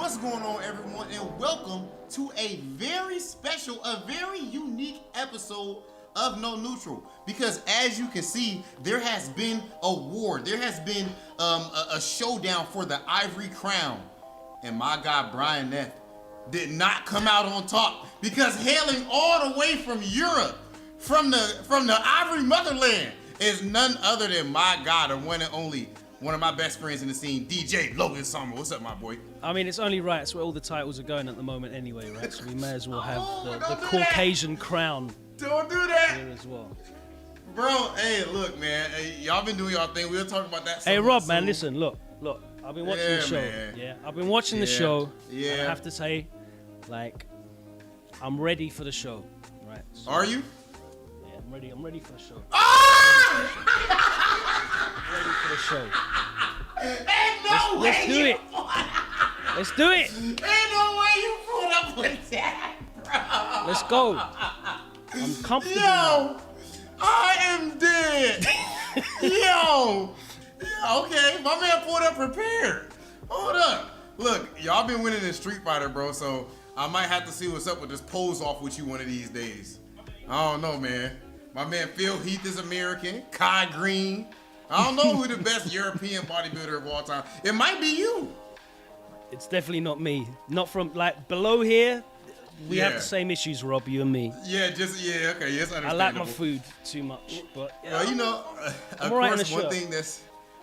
What's going on, everyone, and welcome to a very special, a very unique episode of No Neutral. Because as you can see, there has been a war. There has been a showdown for the Ivory Crown. And my guy, Brian Neff, did not come out on top because hailing all the way from Europe, from the Ivory motherland, is none other than my guy, the one and only, one of my best friends in the scene, DJ Logan Summer. What's up, my boy? I mean, it's only right. It's where all the titles are going at the moment anyway, right? So we may as well have the Caucasian crown. Don't do that here as well. Bro, hey, look, man. Hey, y'all been doing y'all thing. We'll talk about that. Hey, Rob, man, listen, look. I've been watching the show. Man. Yeah, I've been watching the show. Yeah. And I have to say, like, I'm ready for the show, right? So, are you? Yeah, I'm ready. I'm ready for the show. Ah! I'm ready for the show. Ain't no way Let's do it. Let's do it. Ain't no way you put up with that, bro. Let's go. I'm comfortable. Yo, I am dead. Yo. Okay, my man pulled up prepared. Hold up. Look, y'all been winning in Street Fighter, bro, so I might have to see what's up with this pose off with you one of these days. I don't know, man. My man Phil Heath is American. Kai Green. I don't know who the best European bodybuilder of all time. It might be you. It's definitely not me. Not from, like, below here. We have Yeah. the same issues, Rob, you and me. Yeah, okay, yes, understandable. I like my food too much, but Well, you know, of right on course, the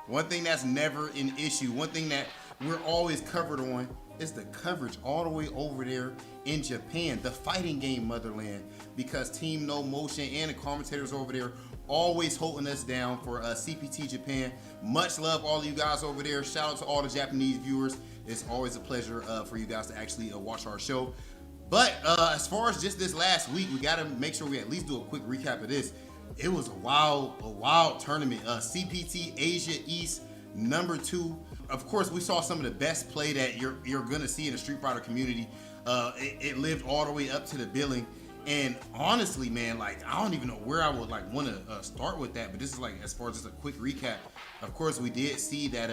one thing that's never an issue, one thing that we're always covered on is the coverage all the way over there in Japan, the fighting game motherland, because Team No Motion and the commentators over there always holding us down for CPT Japan. Much love all of you guys over there. Shout out to all the Japanese viewers. It's always a pleasure for you guys to actually watch our show. But as far as just this last week, we got to make sure we at least do a quick recap of this. It was a wild tournament. CPT Asia East #2. Of course, we saw some of the best play that you're gonna see in the Street Fighter community. It lived all the way up to the billing. And honestly, man, like, I don't even know where I would like want to start with that. But this is like, as far as just a quick recap. Of course, we did see that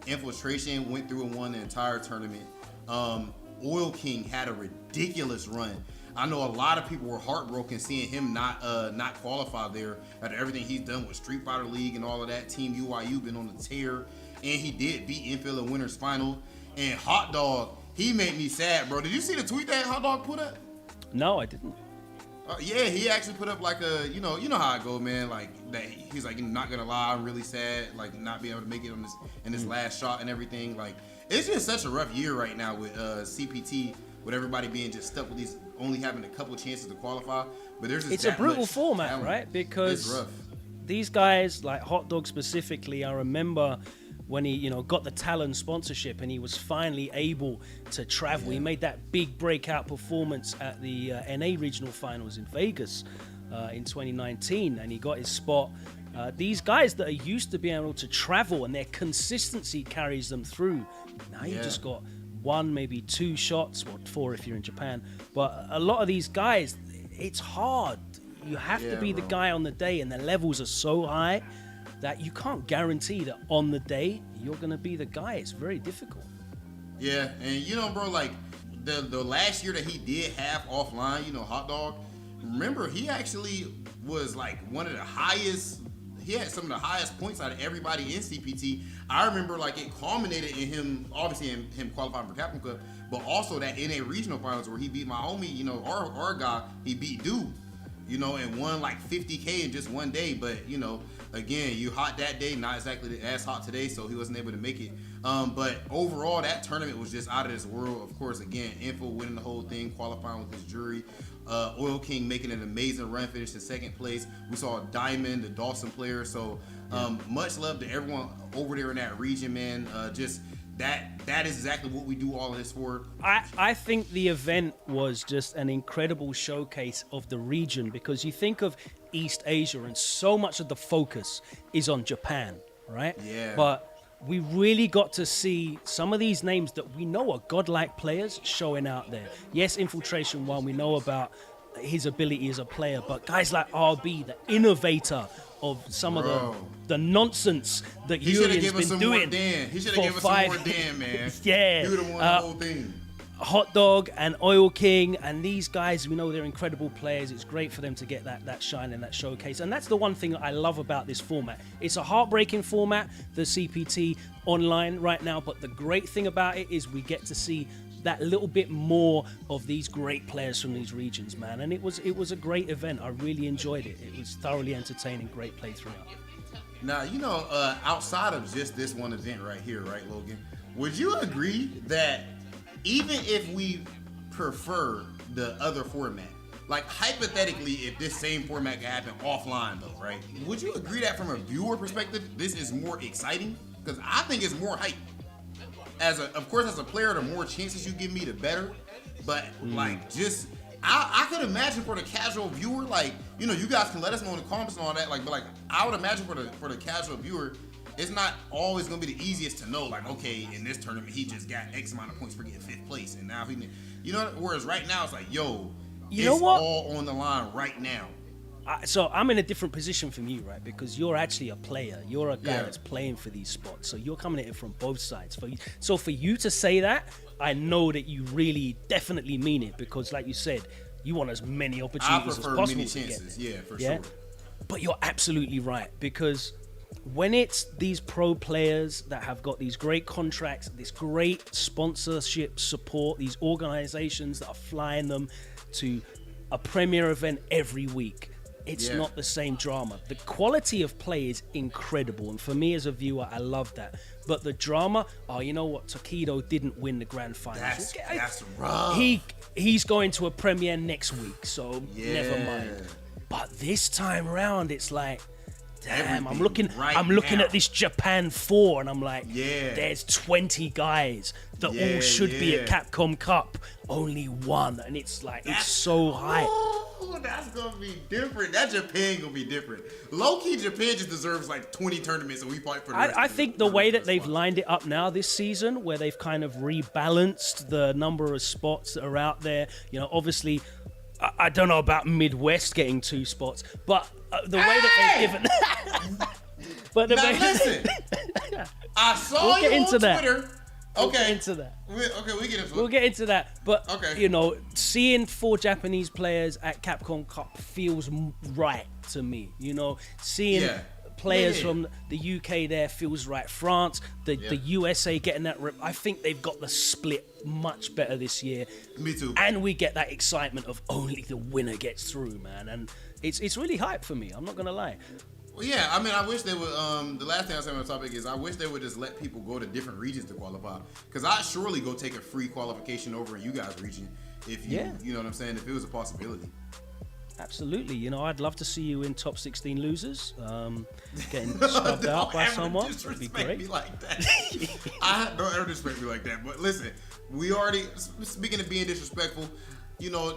Infiltration went through and won the entire tournament. Oil King had a ridiculous run. I know a lot of people were heartbroken seeing him not qualify there after everything he's done with Street Fighter League and all of that. Team UYU been on the tear, and he did beat Infield in Winners Final. And Hot Dog, he made me sad, bro. Did you see the tweet that Hot Dog put up? no, I didn't. Yeah, he actually put up like a, you know how it go, man. Like that, he's like, not gonna lie, I'm really sad, like not being able to make it on this last shot and everything. Like, it's just such a rough year right now with CPT, with everybody being just stuck with these, only having a couple chances to qualify. But there's just It's a brutal format, right? Because it's rough. These guys, like Hot Dog specifically, I remember when he, got the Talon sponsorship and he was finally able to travel. He made that big breakout performance at the NA Regional Finals in Vegas in 2019, and he got his spot. These guys that are used to being able to travel and their consistency carries them through. Now you just got one, maybe two shots, well, 4 if you're in Japan. But a lot of these guys, it's hard. You have to be the guy on the day, and the levels are so high that you can't guarantee that on the day you're gonna be the guy. It's very difficult. Yeah, and bro, like the last year that he did have offline, Hot Dog, remember he actually was like one of the highest. He had some of the highest points out of everybody in CPT. I remember like it culminated in him, obviously in him qualifying for Capcom Cup, but also that NA Regional Finals where he beat my homie, our guy, he beat Dude, and won like 50K in just one day. But again, you hot that day, not exactly as hot today, so he wasn't able to make it. But overall, that tournament was just out of this world. Of course, again, Info winning the whole thing, qualifying with his jury. Oil King making an amazing run, finished in second place. We saw Diamond, the Dawson player. So much love to everyone over there in that region, man. Just that is exactly what we do all of this for. I think the event was just an incredible showcase of the region, because you think of East Asia and so much of the focus is on Japan, right? Yeah. But we really got to see some of these names that we know are godlike players showing out there. Yes, Infiltration 1, we know about his ability as a player, but guys like RB, the innovator, of some of Bro. the nonsense that He should have Julian's given us been some more doing. Dan. He should for have given us some 5 more Dan, man. Yeah. He would have won the whole thing. Hot Dog and Oil King and these guys, we know they're incredible players. It's great for them to get that shine and that showcase. And that's the one thing I love about this format. It's a heartbreaking format, the CPT online right now, but the great thing about it is we get to see that little bit more of these great players from these regions, man. And it was a great event. I really enjoyed it. It was thoroughly entertaining, great play throughout. Now, outside of just this one event right here, right, Logan, would you agree that even if we prefer the other format, like hypothetically, if this same format could happen offline though, right? Would you agree that from a viewer perspective, this is more exciting? Because I think it's more hype. Of course, as a player, the more chances you give me, the better. But I could imagine for the casual viewer, like, you guys can let us know in the comments and all that, but I would imagine for the casual viewer, it's not always gonna be the easiest to know, like, okay, in this tournament he just got X amount of points for getting 5th place, and now whereas right now it's like, yo, it's all on the line right now. So I'm in a different position from you, right? Because you're actually a player. You're a guy that's playing for these spots. So you're coming at it from both sides. So for you to say that, I know that you really definitely mean it, because like you said, you want as many opportunities as possible. I prefer many chances, sure. But you're absolutely right, because when it's these pro players that have got these great contracts, this great sponsorship support, these organizations that are flying them to a premier event every week, it's not the same drama. The quality of play is incredible, and for me as a viewer, I love that. But the drama, you know what? Takedo didn't win the grand final. That's rough. He's going to a premiere next week, so never mind. But this time around, it's like, damn, I'm looking at this Japan 4, and I'm like, there's 20 guys that all should be at Capcom Cup, only one, and it's like, it's so high. Oh, that's gonna be different. That Japan gonna be different. Low-key, Japan just deserves like 20 tournaments, and we fight for the rest I think the way that they've lined it up now this season, where they've kind of rebalanced the number of spots that are out there, obviously, I don't know about Midwest getting 2 spots, but the way that they've given... but the listen, I saw you on Twitter. We'll get into that. We'll get into that. But, seeing 4 Japanese players at Capcom Cup feels right to me. Seeing players from the UK there feels right. France, the USA getting that rip. I think they've got the split much better this year. Me too. And we get that excitement of only the winner gets through, man. And it's really hype for me. I'm not going to lie. Well, yeah, I mean, I wish they would. The last thing I said on the topic is I wish they would just let people go to different regions to qualify. Because I'd surely go take a free qualification over in you guys' region if you know what I'm saying, if it was a possibility. Absolutely. I'd love to see you in top 16 losers, getting snubbed out by someone. Would be great. Me like that. Don't ever disrespect me like that. But listen, speaking of being disrespectful,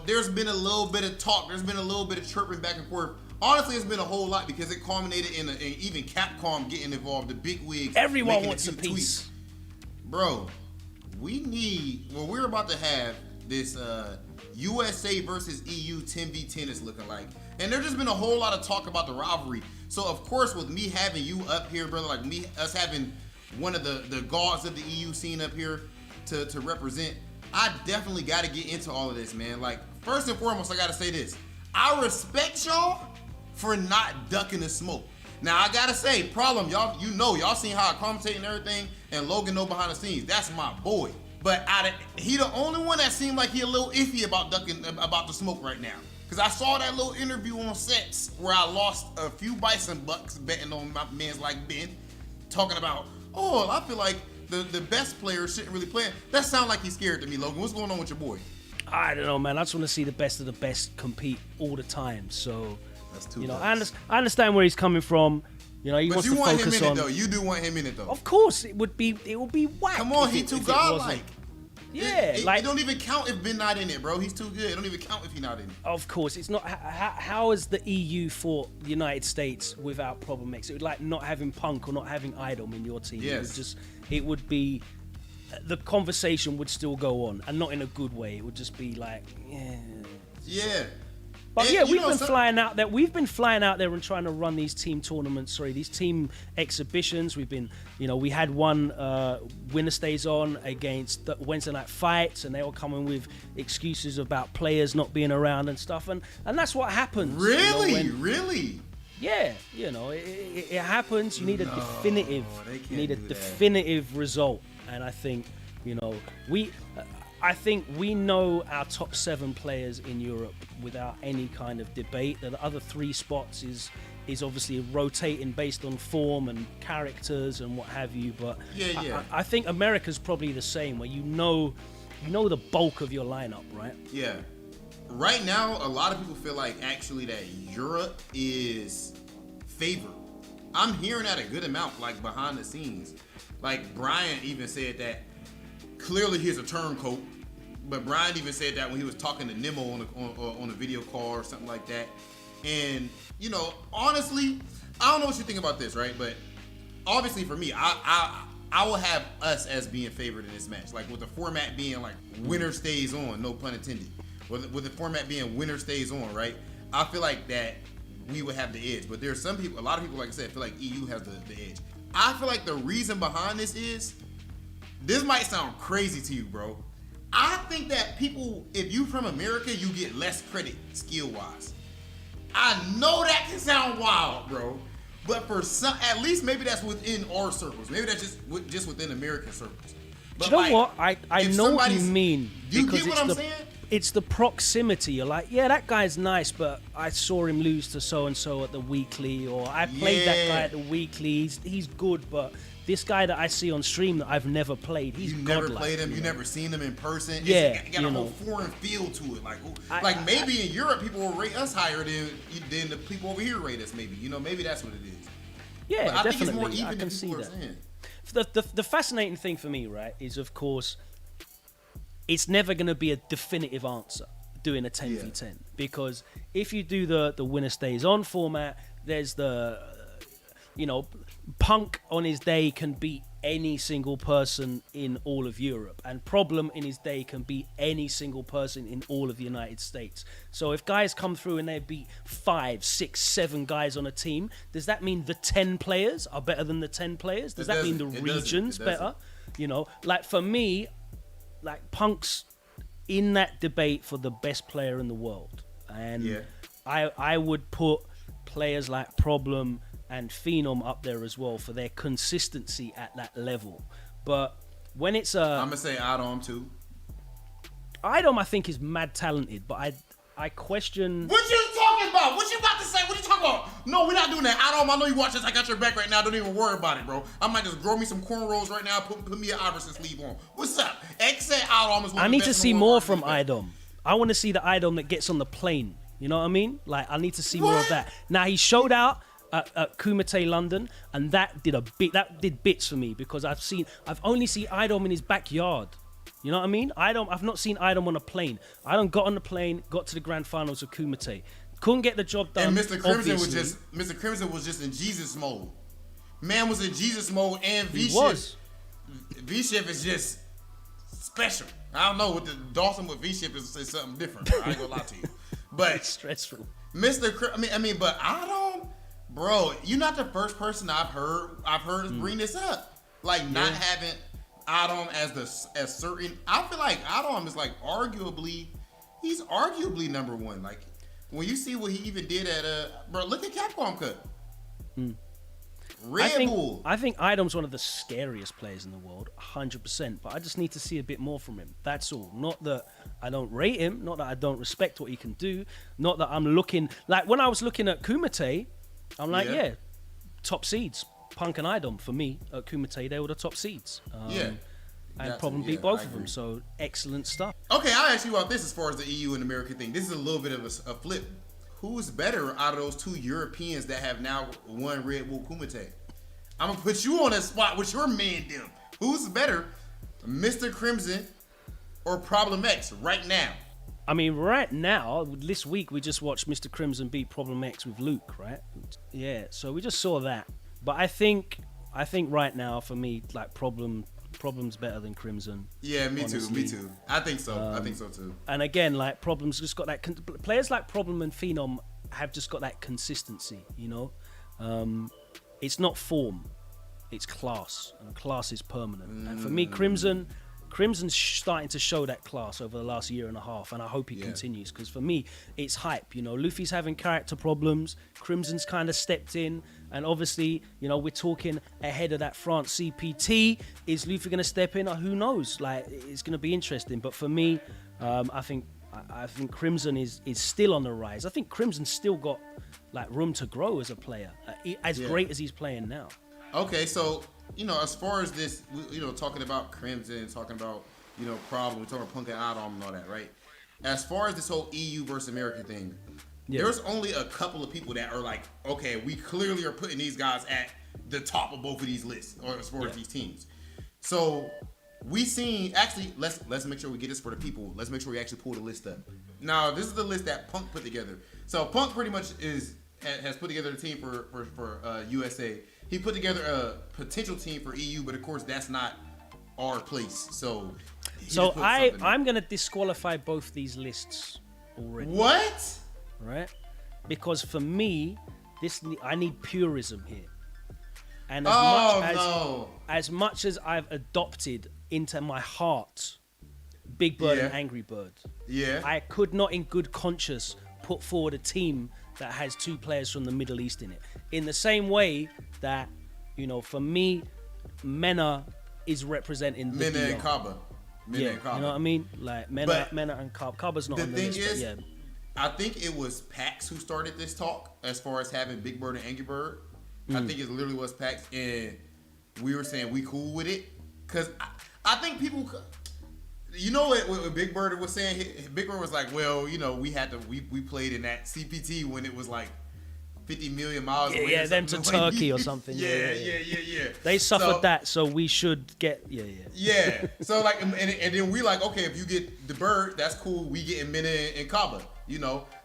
there's been a little bit of talk. There's been a little bit of chirping back and forth. Honestly, it's been a whole lot because it culminated in even Capcom getting involved, the big wigs. Everyone wants a piece. Tweets. Bro, we're about to have this USA versus EU 10v10 is looking like. And there's just been a whole lot of talk about the rivalry. So, of course, with me having you up here, brother, us having one of the gods of the EU scene up here to represent, I definitely got to get into all of this, man. Like, first and foremost, I got to say this. I respect y'all for not ducking the smoke. Now, I got to say, problem, y'all seen how I commentate and everything, and Logan know behind the scenes. That's my boy. But he the only one that seemed like he a little iffy about the smoke right now. Because I saw that little interview on sets where I lost a few bison bucks betting on my mans like Ben, talking about, I feel like the best players shouldn't really play. That sound like he's scared to me, Logan. What's going on with your boy? I don't know, man. I just want to see the best of the best compete all the time. So, that's too I understand where he's coming from. He wants to focus on. But you want him in it, though. You do want him in it, though. Of course, it would be whack. Come on, he too godlike. Yeah, it don't even count if Ben not in it, bro. He's too good. It don't even count if he's not in it. Of course, it's not. How has the EU fought the United States without problem X? It would like not having Punk or not having Idol in your team. Yes. It would be, the conversation would still go on, and not in a good way. It would just be like, yeah. But And, yeah, you we've know, been some- flying out there. We've been flying out there and trying to run these team tournaments. These team exhibitions. We've been, we had one winner stays on against the Wednesday night fights, and they were coming with excuses about players not being around and stuff. And that's what happens. Really? When, Really? yeah, it happens. You need a definitive. they can't You need a do that. definitive result, and I think I think we know our top 7 players in Europe without any kind of debate. The other 3 spots is obviously rotating based on form and characters and what have you. But Yeah. I think America's probably the same, where you know the bulk of your lineup, right? Yeah. Right now, a lot of people feel like actually that Europe is favored. I'm hearing that a good amount, like behind the scenes. Like Brian even said that clearly he's a turncoat, but Brian even said that when he was talking to Nemo on a video call or something like that. And honestly, I don't know what you think about this, right? But obviously for me, I will have us as being favored in this match. Like with the format being like winner stays on, no pun intended. With the format being winner stays on, right? I feel like that we would have the edge. But there's some people, a lot of people, like I said, feel like EU has the edge. I feel like the reason behind this is, this might sound crazy to you, bro. I think that people, if you from America, you get less credit skill-wise. I know that can sound wild, bro. But for some, at least maybe that's within our circles. Maybe that's just within American circles. But Do you know what? I know what you mean. You because get what I'm saying? It's the proximity. You're like, yeah, that guy's nice, but I saw him lose to so-and-so at the weekly, or I played that guy at the weekly. He's good, but this guy that I see on stream that I've never played, he's You godlike. never played him. You never seen him in person. Yeah, It's got a whole foreign feel to it. Like maybe in Europe people will rate us higher than the people over here rate us. Maybe maybe that's what it is. Yeah, But I definitely. think it's more even I than can see people are that. saying. The fascinating thing for me, right, is of course, it's never going to be a definitive answer doing a 10v10, because if you do the winner stays on format, there's the Punk on his day can beat any single person in all of Europe, and Problem in his day can beat any single person in all of the United States. So if guys come through and they beat 5, 6, 7 guys on a team, does that mean the 10 players are better than the 10 players? Does that mean the region's better? Like for me, like Punk's in that debate for the best player in the world, and I would put players like Problem and Phenom up there as well for their consistency at that level. But when it's I'm gonna say Adam too. Idom, I think, is mad talented, but I question. What you talking about? What you about to say? What you talking about? No, we're not doing that. Adam, I know you watch this. I got your back right now. Don't even worry about it, bro. I might just grow me some cornrows right now. Put me an Iverson sleeve on. What's up? X said Idom is one I of the need to best see in the more world. from Idom. I want to see the Idom that gets on the plane. You know what I mean? Like, I need to see more of that. Now, he showed out at Kumite London, and that did bits for me, because I've only seen Idom in his backyard. You know what I mean? I've not seen Idom on a plane. Idom got on the plane, got to the grand finals of Kumite. Couldn't get the job done. And Mr. Crimson obviously. was just in Jesus mode. Man was in Jesus mode, and He V-Shift. was. V-Shift is just special. I don't know what the Dawson with V-Shift is something different, bro. I ain't gonna lie to you. But It's stressful. But Idom, bro, you're not the first person I've heard bring this up. Like not having Idom as certain. I feel like Idom is like he's arguably number one. Like when you see what he even did at bro, look at Capcom Cup. Red Bull. I think Idom's one of the scariest players in the world, 100%. But I just need to see a bit more from him. That's all. Not that I don't rate him. Not that I don't respect what he can do. Not that I'm looking... Like, when I was looking at Kumite, I'm like, yeah, top seeds. Punk and Idom, for me, at Kumite, they were the top seeds. And Problem beat both of them. So, excellent stuff. Okay, I'll ask you about this as far as the EU and American thing. This is a little bit of a flip. Who's better out of those two Europeans that have now won Red Bull Kumite? I'm gonna put you on a spot with your man them. Who's better, Mr. Crimson or Problem X right now? I mean, right now, this week, we just watched Mr. Crimson beat Problem X with Luke, right? Yeah, so we just saw that. But I think right now, for me, like, Problem Problem's better than Crimson. Yeah, me honestly. too. I think so. I think so too. And again, like Problem's just got that. Players like Problem and Phenom have just got that consistency. It's not form, it's class, and class is permanent. And for me, Crimson's starting to show that class over the last year and a half, and I hope it continues, because for me, it's hype. Luffy's having character problems, Crimson's kind of stepped in, and obviously, we're talking ahead of that France CPT. Is Luffy going to step in? Or who knows? Like, it's going to be interesting. But for me, I think Crimson is still on the rise. I think Crimson's still got like room to grow as a player, as great as he's playing now. Okay, so as far as this, talking about Crimson, talking about Problem, we're talking about Punk and Adam and all that, right? As far as this whole EU versus America thing, there's only a couple of people that are like, okay, we clearly are putting these guys at the top of both of these lists, or as far as these teams. So we seen, actually, let's make sure we get this for the people. Let's make sure we actually pull the list up. Now, this is the list that Punk put together. So Punk pretty much has put together the team for USA. He put together a potential team for EU, but of course that's not our place. So I'm gonna disqualify both these lists already. What? Right? Because for me, I need purism here. And as much as I've adopted into my heart Big Bird and Angry Bird, I could not in good conscience put forward a team that has two players from the Middle East in it. In the same way that, for me, Mena is representing the Mena and Kaba. You know what I mean? Like Mena and Kaba. Kaba's not on the list. The thing is, I think it was Pax who started this talk as far as having Big Bird and Angry Bird. I think it literally was Pax, and we were saying we cool with it. Because I think people... what Big Bird was saying? Big Bird was like, well, we played in that CPT when it was like 50 million miles away. Yeah, them to Turkey or something. Yeah. They suffered that, so we should get, Yeah. So like, and then we like, okay, if you get the Bird, that's cool. We get Mena and Kaba,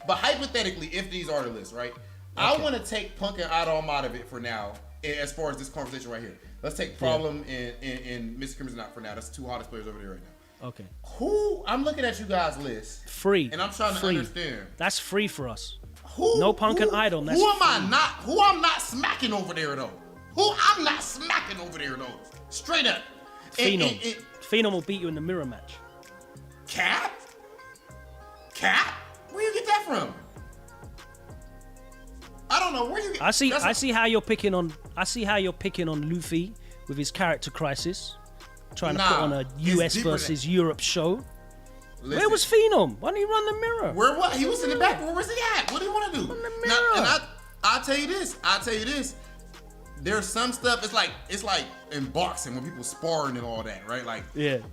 But hypothetically, if these are the lists, right? Okay. I want to take Punk and Adam out of it for now, as far as this conversation right here. Let's take Problem and Mr. Crimson out for now. That's the two hottest players over there right now. Okay. I'm looking at you guys' list. Free. And I'm trying to understand. That's free for us. No Punk and Idol. That's who I'm not smacking over there though? Who I'm not smacking over there though? Straight up. Phenom. Phenom will beat you in the mirror match. Cap? Where you get that from? I don't know where you get. I see how you're picking on Luffy with his character crisis. Trying to put on a US versus Europe show. Listen, where was Phenom? Why didn't he run the mirror? Where what? He was in the back. Where was he at? What do you want to do? Run the mirror. Now, and I'll tell you this. There's some stuff. It's like in boxing when people sparring and all that, right? Like you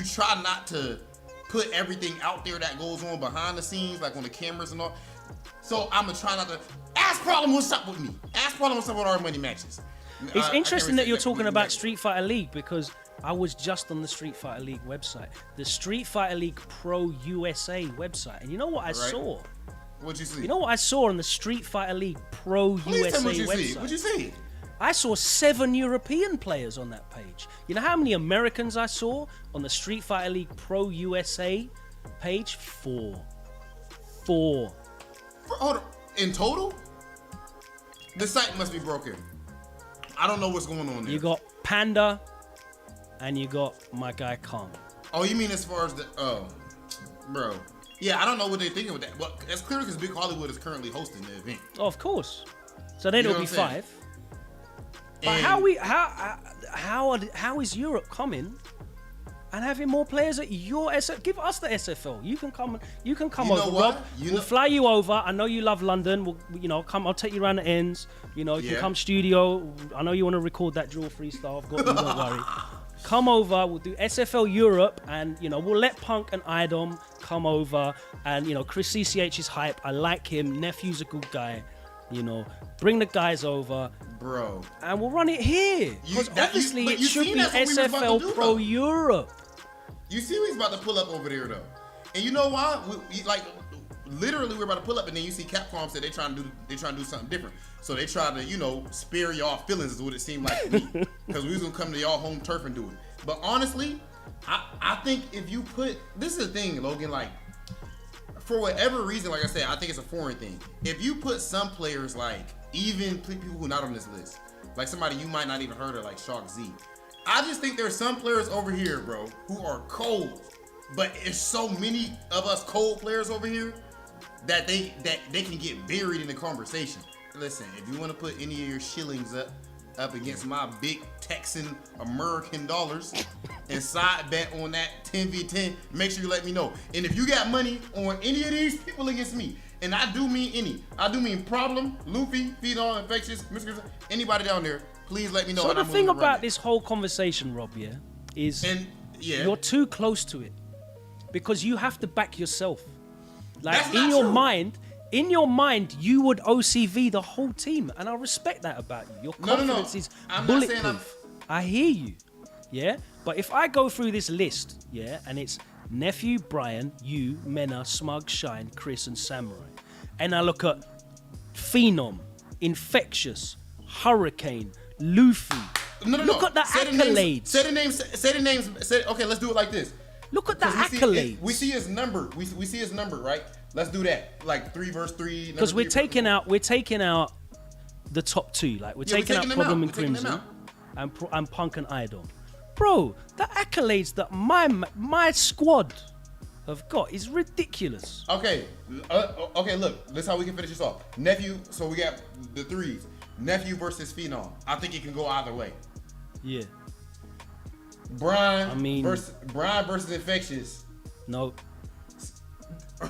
try not to put everything out there that goes on behind the scenes, like on the cameras and all. So I'm gonna try not to ask Problem what's up with me. Ask Problem what's up with our money matches. It's interesting that you're talking about Street Fighter League, because I was just on the Street Fighter League website, the Street Fighter League Pro USA website, and you know what I saw? What'd you see? You know what I saw on the Street Fighter League Pro USA website? What'd you see? I saw 7 European players on that page. You know how many Americans I saw on the Street Fighter League Pro USA page? 4. Hold on. In total? The site must be broken. I don't know what's going on there. You got Panda, and you got my guy Kong. Oh, you mean as far as bro? Yeah, I don't know what they're thinking with that. Well, that's clear because Big Hollywood is currently hosting the event. Oh, of course. So then it'll be 5. But how is Europe coming and having more players at your SFL? Give us the SFL. You can come over, Rob. We'll fly you over. I know you love London. We'll come. I'll take you around the ends. You can come studio. I know you want to record that drill freestyle. I've got you. Don't worry. Come over. We'll do SFL Europe, and we'll let Punk and Idom come over. And Chris CCH is hype. I like him. Nephew's a good guy. Bring the guys over, bro, and we'll run it here. Because obviously it should be SFL Pro Europe. You see what he's about to pull up over there though, and you know why? Literally, we're about to pull up, and then you see Capcom said they trying to do something different. So they try to spare y'all feelings is what it seemed like to me, because we was gonna come to y'all home turf and do it. But honestly, I think if you put, this is the thing, Logan, like, for whatever reason, like I said, I think it's a foreign thing. If you put some players, like, even people who are not on this list, like somebody you might not even heard of, like Shock Z, I just think there's some players over here, bro, who are cold. But it's so many of us cold players over here that they can get buried in the conversation. Listen, if you want to put any of your shillings up against my big Texan American dollars and side bet on that 10v10, make sure you let me know. And if you got money on any of these people against me, and I do mean any, I do mean Problem, Luffy, Phenom, Infectious, Mr. Anybody down there, please let me know. So the thing about this whole conversation, Rob, is you're too close to it because you have to back yourself. Like in your mind, you would OCV the whole team, and I respect that about you. Your confidence is bulletproof. I hear you, yeah. But if I go through this list, and it's Nephew, Brian, you, Mena, Smug, Shine, Chris, and Samurai, and I look at Phenom, Infectious, Hurricane, Luffy. Look at the accolades. Say the names. Okay, let's do it like this. Look at the accolades. We see his number. We see his number, right? Let's do that. Like 3 versus 3. Because we're taking out the top 2. Like we're taking out Problem and Crimson and Punk and Idol. Bro, the accolades that my squad have got is ridiculous. Okay. Okay, look. This is how we can finish this off. Nephew, so we got the 3s. Nephew versus Phenom. I think it can go either way. Yeah. Brian versus Infectious. No.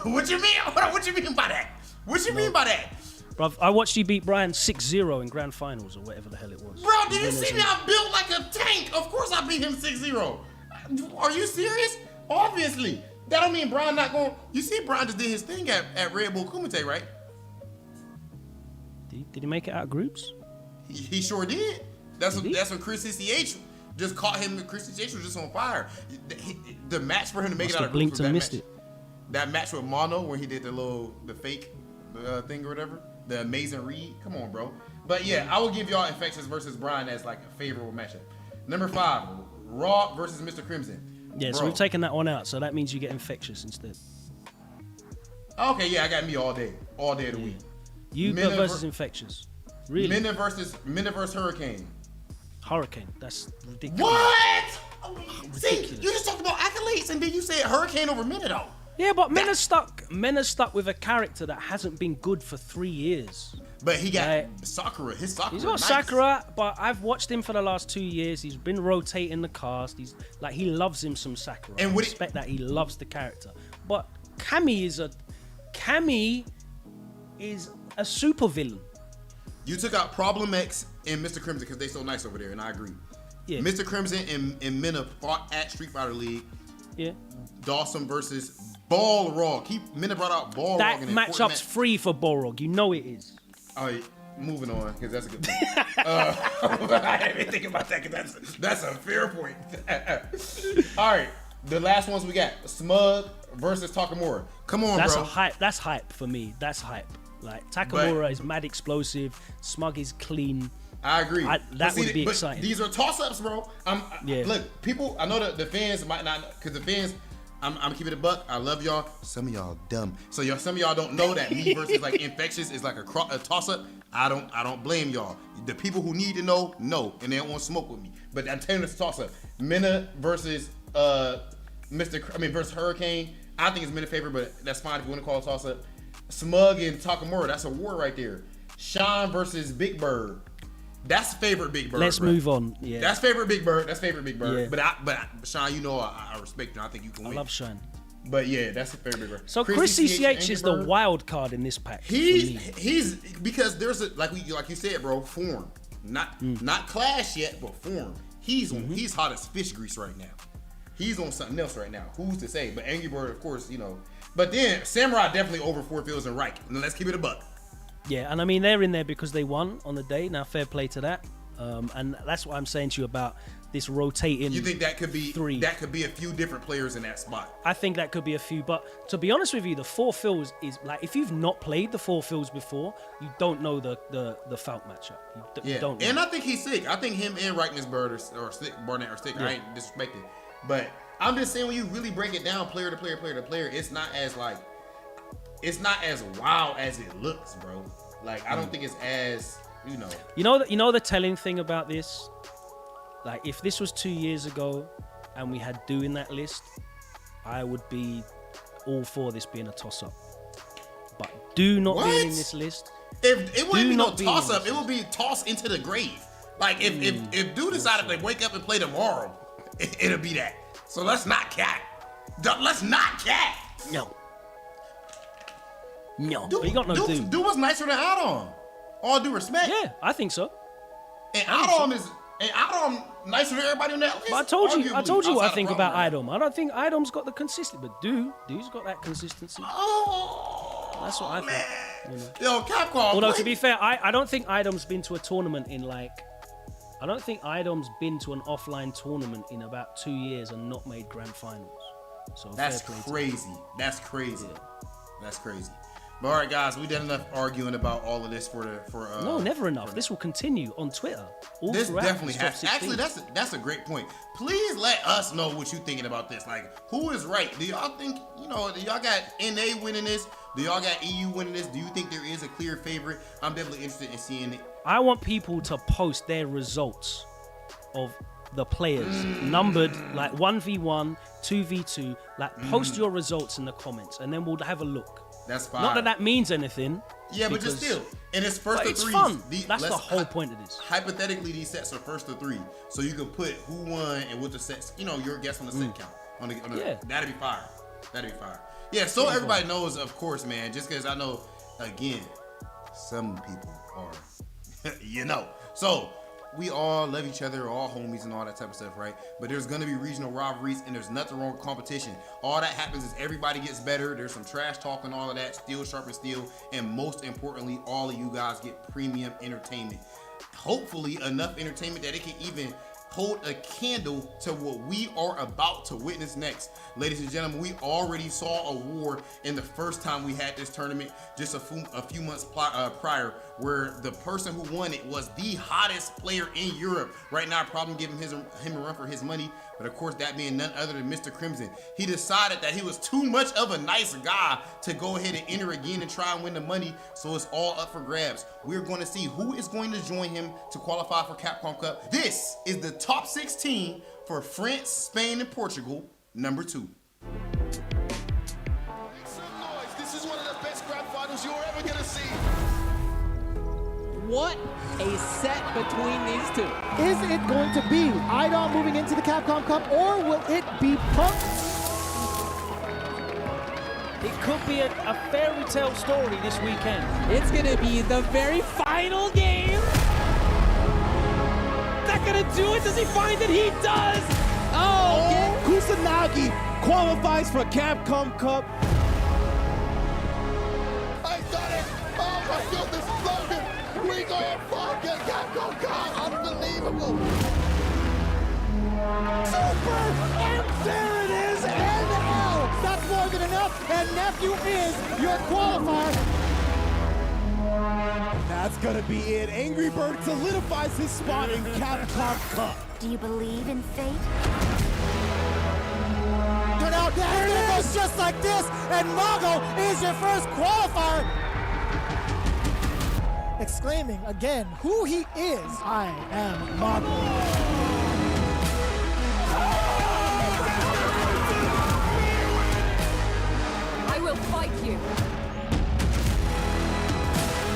What you mean? What you mean by that? What you mean by that? Bruv, I watched you beat Brian 6-0 in grand finals or whatever the hell it was. Bro, did you see me? I'm built like a tank. Of course I beat him 6-0. Are you serious? Obviously. That don't mean Brian not going. You see, Brian just did his thing at Red Bull Kumite, right? Did he make it out of groups? He sure did. That's when Chris CCH just caught him. Chris CCH was just on fire. The match for him to make it out of groups was that match. That match with Mono where he did the fake thing or whatever. The amazing read. Come on, bro. But yeah, I will give y'all Infectious versus Brian as like a favorable matchup. Number 5, Raw versus Mr. Crimson. Yeah, so we've taken that one out. So that means you get Infectious instead. Okay, yeah, I got me all day of the week. You versus Infectious. Really? Mena versus Hurricane. Hurricane. That's ridiculous. What? See, you just talked about accolades and then you said Hurricane over Mena though. Yeah, but Mena's stuck with a character that hasn't been good for 3 years. But he got Sakura. His Sakura. He's got Sakura, but I've watched him for the last 2 years. He's been rotating the cast. He loves him some Sakura. And I respect that he loves the character. But Cammy is a super villain. You took out Problem X and Mr. Crimson because they so nice over there, and I agree. Yeah. Mr. Crimson and Mena fought at Street Fighter League. Yeah. Dawson versus Balrog. Mena brought out Balrog. That matchup's free for Balrog. You know it is. All right, moving on because that's a good point. I didn't even think about that because that's a fair point. All right, the last ones we got: Smug versus Takamura. Come on, that's bro. That's hype for me. That's hype. Like Takamura is mad explosive. Smug is clean. I agree. That would be exciting. These are toss-ups, bro. Look, people. I know that the fans might not, because the fans. I'm keeping it a buck. I love y'all. Some of y'all dumb. So some of y'all don't know that me versus like Infectious is like a toss-up. I don't blame y'all. The people who need to know, and they don't want to smoke with me. But I'm telling you, it's a toss-up. Mena versus versus Hurricane. I think it's Mena favorite, but that's fine if you want to call it a toss-up. Smug and Takamura, that's a war right there. Sean versus Big Bird. That's favorite Big Bird. Let's move on. Yeah. That's favorite Big Bird. Yeah. But Sean, you know I respect you. I think you can win. I love Sean. But yeah, that's the favorite Big Bird. So Chris CCH is the wild card in this pack. He's because there's like you said, bro, form. Not class yet, but form. He's hot as fish grease right now. He's on something else right now. Who's to say? But Angry Bird, of course, you know. But then Samurai definitely over Fort Fields and Reich. And let's keep it a buck. Yeah, and I mean they're in there because they won on the day. Now fair play to that, and that's what I'm saying to you about this rotating. You think that could be three? That could be a few different players in that spot. I think that could be a few, but to be honest with you, the four fills is like, if you've not played the four fills before, you don't know the Falk matchup. You don't know. And I think he's sick. I think him and Reichensberg or sick, Barnett are sick. Yeah. I ain't disrespecting, but I'm just saying when you really break it down, player to player, player to player, it's not as wild as it looks, bro. Like I don't think it's as You know the telling thing about this. Like, if this was 2 years ago and we had Do in that list, I would be all for this being a toss-up. But Do not being in this list. If it wouldn't be no toss-up, it would be tossed into the grave. Like, if Do decided to wake up and play tomorrow, it'll be that. So let's not cap. Let's not cap. No. But you got no Do. Do was nicer than Adam. All due respect. Yeah, I think so. And Adam nicer than everybody on that list. But I told you what I think about Idom. I don't think Idom's got the consistency, but Du's got that consistency. Oh, that's what I think. Yo, Capcom. Although to be fair, I don't think Idom's been to a tournament in I don't think Idom's been to an offline tournament in about 2 years and not made grand finals. So that's crazy. That's crazy. Yeah. That's crazy. But all right, guys, we done enough arguing about all of this for no, never enough. This will continue on Twitter. This definitely has. Actually, that's a great point. Please let us know what you're thinking about this. Like, who is right? Do y'all think do y'all got NA winning this? Do y'all got EU winning this? Do you think there is a clear favorite? I'm definitely interested in seeing it. I want people to post their results of the players numbered like 1v1, 2v2. Like, post your results in the comments, and then we'll have a look. That's fine. Not that means anything. Yeah, but just still. And it's first to it's threes. Fun. That's the whole point of this. Hypothetically, these sets are first to three. So you can put who won and what the sets, your guess on the set count. That'd be fire. That'd be fire. Yeah, so everybody knows, of course, man, just because I know, again, some people are, So we all love each other, all homies and all that type of stuff, right? But there's going to be regional rivalries, and there's nothing wrong with competition. All that happens is everybody gets better. There's some trash talk and all of that, steel sharpens steel, and most importantly, all of you guys get premium entertainment. Hopefully enough entertainment that it can even hold a candle to what we are about to witness next. Ladies and gentlemen, we already saw a war in the first time we had this tournament just a few months prior, where the person who won it was the hottest player in Europe. Right now, probably giving him a run for his money, but of course, that being none other than Mr. Crimson. He decided that he was too much of a nice guy to go ahead and enter again and try and win the money, so it's all up for grabs. We're going to see who is going to join him to qualify for Capcom Cup. This is the top 16 for France, Spain, and Portugal, number 2. This is one of the best grand finals you're ever going to see. What a set between these two. Is it going to be Idom moving into the Capcom Cup, or will it be Punk? It could be a fairy tale story this weekend. It's going to be the very final game. Is that going to do it? Does he find it? He does. Oh, Kusanagi qualifies for Capcom Cup. I done it. Oh my goodness, Logan. We got fucking Capcom Cup. Unbelievable. Super! And there it is! NL! That's more than enough, and Nephew is your qualifier. That's gonna be it. Angry Bird solidifies his spot in Capcom Cup. Do you believe in fate? Turn out, there it goes just like this, and Mago is your first qualifier. Exclaiming again who he is. I am Mago. Fight you.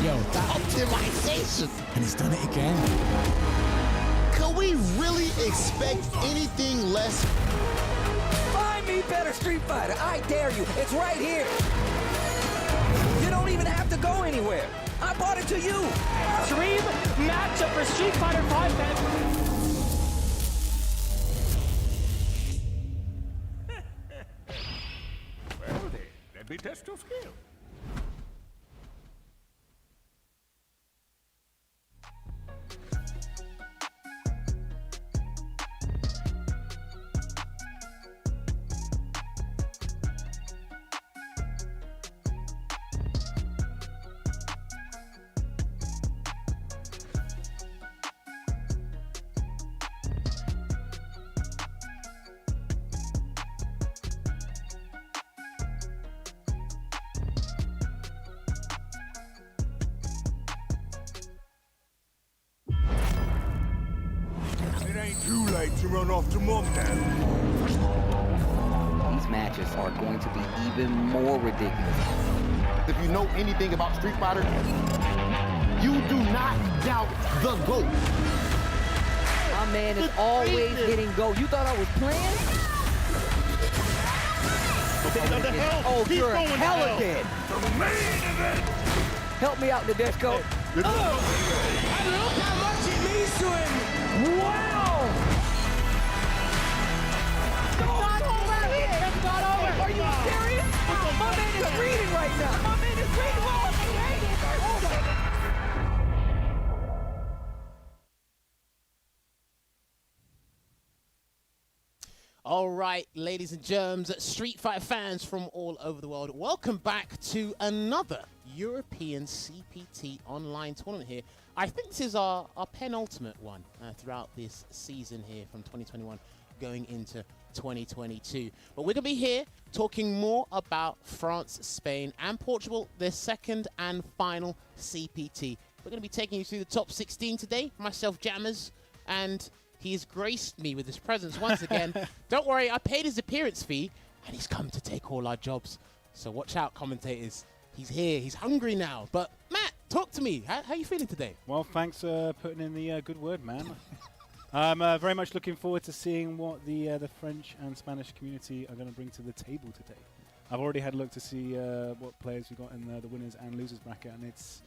Yo, that optimization. And he's done it again. Can we really expect anything less? Find me better Street Fighter. I dare you. It's right here. You don't even have to go anywhere. I bought it to you. Dream matchup for Street Fighter V. Let me test your skill. mate to run off to mum then. These matches are going to be even more ridiculous. If you know anything about Street Fighter, you do not doubt the GOAT. My man is always hitting go. You thought I was playing? Oh, you're hella dead. Help me out, Nadeshko. And look how much it means to him. Wow. It's not over. Are you serious? My man is reading right now. My man is reading. All right, ladies and germs, Street Fighter fans from all over the world, welcome back to another European CPT online tournament here. I think this is our penultimate one throughout this season here from 2021 going into 2022. But we're going to be here talking more about France, Spain, and Portugal, their second and final CPT. We're going to be taking you through the top 16 today. Myself, Jammers, and he has graced me with his presence once again. Don't worry, I paid his appearance fee, and he's come to take all our jobs. So watch out, commentators. He's here. He's hungry now. But Matt, talk to me. How are you feeling today? Well, thanks for putting in the good word, man. I'm very much looking forward to seeing what the French and Spanish community are going to bring to the table today. I've already had a look to see what players we got in the winners and losers bracket, and it's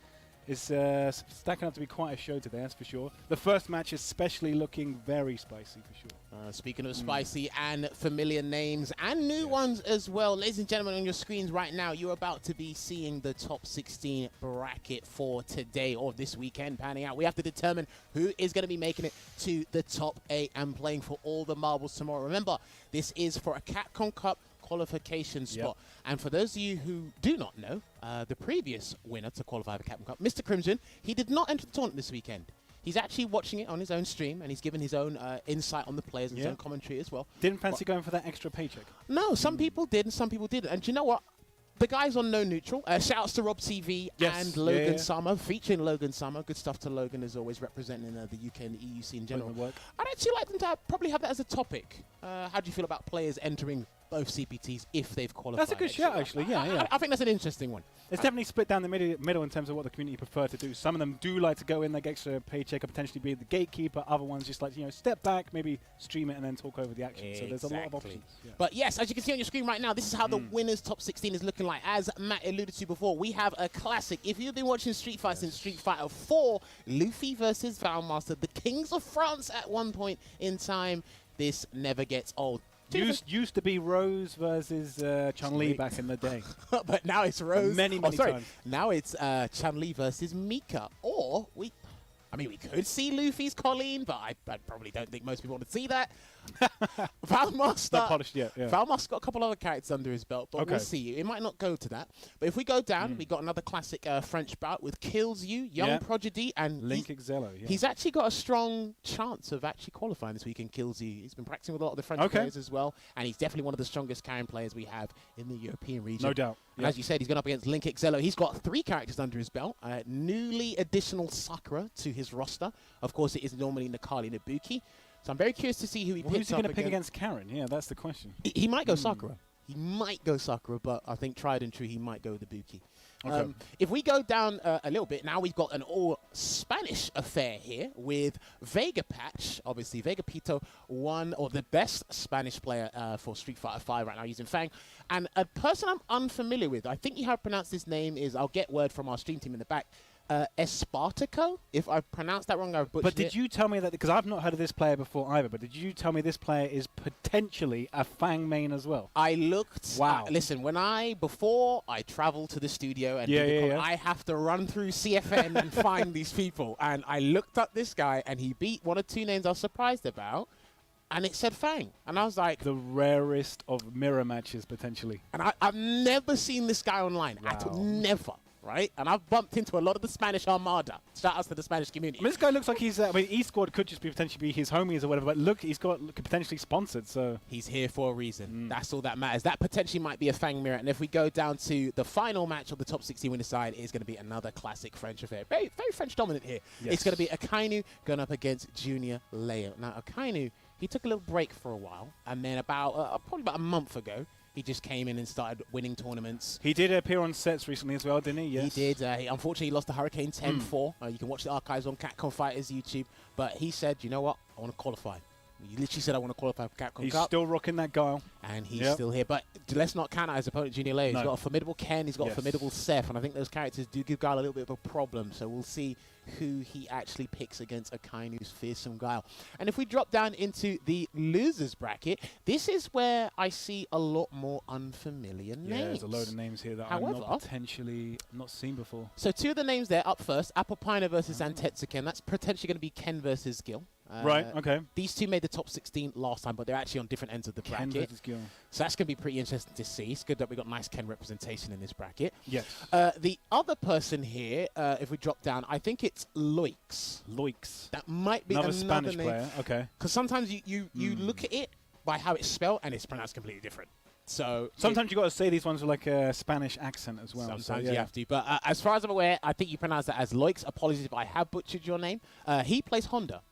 stacking up to be quite a show today, that's for sure. The first match especially looking very spicy, for sure. Speaking of spicy and familiar names and new ones as well, ladies and gentlemen, on your screens right now, you're about to be seeing the top 16 bracket for today or this weekend panning out. We have to determine who is going to be making it to the top 8 and playing for all the marbles tomorrow. Remember, this is for a Capcom Cup qualification spot. And for those of you who do not know, the previous winner to qualify for Capcom Cup, Mr. Crimson, he did not enter the tournament this weekend. He's actually watching it on his own stream, and he's given his own insight on the players and his own commentary as well. Didn't fancy going for that extra paycheck? No, some people did and some people didn't. And do you know what? The guy's on No Neutral. Shout-outs to Rob TV and Logan Summer, featuring Logan Summer. Good stuff to Logan, as always, representing the UK and the EU scene in general. I'd actually like them to probably have that as a topic. How do you feel about players entering both CPTs if they've qualified? That's a good shout, actually. Yeah. I think that's an interesting one. It's definitely split down the middle in terms of what the community prefer to do. Some of them do like to go in, like extra paycheck, or potentially be the gatekeeper. Other ones just like, step back, maybe stream it and then talk over the action. So there's a lot of options. Yeah. But yes, as you can see on your screen right now, this is how the winners' top 16 is looking like. As Matt alluded to before, we have a classic. If you've been watching Street Fighter since Street Fighter 4, Luffy versus Valmaster, the kings of France at one point in time, this never gets old. Used to be Rose versus Chun-Li back in the day. But now it's Rose. Many times. Now it's Chun-Li versus Mika. Or we could see Luffy's Colleen, but I probably don't think most people want to see that. Valmaster. Not polished yet. Yeah. Valmaster's got a couple other characters under his belt, but we'll see. It might not go to that. But if we go down, we got another classic French bout with Kills You, Young Prodigy, and Link Exello. Yeah. He's actually got a strong chance of actually qualifying this week in Kills You. He's been practicing with a lot of the French players as well, and he's definitely one of the strongest carrying players we have in the European region. No doubt. And as you said, he's gone up against Link Exello. He's got 3 characters under his belt. Newly additional Sakura to his roster. Of course, it is normally Nakali Nabuki. So I'm very curious to see who he picks up. Who's he going to pick against Karen? Yeah, that's the question. He might go Sakura. He might go Sakura, but I think tried and true, he might go Nabuki. Okay. If we go down a little bit, now we've got an all-Spanish affair here with Vega Patch. Obviously, Vega Pito, one of the best Spanish player for Street Fighter V right now using Fang. And a person I'm unfamiliar with, I think you have pronounced his name is, I'll get word from our stream team in the back, Espartaco. If I pronounced that wrong, I've butchered it. But did you tell me that, because I've not heard of this player before either, but did you tell me this player is potentially a Fang main as well? I looked. Wow. Listen, before I travel to the studio and I have to run through CFN and find these people. And I looked up this guy and he beat one or 2 names I was surprised about. And it said Fang. And I was like... The rarest of mirror matches, potentially. And I've never seen this guy online. At all. Never. Right? And I've bumped into a lot of the Spanish Armada. Shout outs to the Spanish community. I mean, this guy looks like he's... E-Squad could just potentially be his homies or whatever, but look, he's got potentially sponsored, so... He's here for a reason. That's all that matters. That potentially might be a Fang mirror. And if we go down to the final match of the top 16 winner side, it is going to be another classic French affair. Very, very French dominant here. Yes. It's going to be Akainu going up against Junior Leo. Now, Akainu He took a little break for a while, and then probably about a month ago, he just came in and started winning tournaments. He did appear on sets recently as well, didn't he? Yes. He did. Unfortunately, he lost to Hurricane 10-4. You can watch the archives on Capcom Fighters YouTube. But he said, you know what? I want to qualify. He literally said, I want to qualify for Capcom Cup. He's still rocking that guile. And he's still here. But let's not count out his opponent, Junior Leo. He's got a formidable Ken. He's got a formidable Seth. And I think those characters do give Guile a little bit of a problem. So we'll see who he actually picks against Akainu's fearsome Guile. And if we drop down into the losers bracket, this is where I see a lot more unfamiliar names. Yeah, there's a load of names here that I've not seen before. So 2 of the names there up first, Apopina versus Antetsuken. That's potentially going to be Ken versus Gil. Right, okay. These 2 made the top 16 last time, but they're actually on different ends of the bracket. Ken versus Gil. So that's going to be pretty interesting to see. It's good that we got nice Ken representation in this bracket. Yes. The other person here, if we drop down, I think it's Loix. Loix. That might be another another Spanish name. player. Okay. Because sometimes you look at it by how it's spelled, and it's pronounced completely different. So sometimes you got to say these ones with like a Spanish accent as well. Sometimes you have to. But as far as I'm aware, I think you pronounce that as Loix. Apologies if I have butchered your name. He plays Honda.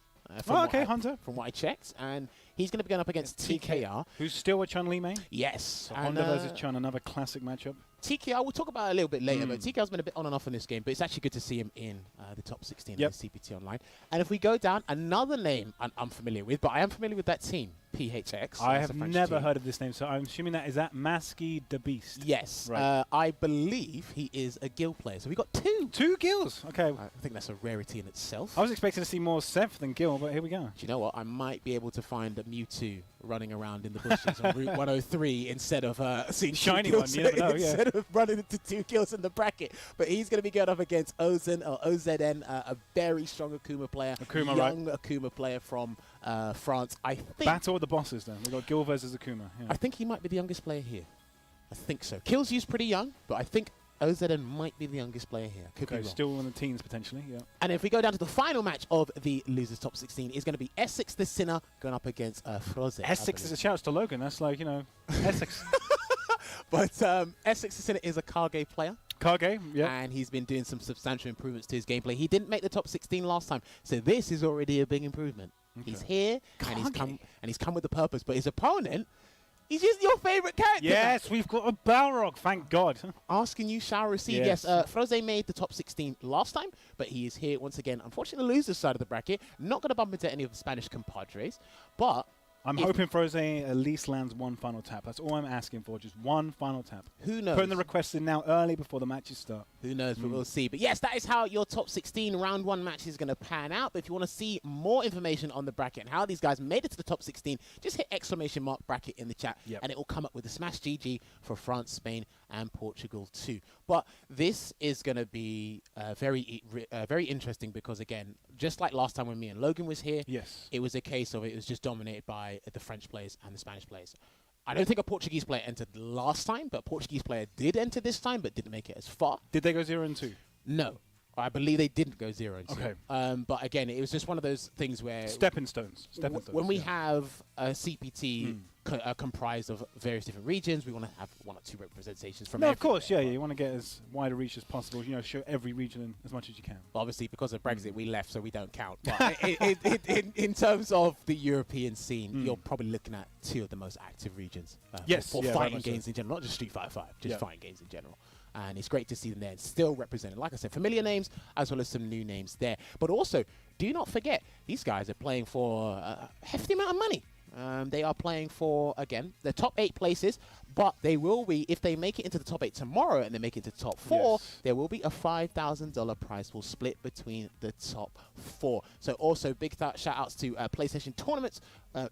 Honda. From what I checked. And he's going to be going up against TKR. Who's still a Chun-Li main? Yes. So Honda versus Chun, another classic matchup. TKR, we'll talk about it a little bit later, but TKR's been a bit on and off in this game, but it's actually good to see him in the top 16 of the CPT Online. And if we go down, another name I'm familiar with, but I am familiar with that team, PHX. I have never heard of this name, so I'm assuming that is that Masky the Beast? Yes. Right. I believe he is a Gil player, so we got 2. 2 Gils? Okay. I think that's a rarity in itself. I was expecting to see more Seth than Gil, but here we go. Do you know what? I might be able to find a Mewtwo running around in the bushes on Route 103 instead of seeing shiny one. You never know, instead of running into 2 kills in the bracket. But he's going to be going up against Ozen or OZN, a very strong Akuma player, young Akuma player from France. I think battle with the bosses. Then we got Gil versus Akuma. Yeah. I think he might be the youngest player here. I think so. Killzyu's pretty young, but I think OZN might be the youngest player here. Could be wrong. Still in the teens potentially, yeah. And if we go down to the final match of the losers top 16, is going to be Essex the Sinner going up against Froze. Essex is a shout to Logan. That's like, Essex. But Essex the Sinner is a Kage player. Kage, yeah. And he's been doing some substantial improvements to his gameplay. He didn't make the top 16 last time, so this is already a big improvement. Okay. He's here, and he's come with a purpose. But his opponent, he's just your favorite character. Yes, we've got a Balrog, thank God. Asking you shall receive. Yes, Froze made the top 16 last time, but he is here once again. Unfortunately, the losers side of the bracket. Not going to bump into any of the Spanish compadres, but I'm hoping Froze at least lands 1 final tap. That's all I'm asking for, just 1 final tap. Who knows? Putting the request in now early before the matches start. Who knows, but we'll see. But yes, that is how your top 16 round 1 match is going to pan out. But if you want to see more information on the bracket and how these guys made it to the top 16, just hit ! bracket in the chat, and it will come up with the Smash GG for France, Spain, and Portugal too. But this is going to be very interesting because, again, just like last time when me and Logan was here, it was a case of it was just dominated by the French players and the Spanish players. I don't think a Portuguese player entered last time, but a Portuguese player did enter this time, but didn't make it as far. Did they go 0-2? No. I believe they didn't go 0-2. Okay. But again, it was just one of those things where stepping stones. When we have a CPT comprised of various different regions, we want to have 1 or 2 representations from. No, of course, yeah. You want to get as wide a reach as possible. Show every region in as much as you can. Well, obviously, because of Brexit, we left, so we don't count. But in terms of the European scene, you're probably looking at 2 of the most active regions for fighting games in general, not just Street Fighter 5, just fighting games in general. And it's great to see them there and still represented. Like I said, familiar names as well as some new names there. But also, do not forget, these guys are playing for a hefty amount of money. They are playing for, again, the top 8 places, but they will be, if they make it into the top 8 tomorrow and they make it to top 4, there will be a $5,000 prize pool split between the top 4. So also big shout outs to PlayStation Tournaments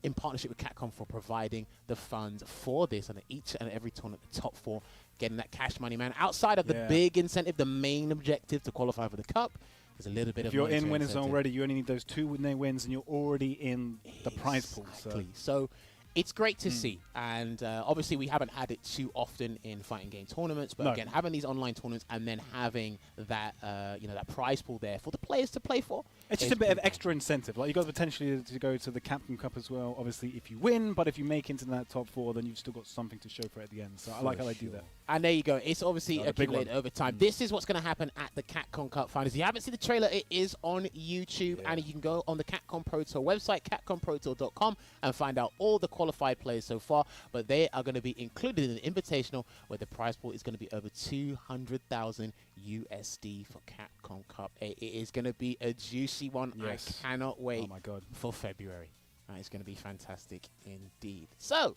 in partnership with Capcom for providing the funds for this, and each and every tournament, the top 4 getting that cash money, man. Outside of the big incentive, the main objective to qualify for the Cup, there's a little bit of. If you're in winners already, you only need those 2 wins, and you're already in the prize pool. So it's great to see. And obviously, we haven't had it too often in fighting game tournaments. But again, having these online tournaments and then having that, that prize pool there for the players to play for. It's just a bit of extra incentive. Like, you got the potential to go to the Capcom Cup as well. Obviously, if you win, but if you make into that top 4, then you've still got something to show for it at the end. So I like how they do that. And there you go. It's obviously accumulated over time. This is what's going to happen at the Capcom Cup finals. If you haven't seen the trailer, it is on YouTube, and you can go on the Capcom Pro Tour website, capcomprotour.com, and find out all the qualified players so far. But they are going to be included in the Invitational, where the prize pool is going to be over 200,000 USD for Capcom Cup. It is going to be a juicy one. Yes. I cannot wait for February. It's going to be fantastic indeed. So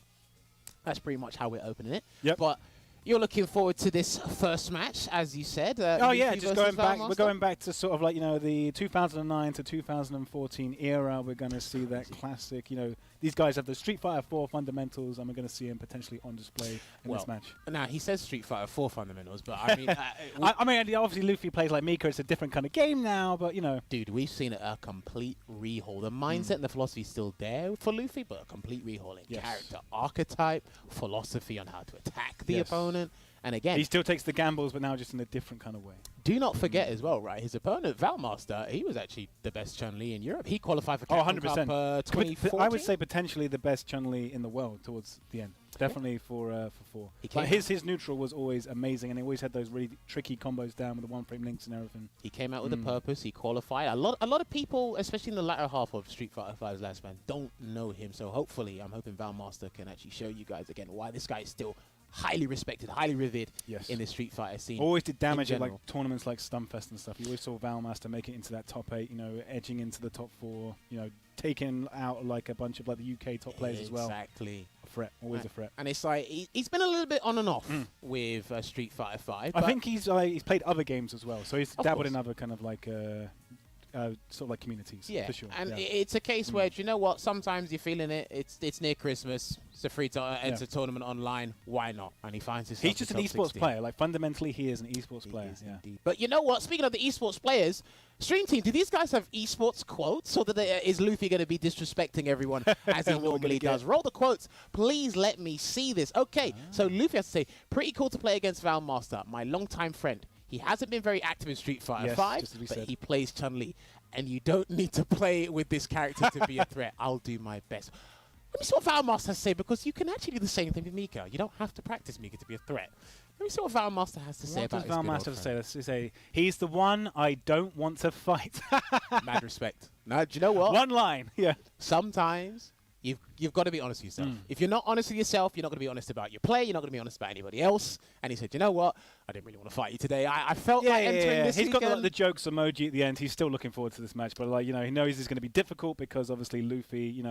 that's pretty much how we're opening it. Yep. But you're looking forward to this first match, as you said. Oh yeah, Luffy just versus going back. Valmaster? We're going back to sort of like, the 2009 to 2014 era. We're going to see that classic. These guys have the Street Fighter 4 fundamentals, and we're going to see them potentially on display in this match. Now he says Street Fighter 4 fundamentals, but I mean, I mean, obviously Luffy plays like Mika. It's a different kind of game now, but dude, we've seen a complete rehaul. The mindset and the philosophy is still there for Luffy, but a complete rehaul in character archetype, philosophy on how to attack the opponent. And again, he still takes the gambles, but now just in a different kind of way. Do not forget as well, right? His opponent, Valmaster, he was actually the best Chun-Li in Europe. He qualified for Capcom Cup 2014. I would say potentially the best Chun-Li in the world towards the end. Definitely for 4. Like his neutral was always amazing, and he always had those really tricky combos down with the one-frame links and everything. He came out with a purpose. He qualified. A lot of people, especially in the latter half of Street Fighter V's lifespan, don't know him. So hopefully, I'm hoping Valmaster can actually show you guys again why this guy is still highly respected, highly revered in the Street Fighter scene. Always did damage at like tournaments like Stunfest and stuff. You always saw Valmaster make it into that top 8, edging into the top 4, taking out like a bunch of like the UK top players as well. Exactly. A threat, always a threat. And it's like he's been a little bit on and off with Street Fighter 5. I think he's played other games as well, so he's dabbled in other kind of like sort of like communities. Yeah, for sure. And it's a case where, do you know what? Sometimes you're feeling it. It's near Christmas. It's a free enter tournament online. Why not? And he finds himself. He's just an esports player. Like fundamentally, he is an esports player. Indeed. But you know what? Speaking of the esports players, Stream Team, do these guys have esports quotes, or is Luffy going to be disrespecting everyone as he normally does? Roll the quotes. Please let me see this. Okay, so Luffy has to say, pretty cool to play against Valmaster, my longtime friend. He hasn't been very active in Street Fighter 5, but he plays Chun-Li. And you don't need to play with this character to be a threat. I'll do my best. Let me see what Valmaster has to say, because you can actually do the same thing with Mika. You don't have to practice Mika to be a threat. Let me see what Valmaster has to say about his good old friend. What does Valmaster say? He's the one I don't want to fight. Mad respect. Now, do you know what? One line. Yeah. Sometimes you've got to be honest with yourself. If you're not honest with yourself, you're not going to be honest about your play. You're not going to be honest about anybody else. And he said, you know what? I didn't really want to fight you today. I felt like entering this He's weekend. got the jokes emoji at the end. He's still looking forward to this match. But he knows it's going to be difficult because obviously Luffy,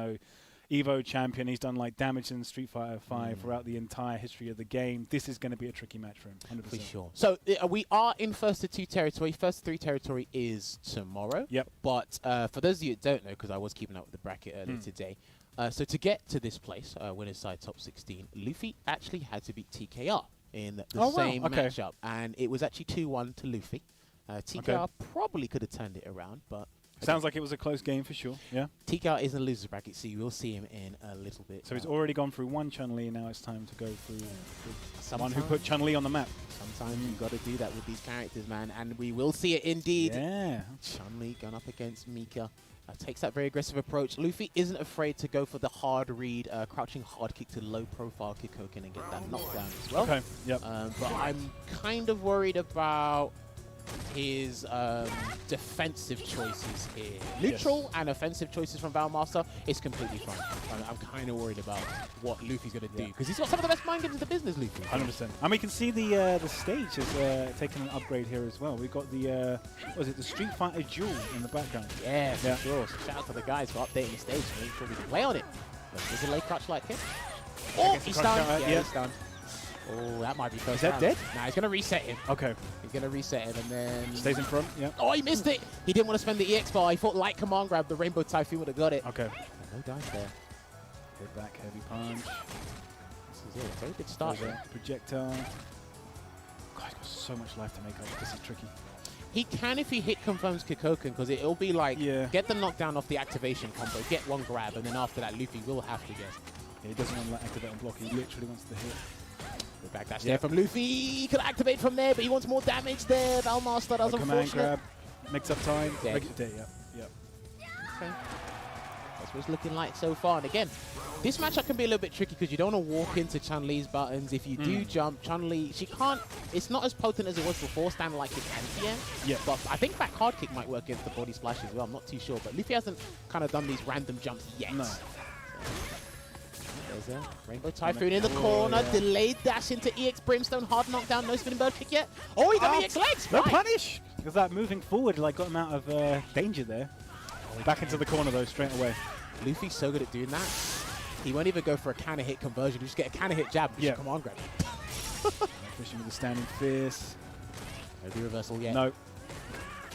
Evo champion. He's done like damage in Street Fighter 5 throughout the entire history of the game. This is going to be a tricky match for him, 100%. For sure. So we are in first to 2 territory. First to 3 territory is tomorrow. Yep. But for those of you that don't know, because I was keeping up with the bracket earlier today, so to get to this place, winner's side top 16, Luffy actually had to beat TKR in the same matchup. And it was actually 2-1 to Luffy. TKR probably could have turned it around, but... Sounds like it was a close game for sure, yeah. TKR is in the loser's bracket, so you will see him in a little bit. So he's already gone through one Chun-Li, and now it's time to go through someone who put Chun-Li on the map. Sometimes you've got to do that with these characters, man, and we will see it indeed. Yeah. Chun-Li going up against Mika. Takes that very aggressive approach. Luffy isn't afraid to go for the hard read, crouching hard kick to low profile Kikoken and get that knockdown as well. Okay, yep. But I'm kind of worried about his defensive choices here. Neutral and offensive choices from Valmaster is completely fine. I'm kind of worried about what Luffy's going to do, because he's got some of the best mind games in the business, Luffy. 100%. And we can see the stage has taken an upgrade here as well. We've got the, the Street Fighter Duel in the background. Yeah, for sure. So shout out to the guys for updating the stage to make sure we can play on it. There's a late crouch like hit. Oh, he's done. Yeah, he's done. Oh, that might be first round. Is that dead? Nah, he's going to reset him. Okay. He's going to reset him and then... Stays in front, yeah. Oh, he missed it. He didn't want to spend the EX bar. He thought light command grab, the Rainbow Typhoon would have got it. Okay. No dice there. Good back, heavy punch. This is it. Very good start there. Projectile. God, he's got so much life to make up. This is tricky. He can if he hit confirms Kikoken, because it'll be like, get the knockdown off the activation combo, get one grab, and then after that, Luffy will have to get Yeah, he doesn't want to activate and block. He literally wants to hit. Good back dash there from Luffy. He could activate from there, but he wants more damage there. Valmaster does Command unfortunate. grab. Mix up time. Dead. Yep. Okay. That's what it's looking like so far. And again, this matchup can be a little bit tricky because you don't want to walk into Chun-Li's buttons. If you do jump, Chun-Li, she can't, it's not as potent as it was before, standing like his anti-air. Yeah. But I think back hard kick might work against the body splash as well. I'm not too sure. But Luffy hasn't kind of done these random jumps yet. No. There's a Rainbow Typhoon in the corner. Delayed dash into EX Brimstone. Hard knockdown. No spinning bird kick yet. Oh, he got EX legs. No Right. punish! Because that moving forward like got him out of danger there. Back into the corner though, straight away. Luffy's so good at doing that. He won't even go for a counter hit conversion. You just get a counter hit jab. Yeah. Come on, grab. Fishing with the standing fierce. No the reversal yet. No.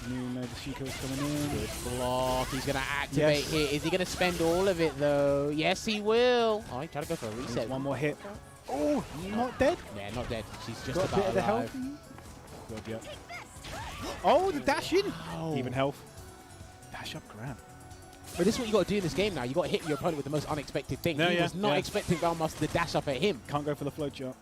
No, the Shiko's coming in. Good block. He's going to activate here. Is he going to spend all of it, though? Yes, he will. Oh, he tried to go for a reset. There's one more hit. Oh, not dead? Yeah, not dead. She's just Got about a bit of the alive. health. Good, yeah. Oh, the dash in. Oh. Even health. Dash up grab. But this is what you got to do in this game now. You got to hit your opponent with the most unexpected thing. No, he was not expecting Valmaster to dash up at him. Can't go for the flow chart.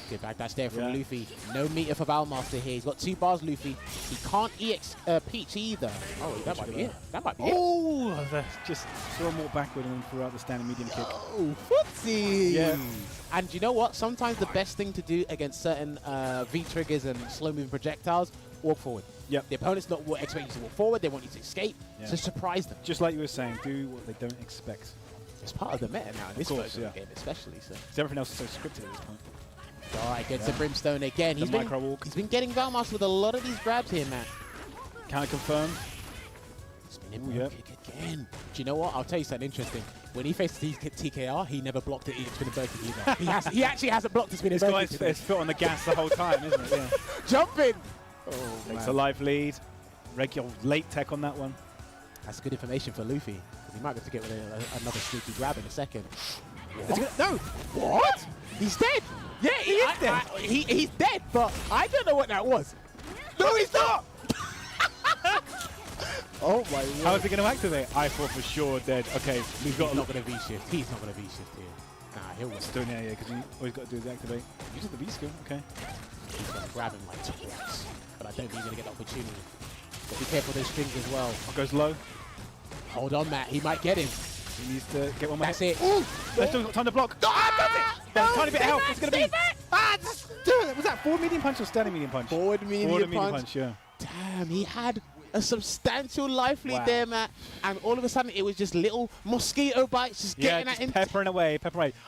Good back dash there from Luffy. No meter for Valmaster here. He's got 2 bars, Luffy. He can't EX Peach either. Oh, that might be it. That might be it. Oh, just saw him walk backward and then threw out the standing medium kick. Oh, footsie! Yeah. And you know what? Sometimes the best thing to do against certain V-triggers and slow-moving projectiles, walk forward. Yep. The opponent's not expecting you to walk forward. They want you to escape. Yeah. So surprise them. Just like you were saying, do what they don't expect. It's part of the meta now in this version of the game, especially. So. Everything else is so scripted at this point. All right, gets the Brimstone again. He's been getting Valmaster with a lot of these grabs here, man. Can I confirm? Spinning kick again. Do you know what? I'll tell you something interesting. When he faced TKR, he never blocked the spinning bird kick either. he actually hasn't blocked the spinning bird kick. He's got his foot on the gas the whole time, isn't it? Yeah. Jumping! Takes a live lead. Regular late tech on that one. That's good information for Luffy. He might be able to get with another sneaky grab in a second. No! What? He's dead! Yeah, he is dead. He's dead, but I don't know what that was. No, he's not! Oh my word. How is he going to activate? I thought for sure dead. Okay, He's not going to V-shift. He's not going to V-shift here. Nah, he'll win. Still, yeah, because all he's got to do is activate. Uses the V skill, okay. He's going to grab him like twice. But I don't think he's going to get the opportunity. But be careful of those strings as well. Goes low. Hold on, Matt. He might get him. He needs to get one more. That's it. Ooh! Let's do time to block. Tiny bit of help. It's going to be. Was that forward medium punch or standing medium punch? Forward medium punch. Yeah. Damn, he had a substantial life lead there, Matt. And all of a sudden, it was just little mosquito bites just getting at him. Peppering away,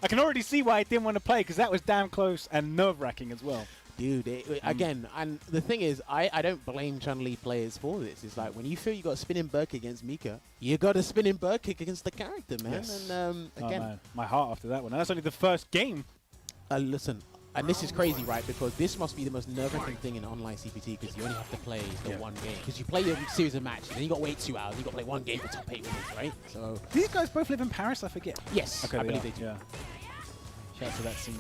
I can already see why I didn't want to play, because that was damn close and nerve-wracking as well. Dude, again, and the thing is, I don't blame Chun-Li players for this. It's like, when you feel you got a spinning bird kick against Mika, you got a spinning bird kick against the character, man. Yes. And again, man. My heart after that one. And that's only the first game. Listen, and this is crazy, right? Because this must be the most nerve-wracking thing in online CPT, because you only have to play the one game. Because you play your series of matches, and you got to wait 2 hours. You got to play one game for top 8 winners, right? So these guys both live in Paris, I forget. Yes, okay, I believe they do. Yeah. Shout out to that scene.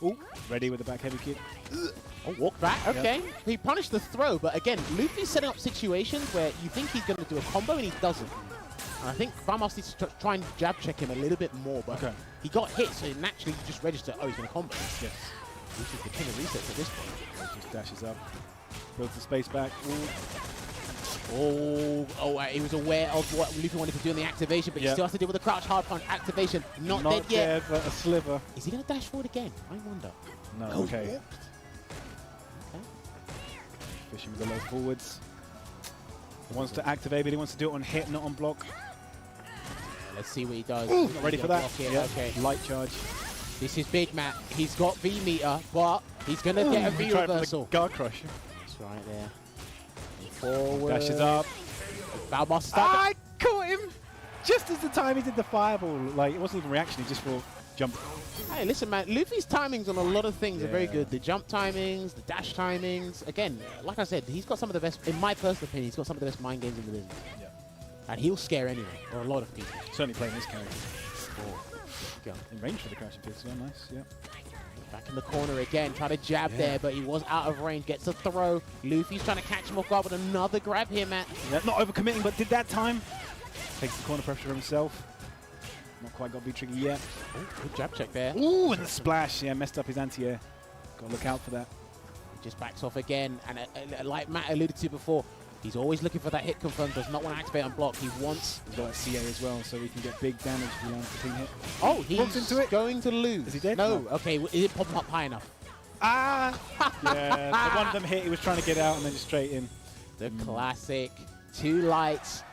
Oh, ready with the back heavy kick. Oh, walk back. Okay. Yep. He punished the throw, but again, Luffy's setting up situations where you think he's going to do a combo and he doesn't. And I think Valmaster needs to try and jab check him a little bit more, but he got hit, so naturally you just register, oh, he's going to combo. Yes. Which is the king of resets at this point. He just dashes up, builds the space back. He was aware of what Luffy wanted to do in the activation, but he still has to deal with the crouch hard punch activation. Not dead yet. Dead, but a sliver. Is he going to dash forward again? I wonder. No, okay. Fishing with the low forwards. He wants to activate, but he wants to do it on hit, not on block. Let's see what he does. Ooh, not ready for that. Yeah. Okay. Light charge. This is big, Matt. He's got V meter, but he's going to get a V reversal. Guard crush. That's right there. Forward. Dashes up. Valmaster. I caught him just as the time he did the fireball. Like, it wasn't even reaction, he just for jump. Hey, listen, man. Luffy's timings on a lot of things are very good. The jump timings, the dash timings. Again, like I said, he's got some of the best, in my personal opinion, he's got some of the best mind games in the business. Yeah. And he'll scare anyone, or a lot of people. Certainly playing this character. In range for the crashing pistol, nice, yeah. Back in the corner again, try to jab there, but he was out of range. Gets a throw. Luffy's trying to catch him off guard with another grab here, Matt. Yeah, not overcommitting, but did that time. Takes the corner pressure himself. Not quite got V-trigger yet. Oh, good jab check there. Ooh, and the splash. Yeah, messed up his anti-air. Got to look out for that. He just backs off again. And like Matt alluded to before, he's always looking for that hit confirm. Does not want to activate on block. He wants... He's got that CA as well, so he can get big damage if he lands the clean hit. Oh, he's walks into it. Going to lose. Is he dead? No. Okay, is it popping up high enough? Ah! Yeah, the one of them hit, he was trying to get out and then just straight in. The classic 2 lights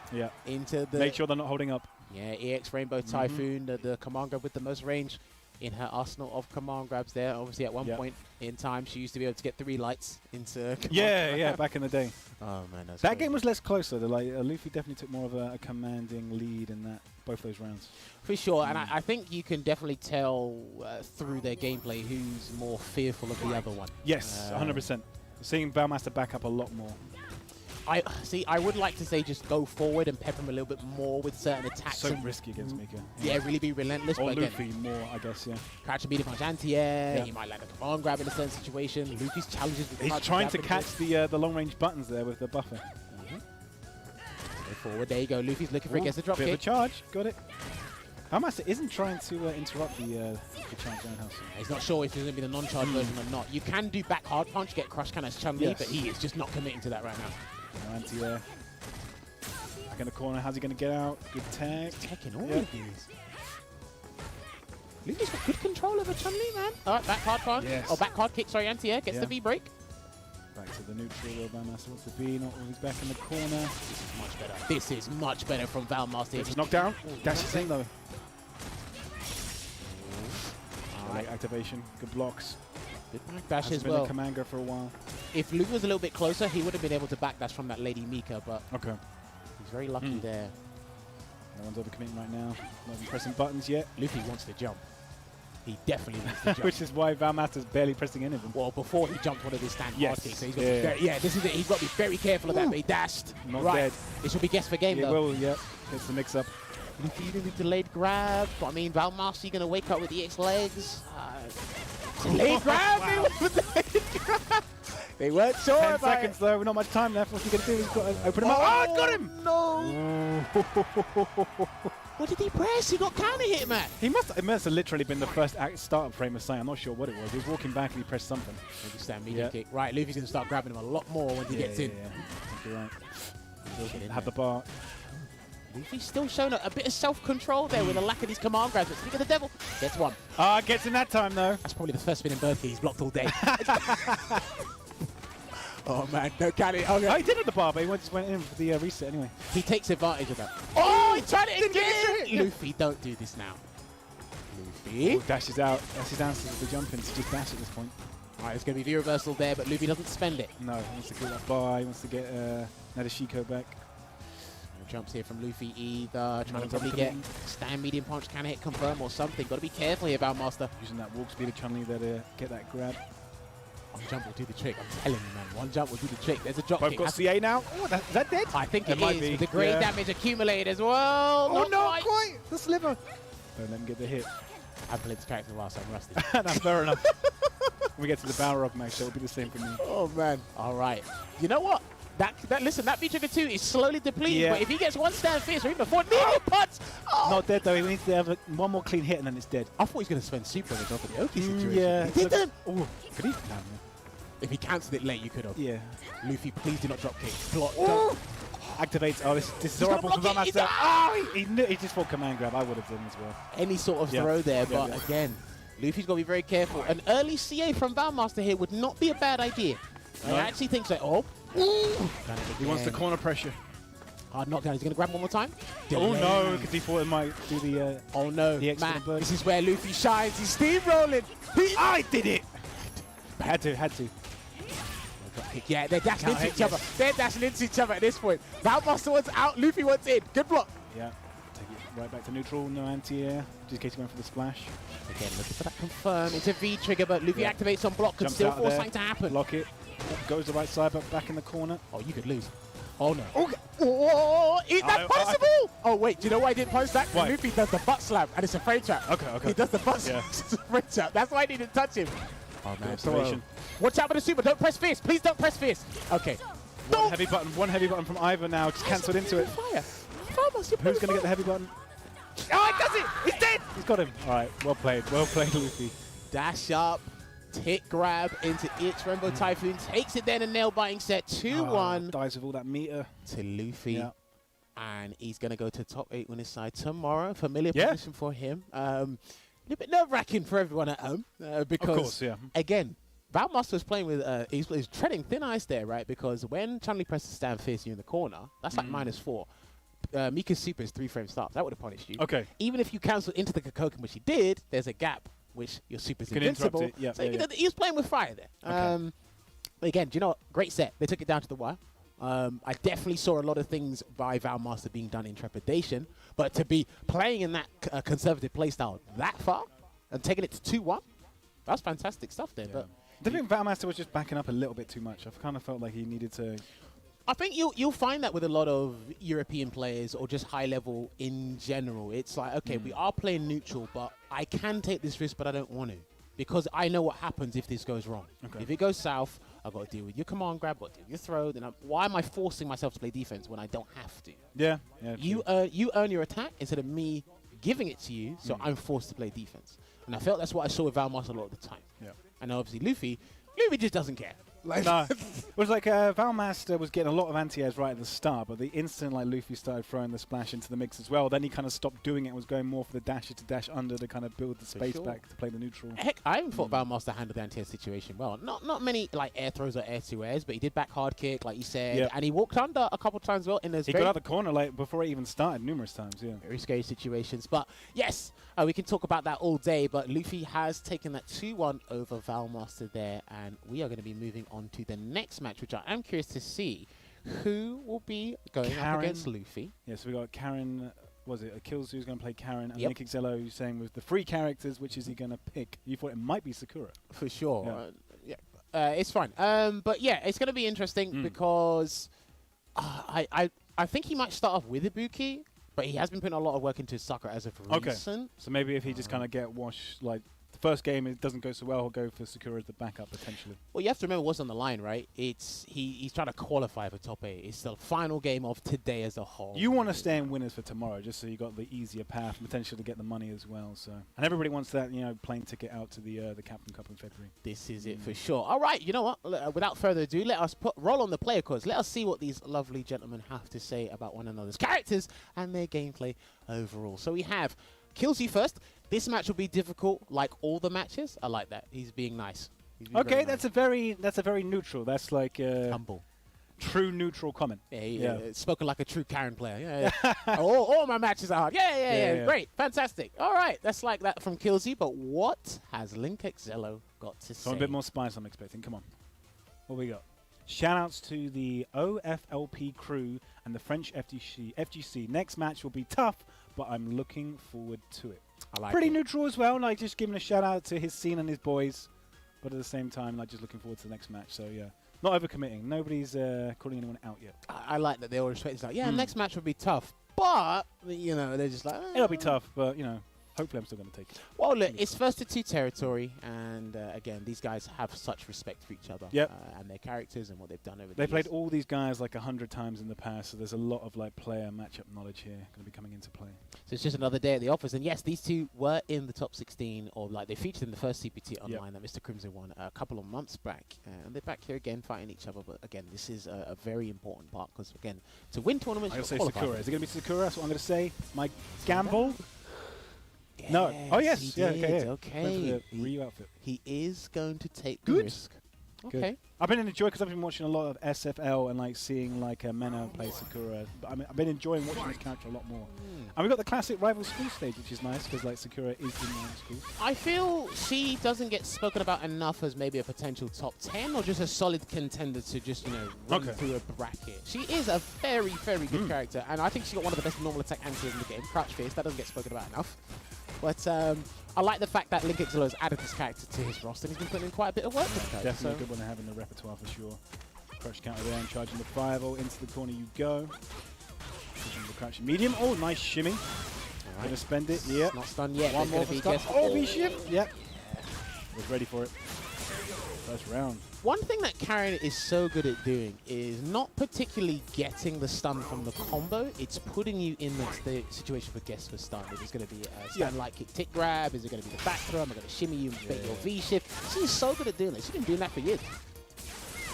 into the... Make sure they're not holding up. Yeah, EX Rainbow Typhoon, the command grab with the most range in her arsenal of command grabs there. Obviously, at one point in time, she used to be able to get 3 lights into Yeah, back in the day. Oh, man, that's that crazy. game was less closer. Like, Luffy definitely took more of a commanding lead in both those rounds. For sure, and I think you can definitely tell through their gameplay who's more fearful of the other one. Yes, 100%. Seeing Valmaster back up a lot more. I would like to say just go forward and pepper him a little bit more with certain attacks. So risky against Mika. Yeah, really be relentless. Or but Luffy again, more, I guess, yeah. Catch a medium punch anti-air. He might land a command grab in a certain situation. Luffy's challenges with He's trying to catch the long-range buttons there with the buffer. Go forward, there you go. Luffy's looking for it, gets the drop bit kick. of a charge, got it. Valmaster isn't trying to interrupt the charge roundhouse. He's not sure if there's going to be the non-charge version or not. You can do back hard punch, get crush can as Chun-Li, but he is just not committing to that right now. No anti-air. Back in the corner, how's he going to get out? Good tag. He's taking all of these. Luffy's got good control over Chun-Li, man. All right, back hard punch. Yes. Oh, back hard kick, sorry, anti-air. Gets the V-break. Back to the neutral where Valmaster wants to be. Not always back in the corner. This is much better. This is much better from Valmaster. It's knocked down. Dash the same though. Alright. Activation. Good blocks. Good backdash as been well. a command grab for a while. If Luke was a little bit closer, he would have been able to backdash from that Lady Mika, but he's very lucky there. No one's overcommitting right now. Not even pressing buttons yet. Luffy wants to jump. He definitely wants to jump. Which is why Valmaster's barely pressing any of them. Well, before he jumped one of his stand hard kicks, so he's got to be very, this is it. He's got to be very careful of that, but he dashed. Not right. dead. This will be guess for game, It though. will, yep. Gets the mix-up. Luffy doing the delayed grab, but I mean, Valmaster going to wake up with the EX legs. Delayed grab! They weren't sure 10 about seconds though, not much time left. What's he going to do? He's got to open him up. Oh, got him! No! What did he press? He got counter hit, man. It must have literally been the first start frame of sight. I'm not sure what it was. He was walking back and he pressed something. Maybe stand medium kick. Right, Luffy's going to start grabbing him a lot more when he gets in. Yeah. You're right. Have the bar. Luffy's still showing a bit of self-control there with a lack of these command grabs. But speak of the devil, gets one. Gets in that time though. That's probably the first spinning bird kick he's blocked all day. Oh man, no can it. Okay. Oh, he did at the bar, but he just went in for the reset anyway. He takes advantage of that. Oh, he tried it again! Luffy, don't do this now. Luffy. Dashes out. That's his answer to the jump in. To just dash at this point. Alright, it's going to be the reversal there, but Luffy doesn't spend it. No, he wants to get that bar. He wants to get Nadeshiko back. No jumps here from Luffy either. Trying to probably get stand medium punch, can hit confirm or something. Got to be careful here, Valmaster. Using that walk speed of Chun-Li there get that grab. One jump will do the trick. I'm telling you, man. One jump will do the trick. There's a drop Both kick. got CA now. Oh, is that dead? I think it might is. be. With the great damage accumulated as well. Oh, Not no, quite. The sliver. Don't let him get the hit. I've played this character a while, so I'm rusty. That's fair enough. When we get to the Balrog match, it'll be the same for me. Oh, man. All right. You know what? Listen, that V-Trigger 2 is slowly depleting, but if he gets one stand fierce or even a medium punch... Oh. Not dead, though. He needs to have one more clean hit and then it's dead. I thought he was going to spend super on the top of the Oki situation. Yeah. He didn't. Oh, could he? No, If he cancelled it late, you could have. Yeah. Luffy, please do not drop kick. Block. Activates. Oh, this is horrible for Valmaster. He just fought command grab. I would have done as well. Any sort of throw there, but again, Luffy's got to be very careful. An early CA from Valmaster here would not be a bad idea. I actually think so. He wants the corner pressure. Hard knockdown. He's going to grab one more time. Oh no, because he thought it might do the. Oh no, the Matt, bird. this is where Luffy shines. He's steamrolling. I did it. Had to. Yeah, they're dashing into each other. They're dashing into each other at this point. Valmaster wants out. Luffy wants in. Good block. Yeah. Take it right back to neutral. No anti-air. Just in case he went for the splash. Again, looking for that confirm. It's a V trigger, but Luffy activates on block. Could still force something to happen. Block it. Goes the right side, but back in the corner. Oh, you could lose. Oh no. Oh, is that possible? Oh wait, do you know why I didn't post that? Because Luffy does the butt slam and it's a frame trap. Okay. He does the butt slam. It's a frame trap. That's why I didn't touch him. Oh man, observation. Watch out for the super. Don't press fierce. Please don't press fierce. Okay. One heavy button from either now. Just cancelled into it. Fire. Who's going to get the heavy button? Oh, he does it! He's dead! He's got him. All right, well played, Luffy. Dash up, tick grab into Itch. Rainbow Typhoon takes it then a nail-biting set. 2-1. Dies with all that meter. To Luffy. Yeah. And he's going to go to top 8 on his side tomorrow. Familiar position for him. A little bit nerve-wracking for everyone at home. Because, of course, yeah. Again, Valmaster was playing with, he's treading thin ice there, right? Because when Chun-Li presses stand facing you in the corner, that's like -4. Mika's super is 3 frame starts. That would have punished you. Okay. Even if you cancel into the Kokoken, which he did, there's a gap which your super's invincible. Yep, so he was playing with fire there. Okay. Again, do you know what? Great set. They took it down to the wire. I definitely saw a lot of things by Valmaster being done in trepidation, but to be playing in that conservative playstyle that far and taking it to 2-1, that's fantastic stuff there. But I think Valmaster was just backing up a little bit too much. I've kind of felt like he needed to. I think you'll find that with a lot of European players or just high level in general. It's like, okay, we are playing neutral, but I can take this risk, but I don't want to. Because I know what happens if this goes wrong. Okay. If it goes south, I've got to deal with your command grab, I've got to deal with your throw. Then why am I forcing myself to play defense when I don't have to? Yeah. You earn your attack instead of me giving it to you, so I'm forced to play defense. And I felt that's what I saw with Valmaster a lot of the time. Yeah. And obviously Luffy just doesn't care. No. It was like Valmaster was getting a lot of anti-airs right at the start, but the instant like Luffy started throwing the splash into the mix as well, then he kind of stopped doing it and was going more for the dasher to dash under to kind of build the space back to play the neutral. Heck, I even thought Valmaster handled the anti-air situation well. Not many like air throws or air to airs, but he did back hard kick, like you said, and he walked under a couple of times well in those. He got out the corner like before it even started numerous times. Yeah, very scary situations. But yes, we can talk about that all day. But Luffy has taken that 2-1 over Valmaster there, and we are going to be moving on to the next match, which I am curious to see who will be going up against Luffy. Yeah, so we got Karen. Was it Kills who's going to play Karen, and Nick Exello who's saying with the 3 characters, which is he going to pick? You thought it might be Sakura for sure. It's fine. But yeah, it's going to be interesting because I think he might start off with Ibuki, but he has been putting a lot of work into Sakura as of recent. So maybe if he just kind of get washed like. The first game it doesn't go so well, he'll go for Sakura as the backup potentially. Well, you have to remember what's on the line, right? He's trying to qualify for top 8. It's the final game of today as a whole. You want to stay in winners for tomorrow, just so you got the easier path, potentially to get the money as well. So, and everybody wants that, plane ticket out to the Capcom Cup in February. This is it for sure. All right, you know what? Without further ado, let us roll on the player cards. Let us see what these lovely gentlemen have to say about one another's characters and their gameplay overall. So we have Kills you first. This match will be difficult, like all the matches. I like that. He's being nice. Okay, that's a very neutral. That's like humble, true neutral comment. Yeah. Spoken like a true Karen player. Yeah. all my matches are hard. Yeah. Great, fantastic. All right, that's like that from Killsy. But what has Link Exello got to say? A bit more spice, I'm expecting. Come on, what we got? Shoutouts to the OFLP crew and the French FGC. Next match will be tough, but I'm looking forward to it. I like Pretty neutral as well, like just giving a shout out to his scene and his boys, but at the same time, like just looking forward to the next match. So yeah, not overcommitting. Nobody's calling anyone out yet. I like that they all respect. It's like, next match will be tough, but they're just like, it'll be tough, but hopefully I'm still going to take it. Well, look, it's first to 2 territory, and again, these guys have such respect for each other and their characters and what they've done over the years. They played all these guys like 100 times in the past, so there's a lot of like player matchup knowledge here going to be coming into play. So it's just another day at the office, and yes, these two were in the top 16, or like they featured in the first CPT online that Mr. Crimson won a couple of months back, and they're back here again fighting each other. But again, this is a very important part because again, to win tournaments, I'm going to say Sakura. Is it going to be Sakura? That's what I'm going to say. My gamble. Yes, no. Oh, yes. Yeah, okay. Ryu outfit. He is going to take the risk. Good. Okay. I've been enjoying because I've been watching a lot of SFL and like seeing like Mena play Sakura. But I've been enjoying watching this character a lot more. And we've got the classic rival school stage, which is nice because like Sakura is in rival school. I feel she doesn't get spoken about enough as maybe a potential top 10 or just a solid contender to just run through a bracket. She is a very, very good character, and I think she got one of the best normal attack anti in the game. Crouch Fierce, that doesn't get spoken about enough. But I like the fact that Link Exello has added this character to his roster, and he's been putting in quite a bit of work with the character. Definitely a good one to have in the repertoire for sure. Crush counter there and charging the 5-0 into the corner you go. Pushing the crouch medium. Oh, nice shimmy. Right. Gonna spend it. Yep. Not stunned yet. One more for stun. Oh, V shift. Yep. Was ready for it. First round. One thing that Karen is so good at doing is not particularly getting the stun from the combo, it's putting you in the situation for guess for stun. If it's going to be a stand light kick tick grab, is it going to be the back throw, am I going to shimmy you and bait your V-shift? She's so good at doing it. She's been doing that for years.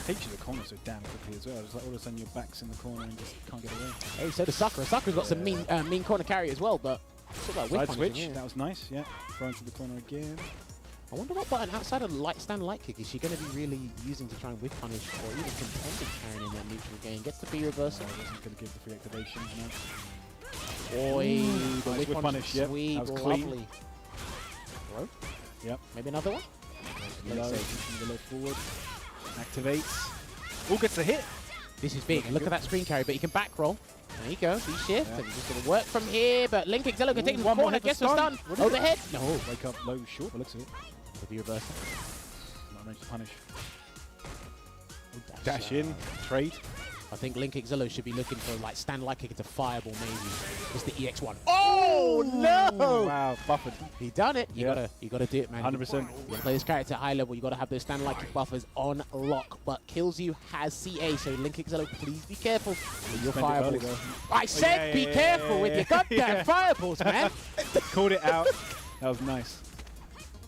Takes you the corner so damn quickly as well. It's like all of a sudden your back's in the corner and just can't get away. Hey, so does Sakura. Sakura's got some mean corner carry as well, but sort of like side switch, that was nice, yeah. Throw into the corner again. I wonder what button outside of stand light kick is she going to be really using to try and whip punish or even contended Karen in that neutral game. Gets the B reversal. Wasn't going to give the free activation. No. Oi, the nice whip punish, yep. Sweet, that was lovely. clean. Throw? Yep. Maybe another one? Low forward. Activates. All gets a hit. This is big. Look at that screen carry, but he can back roll. There you go, V-shift, and he's just going to work from here, but Link Excello can take him to the corner, guess what's done? Overhead? No. Wake up low, short, but looks at it. The V-reversal. Not range to punish. Dash in, trade. I think Link Excello should be looking for like stand light kick into fireball maybe. It's the EX1. Oh no! Wow, buffered. He done it. You gotta do it, man. 100%. You gotta play this character at high level. You gotta have those stand light kick buffers on lock. But Kills You has CA, so Link Excello, please be careful with your fireballs. I said be careful with your goddamn fireballs, man. Called it out. That was nice.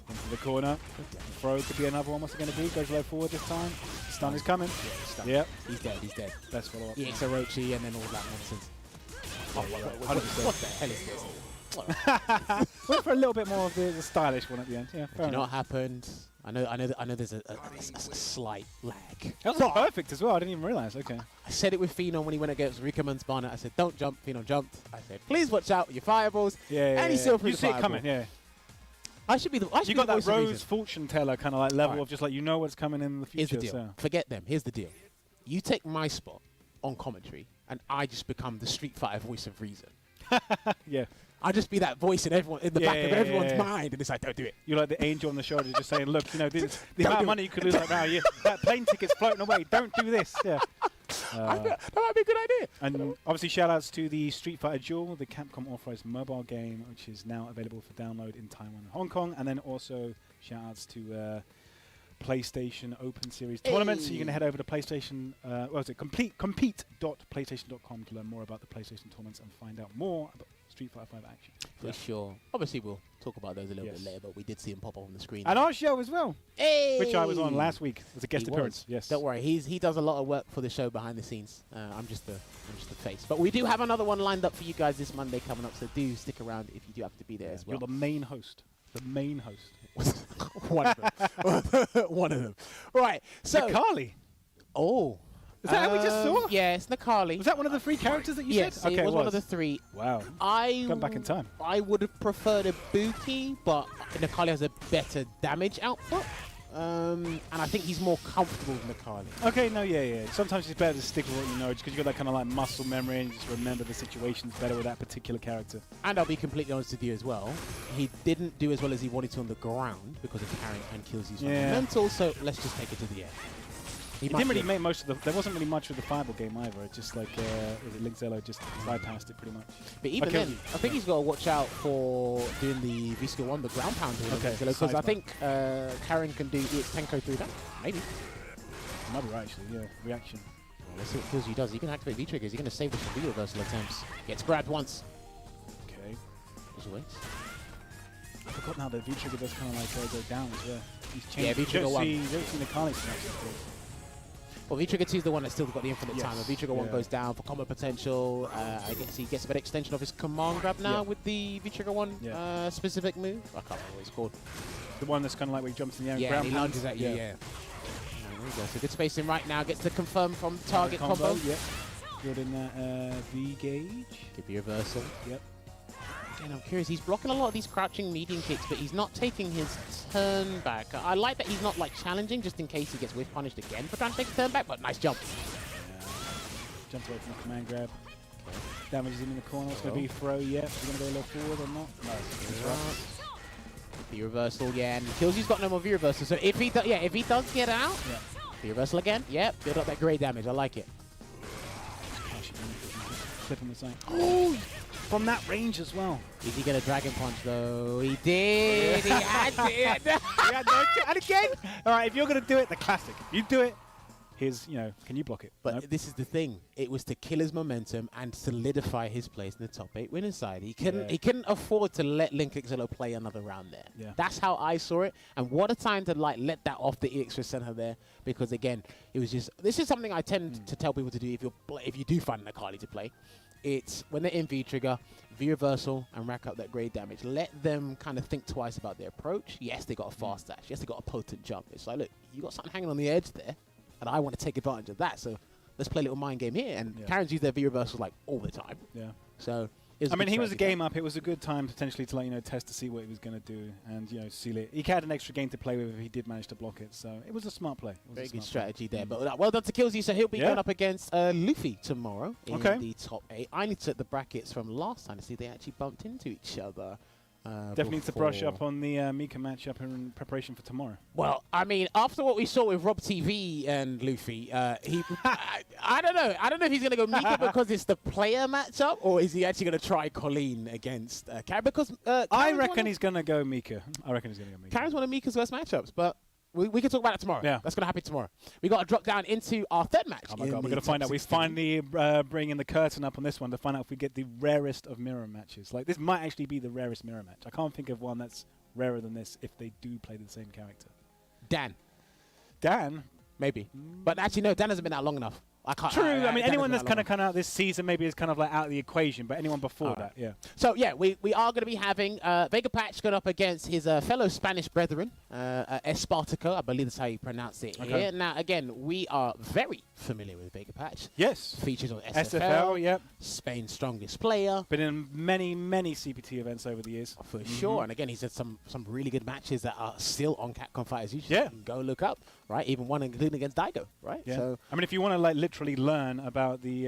Into the corner. Throw could be another one. What's it going to be? Goes low forward this time. Stun is coming. Yep. He's dead. He's dead. Best follow up. EX Orochi and then all that nonsense. What the hell is this? Went for a little bit more of the stylish one at the end. Yeah, fair you know enough. what happened? I know. There's a slight lag. That was perfect as well. I didn't even realize. Okay. I said it with Phenom when he went against Rikaman's Barnet. I said, "Don't jump." Phenom jumped. I said, "Please watch out with your fireballs." And he still threw the fireball. You see it coming. Yeah. I should be the. You got that Rose fortune teller kind of like level of just like you know what's coming in the future. Here's the deal. Forget them. Here's the deal. You take my spot on commentary, and I just become the Street Fighter voice of reason. Yeah. I just be that voice in everyone in the back of everyone's mind, and it's like, don't do it. You're like the angel on the shoulder, just saying, look, you know, the amount of money you could lose right now, that plane ticket's floating away. Don't do this. Yeah. That might be a good idea. And obviously, shout outs to the Street Fighter Duel, the Capcom authorized mobile game, which is now available for download in Taiwan and Hong Kong. And then also shout outs to PlayStation Open Series tournaments. So you can head over to PlayStation, compete.playstation.com to learn more about the PlayStation tournaments and find out more about Street Fighter 5 action. For sure. Obviously, we'll talk about those a little bit later, but we did see him pop up on the screen. And our show as well, which I was on last week as a guest appearance. Yes. Don't worry, he does a lot of work for the show behind the scenes. I'm just the face. But we do have another one lined up for you guys this Monday coming up, so do stick around if you do have to be there as well. You're the main host. The main host. One of them. One of them. Right. So Nakali. Oh. Is that how we just saw? Yeah, it's Nakali. Was that one of the three characters that you said? Yes, okay, it was one of the three. Wow. Come back in time. I would have preferred a Buki, but Nakali has a better damage output. And I think he's more comfortable with Nakali. Okay, no, yeah. Sometimes it's better to stick with what you know, just because you got that kind of like muscle memory and you just remember the situations better with that particular character. And I'll be completely honest with you as well. He didn't do as well as he wanted to on the ground because of carrying and kills his fundamentals, so let's just take it to the end. He didn't really make most of the. There wasn't really much of the fireball game either. It's just like Link Zello just bypassed it pretty much. But even then, I think he's got to watch out for doing the V-Skill 1, the ground pound. Okay. Because I think Karen can do EX Tenko through that. Maybe. Might be right actually. Yeah. Reaction. Well, let's see what Kills You does. He can activate V-triggers. He's going to save the V-reversal attempts. Gets grabbed once. Okay. Just waits. I forgot now that V-trigger does kind of like go down as well. He's changed. Yeah, V-trigger 1. You don't see Nakali connections. Well, V-Trigger 2 is the one that's still got the infinite timer. V-Trigger 1 goes down for combo potential. I guess he gets a bit extension of his command grab now with the V-Trigger 1 specific move. I can't remember what it's called. The one that's kind of like where he jumps in the air and ground he lunges at you, There you go. So good spacing right now. Gets the confirm from target combo. Yep. Building that V-gauge. Give you a reversal. Yep. And I'm curious, he's blocking a lot of these crouching medium kicks, but he's not taking his turn back. I like that he's not like challenging just in case he gets whiff punished again for trying to take a turn back, but nice jump. Jumps away from the command grab. Okay. Damages him in the corner. It's going to be throw, yeah. Is he going to go a little forward or not? No. V-reversal, and Kills You's got no more V-reversal, so if he does get out, V-reversal again, build up that grey damage, I like it. flip him aside. Oh, from that range as well. Did he get a dragon punch though? He did. He had it. And again, all right. If you're gonna do it, the classic. If you do it, here's can you block it? But Nope. this is the thing. It was to kill his momentum and solidify his place in the top 8 winning side. He couldn't afford to let Link Exillo play another round there. Yeah. That's how I saw it. And what a time to let that off the extra center there, because again, it was just, this is something I tend to tell people to do if you do find an Akali to play. It's when they're in V trigger, V reversal, and rack up that grade damage. Let them kind of think twice about their approach. Yes, they got a fast dash. Yes, they got a potent jump. It's like, look, you got something hanging on the edge there, and I want to take advantage of that. So let's play a little mind game here. And Karen's use their V reversals like all the time. Yeah. So I mean, he was a game up. It was a good time potentially to test to see what he was going to do and seal it. He had an extra game to play with if he did manage to block it. So it was a smart play. Very good strategy there. But well done to Killsy. So he'll be going up against Luffy tomorrow in the top 8. I need to check the brackets from last time to see if they actually bumped into each other. Definitely need to brush up on the Mika matchup in preparation for tomorrow. Well, I mean, after what we saw with Rob TV and Luffy, I don't know. I don't know if he's going to go Mika because it's the player matchup, or is he actually going to try Colleen against Karen? Because I reckon he's going to go Mika. Karen's one of Mika's worst matchups, but we can talk about it tomorrow. Yeah. That's going to happen tomorrow. We got to drop down into our third match. Oh my God, we're going to find out. We finally bringing the curtain up on this one to find out if we get the rarest of mirror matches. Like, this might actually be the rarest mirror match. I can't think of one that's rarer than this if they do play the same character. Dan? Maybe. But actually, no, Dan hasn't been out long enough. I can't. True. I mean, anyone that's kind of come out this season maybe is kind of like out of the equation, but anyone before that, yeah. So, yeah, we are going to be having Vega Patch going up against his fellow Spanish brethren, Espartaco. I believe that's how you pronounce it here. Now, again, we are very familiar with Vega Patch. Yes. Features on SFL, yep. Spain's strongest player. Been in many, many CPT events over the years. For sure. And again, he's had some really good matches that are still on Capcom Fighters YouTube. Yeah. Go look up, right? Even one including against Daigo, right? Yeah. So, I mean, if you want to literally learn about the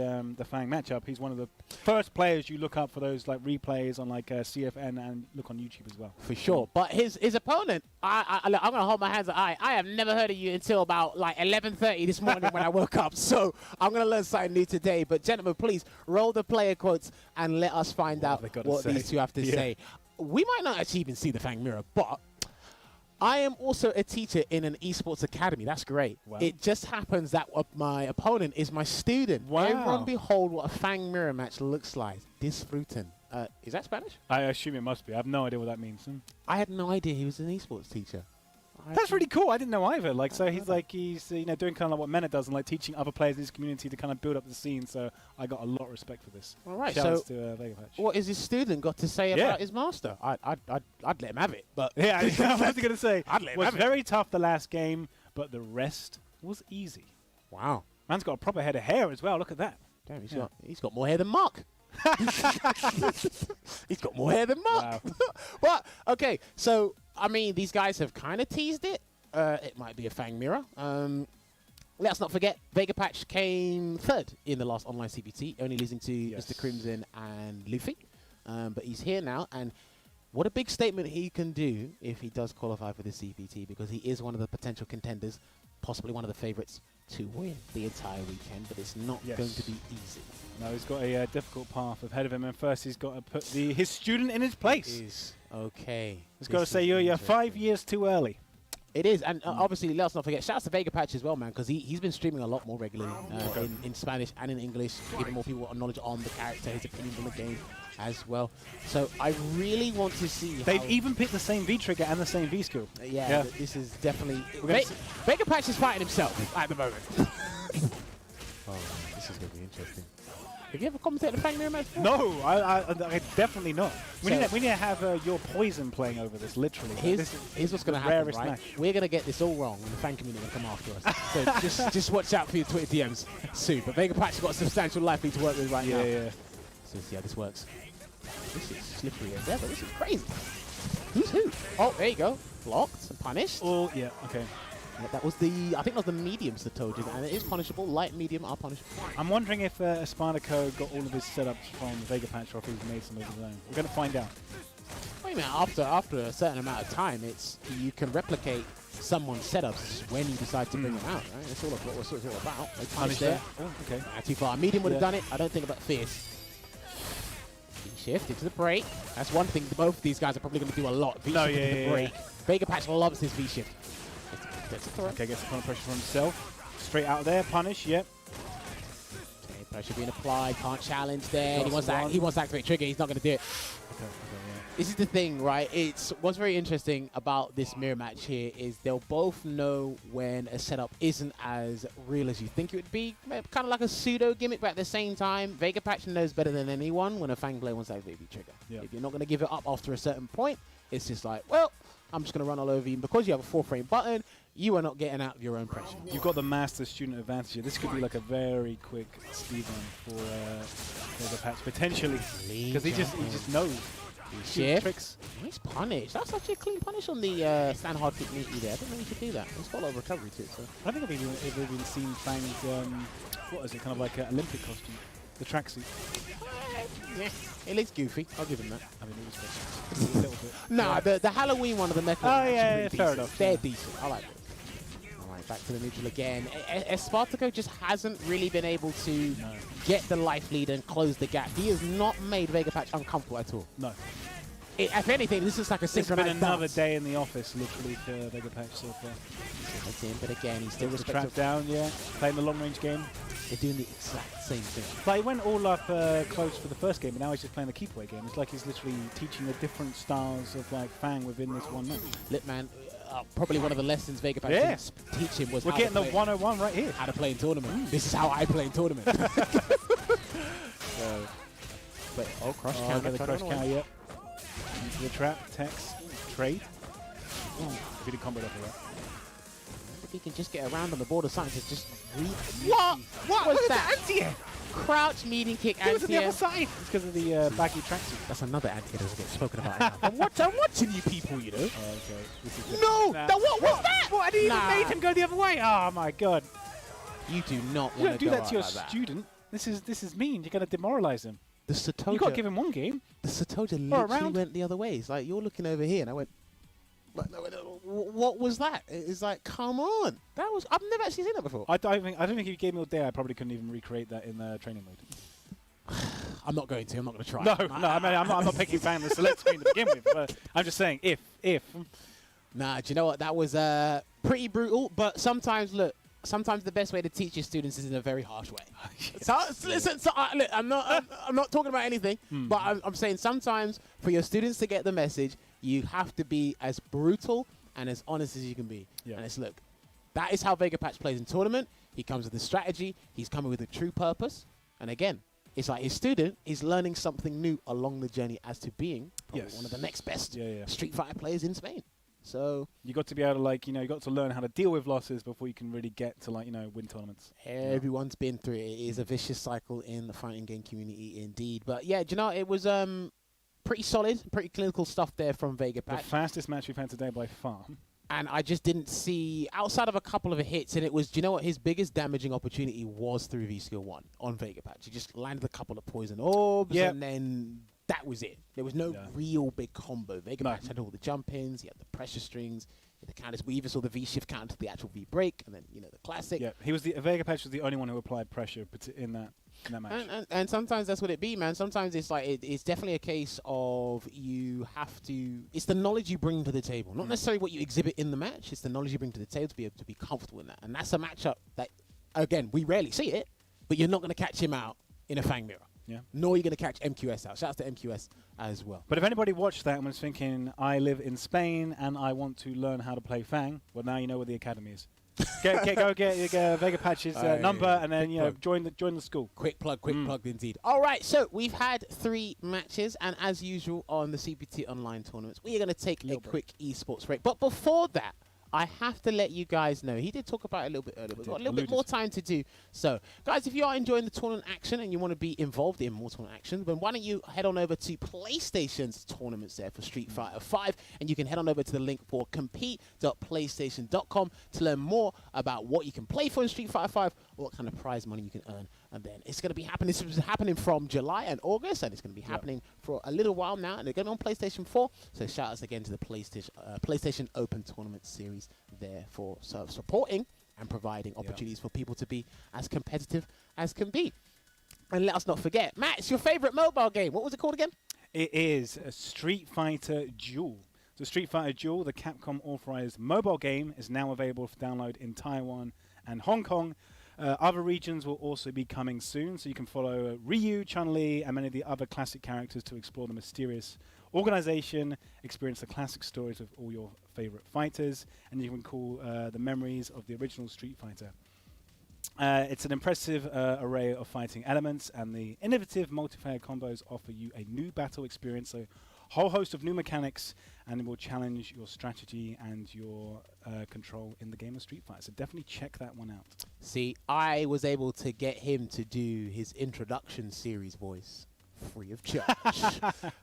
Fang matchup, he's one of the first players you look up for those replays on CFN and look on YouTube as well. For sure. But his opponent, I'm going to hold my hands up. I have never heard of you until about 11:30 this morning when I woke up. So I'm going to learn something new today. But gentlemen, please roll the player quotes and let us find out what these two have to say. We might not actually even see the Fang Mirror, but I am also a teacher in an esports academy. That's great. Wow. It just happens that my opponent is my student. Wow. Everyone behold what a Fang Mirror match looks like. Disfruten. Is that Spanish? I assume it must be. I have no idea what that means. I had no idea he was an esports teacher. That's really cool. I didn't know either. So he's doing kind of like what Mena does and teaching other players in his community to kind of build up the scene. So I got a lot of respect for this. All right. Shout outs to Vega Patch. What has his student got to say about his master? I'd let him have it. But yeah, I was going to say I'd let him was have very tough the last game, but the rest was easy. Wow. Man's got a proper head of hair as well. Look at that. Damn, he's got more hair than Mark. He's got more hair than Mark. Wow. But okay, so I mean, these guys have kind of teased it. It might be a Fang Mirror. Let's not forget, Vega Patch came third in the last online CPT, only losing to Mr. Crimson and Luffy. But he's here now, and what a big statement he can do if he does qualify for the CPT, because he is one of the potential contenders, possibly one of the favorites to win the entire weekend, but it's not going to be easy. No, he's got a difficult path ahead of him, and first he's got to put his student in his place. Okay. He's got to say, you're 5 years too early. It is, and obviously, let's not forget, shouts to Vega Patch as well, man, because he's been streaming a lot more regularly in Spanish and in English, giving more people knowledge on the character, his opinions on the game as well. So I really want to see They've even picked the same V-trigger and the same V-skill. Yeah, this is definitely... Vega Patch is fighting himself at the moment. Oh, this is going to be interesting. Have you ever commentated a Fang Mirror match before? No, I definitely not. We need to have your poison playing over this, literally. Here's what's going to happen, right? Match. We're going to get this all wrong, and the fan community will come after us. So just watch out for your Twitter DMs soon. But Vega Patch has got a substantial life lead to work with right now. Yeah. So see how this works. This is slippery as ever. This is crazy. Who's who? Oh, there you go. Blocked and punished. Oh, yeah, okay. Yeah, that was I think that was the mediums that told you that, and it is punishable. Light and medium are punishable. I'm wondering if Espartaco got all of his setups from Vega Patch or if he's made some of his own. We're going to find out. Wait a minute, after a certain amount of time, you can replicate someone's setups when you decide to bring them out, right? That's all what it's all about. They punish there. Oh, okay. Too far. Medium would have done it. I don't think about fierce. Shift into the break. That's one thing both of these guys are probably going to do a lot. V-shift into the break. Vega Patch loves his V-shift. Okay, gets the corner pressure for himself. Straight out there, punish, yep. Okay, pressure being applied, can't challenge there. He wants to activate trigger, he's not going to do it. Okay, This is the thing, right? What's very interesting about this mirror match here is they'll both know when a setup isn't as real as you think it would be. Kind of like a pseudo gimmick, but at the same time, Vega Patch knows better than anyone when a Fang player wants to activate V-trigger. Yep. If you're not going to give it up after a certain point, it's just like, well, I'm just going to run all over you. And because you have a 4-frame button, you are not getting out of your own pressure. You've got the master student advantage here. This could be like a very quick speed run for the Patch, potentially. Because he just knows. Shift. Tricks. Nice punish. That's actually a clean punish on the stand hard kick meaty there. I don't know you should do that. Let's follow recovery too. So. I think I've even seen Fang's, what is it, kind of like an Olympic costume. The tracksuit. Yeah, it looks goofy. I'll give him that. I mean, it was a little bit. Nah, the Halloween one of the mecha. Oh, yeah, fair enough. They're decent. I like it. Alright, back to the neutral again. Espartaco just hasn't really been able to get the life lead and close the gap. He has not made Vega Patch uncomfortable at all. No. If anything, this is like a synchronized It's been another dance. day in the office, literally, for Vega Patch so far. That's in, but again, he's still The respectful. trap down, yeah. Playing the long-range game. They're doing the exact same thing. But he went all up close for the first game, but now he's just playing the keep away game. It's like he's literally teaching the different styles of like Fang within this one match. Lit man, probably one of the lessons Vega Patch teach him was we're how getting to the play, 101 right here. how to play in tournament. This is how I play in tournament. But crush Oh, counter, get the crush counter, yep. Into the trap, Tex, trade. If he did combo up with that. If he can just get around on the board or something, just What was was that? Anti-air? Crouch meeting kick He was on the anti-air. other side. It's because of the baggy tracksuit. That's another anti-air that doesn't get spoken about enough. I'm watching you people, you know. Oh, okay. This is No! Nah. What was that? What? And he even Nah. made him go the other way. Oh my god. You do not You want don't to do that to your student. This is mean. You're gonna demoralize him. The Satoja, You gotta give him one game. the Satoja Or literally around. went the other way. It's like, you're looking over here, and I went, what was that? It's like, come on. That was, I've never actually seen that before. I don't think if you gave me all day, I probably couldn't even recreate that in training mode. I'm not going to try. No, I mean, I'm not picking Fang the select screen to begin with. But I'm just saying, if. Nah, do you know what? That was pretty brutal, but sometimes the best way to teach your students is in a very harsh way. Listen, look, I'm not talking about anything, but I'm saying sometimes for your students to get the message, you have to be as brutal and as honest as you can be. Yeah. And it's, look, that is how Vega Patch plays in tournament. He comes with a strategy. He's coming with a true purpose. And again, it's like his student is learning something new along the journey as to being probably one of the next best Street Fighter players in Spain. So you got to be able to you got to learn how to deal with losses before you can really get to win tournaments. Everyone's been through it. It is a vicious cycle in the fighting game community indeed. But yeah, do you know, it was pretty solid, pretty clinical stuff there from Vega Patch. The fastest match we've had today by far. And I just didn't see, outside of a couple of hits, and it was, do you know what, his biggest damaging opportunity was through V-Skill 1 on Vega Patch. He just landed a couple of poison orbs, and then that was it. There was no real big combo. Vega Patch had all the jump-ins, he had the pressure strings, he had the counters. We even saw the V-shift counter to the actual V-break, and then, the classic. Yeah, Vega Patch was the only one who applied pressure in that match. And sometimes that's what it be, man. Sometimes it's like, it's definitely a case of you have to, it's the knowledge you bring to the table. Not necessarily what you exhibit in the match, it's the knowledge you bring to the table to be able to be comfortable in that. And that's a matchup that, again, we rarely see it, but you're not going to catch him out in a Fang mirror. Yeah. Nor are you going to catch MQS out. Shout out to MQS as well. But if anybody watched that and was thinking, I live in Spain and I want to learn how to play Fang, well, now you know where the academy is. Go get Vega Patch's number and then join the school. Quick plug indeed. All right, so we've had 3 matches, and as usual on the CPT Online tournaments, we are going to take a quick esports break. But before that, I have to let you guys know, he did talk about it a little bit earlier. We've got a little bit more time to do. So, guys, if you are enjoying the tournament action and you want to be involved in more tournament action, then why don't you head on over to PlayStation's tournaments there for Street Fighter V, and you can head on over to the link for compete.playstation.com to learn more about what you can play for in Street Fighter V, or what kind of prize money you can earn. And then it's going to be happening. This is happening from July and August, and it's going to be happening for a little while now. And they're going on PlayStation 4. So shout outs again to the PlayStation Open Tournament Series there for supporting and providing opportunities for people to be as competitive as can be. And let us not forget, Matt, it's your favorite mobile game. What was it called again? It is a Street Fighter Duel. So Street Fighter Duel, the Capcom authorized mobile game, is now available for download in Taiwan and Hong Kong. Other regions will also be coming soon, so you can follow Ryu, Chun-Li, and many of the other classic characters to explore the mysterious organization, experience the classic stories of all your favorite fighters, and you can recall the memories of the original Street Fighter. It's an impressive array of fighting elements, and the innovative multiplayer combos offer you a new battle experience, so a whole host of new mechanics, and it will challenge your strategy and your control in the game of Street Fighter. So definitely check that one out. See, I was able to get him to do his introduction series voice free of charge.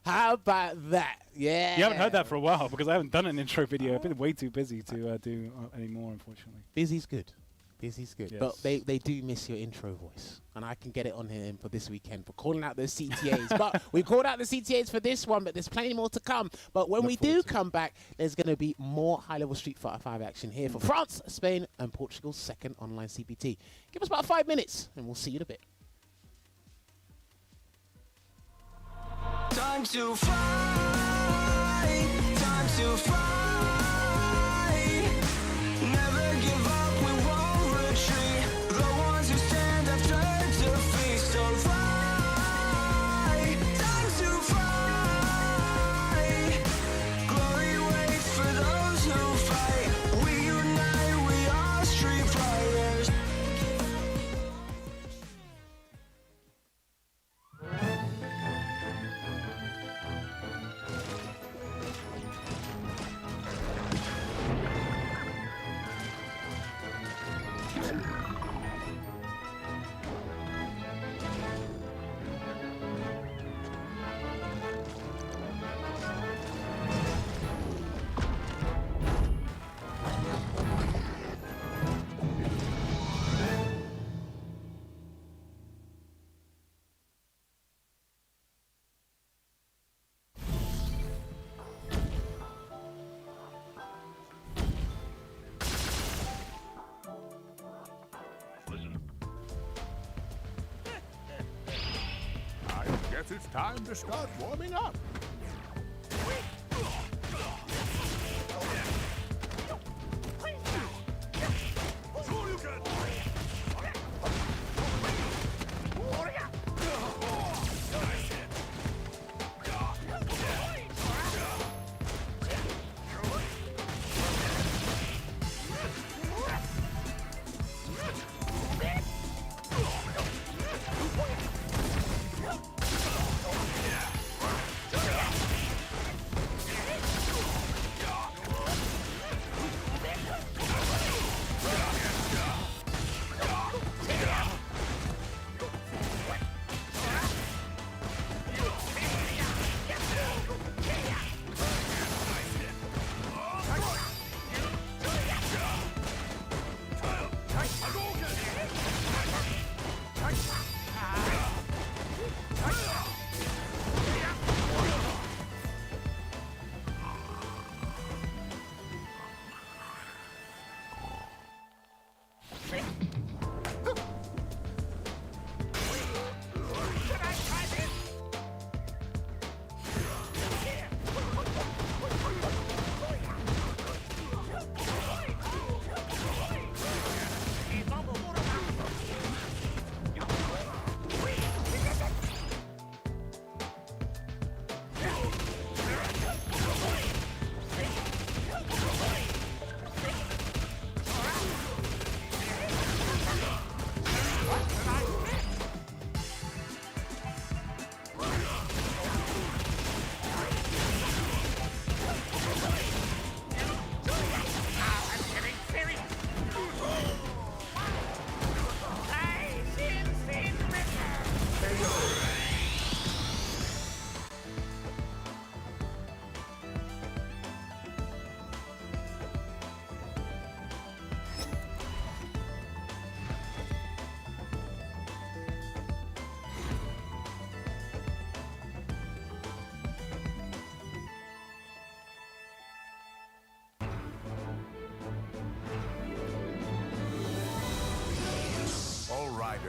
How about that? Yeah. You haven't heard that for a while because I haven't done an intro video. I've been way too busy to do any more, unfortunately. Busy's good. Busy's good. Yes. But they do miss your intro voice. And I can get it on him for this weekend for calling out those CTAs. But we called out the CTAs for this one, but there's plenty more to come. But when we do come back, there's going to be more high-level Street Fighter 5 action here for France, Spain, and Portugal's second online CPT. Give us about 5 minutes, and we'll see you in a bit. Time to fly, time to fly. Never give up, we won't retreat. The ones who stand up turn to feast. So fly, time to fly. Glory waits for those who fight. We unite, we are Street Fighters. I guess it's time to start warming up.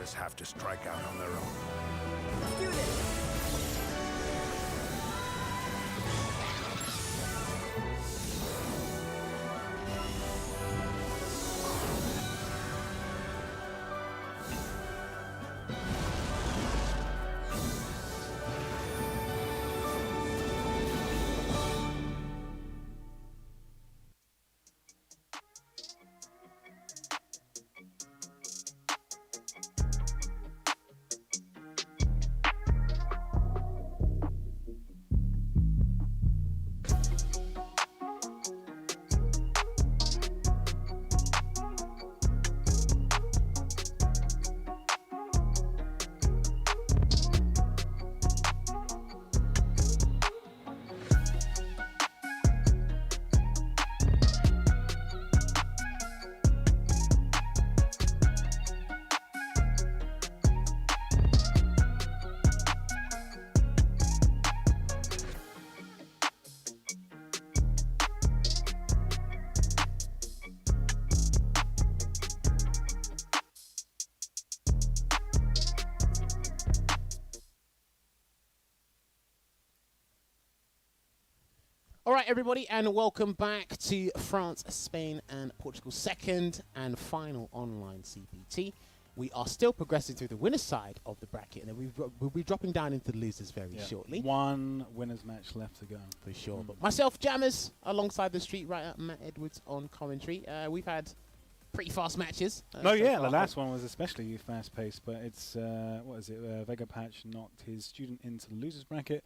Others have to strike out on their own. Let's do this. All right, everybody, and welcome back to France, Spain, and Portugal's second and final online CPT. We are still progressing through the winner's side of the bracket, and then we'll be dropping down into the losers very shortly. One winner's match left to go. For sure. But myself, Jammers, alongside the street writer Matt Edwards on commentary. We've had pretty fast matches. The last one was especially fast-paced, but it's, what is it, Vega Patch knocked his student into the losers bracket.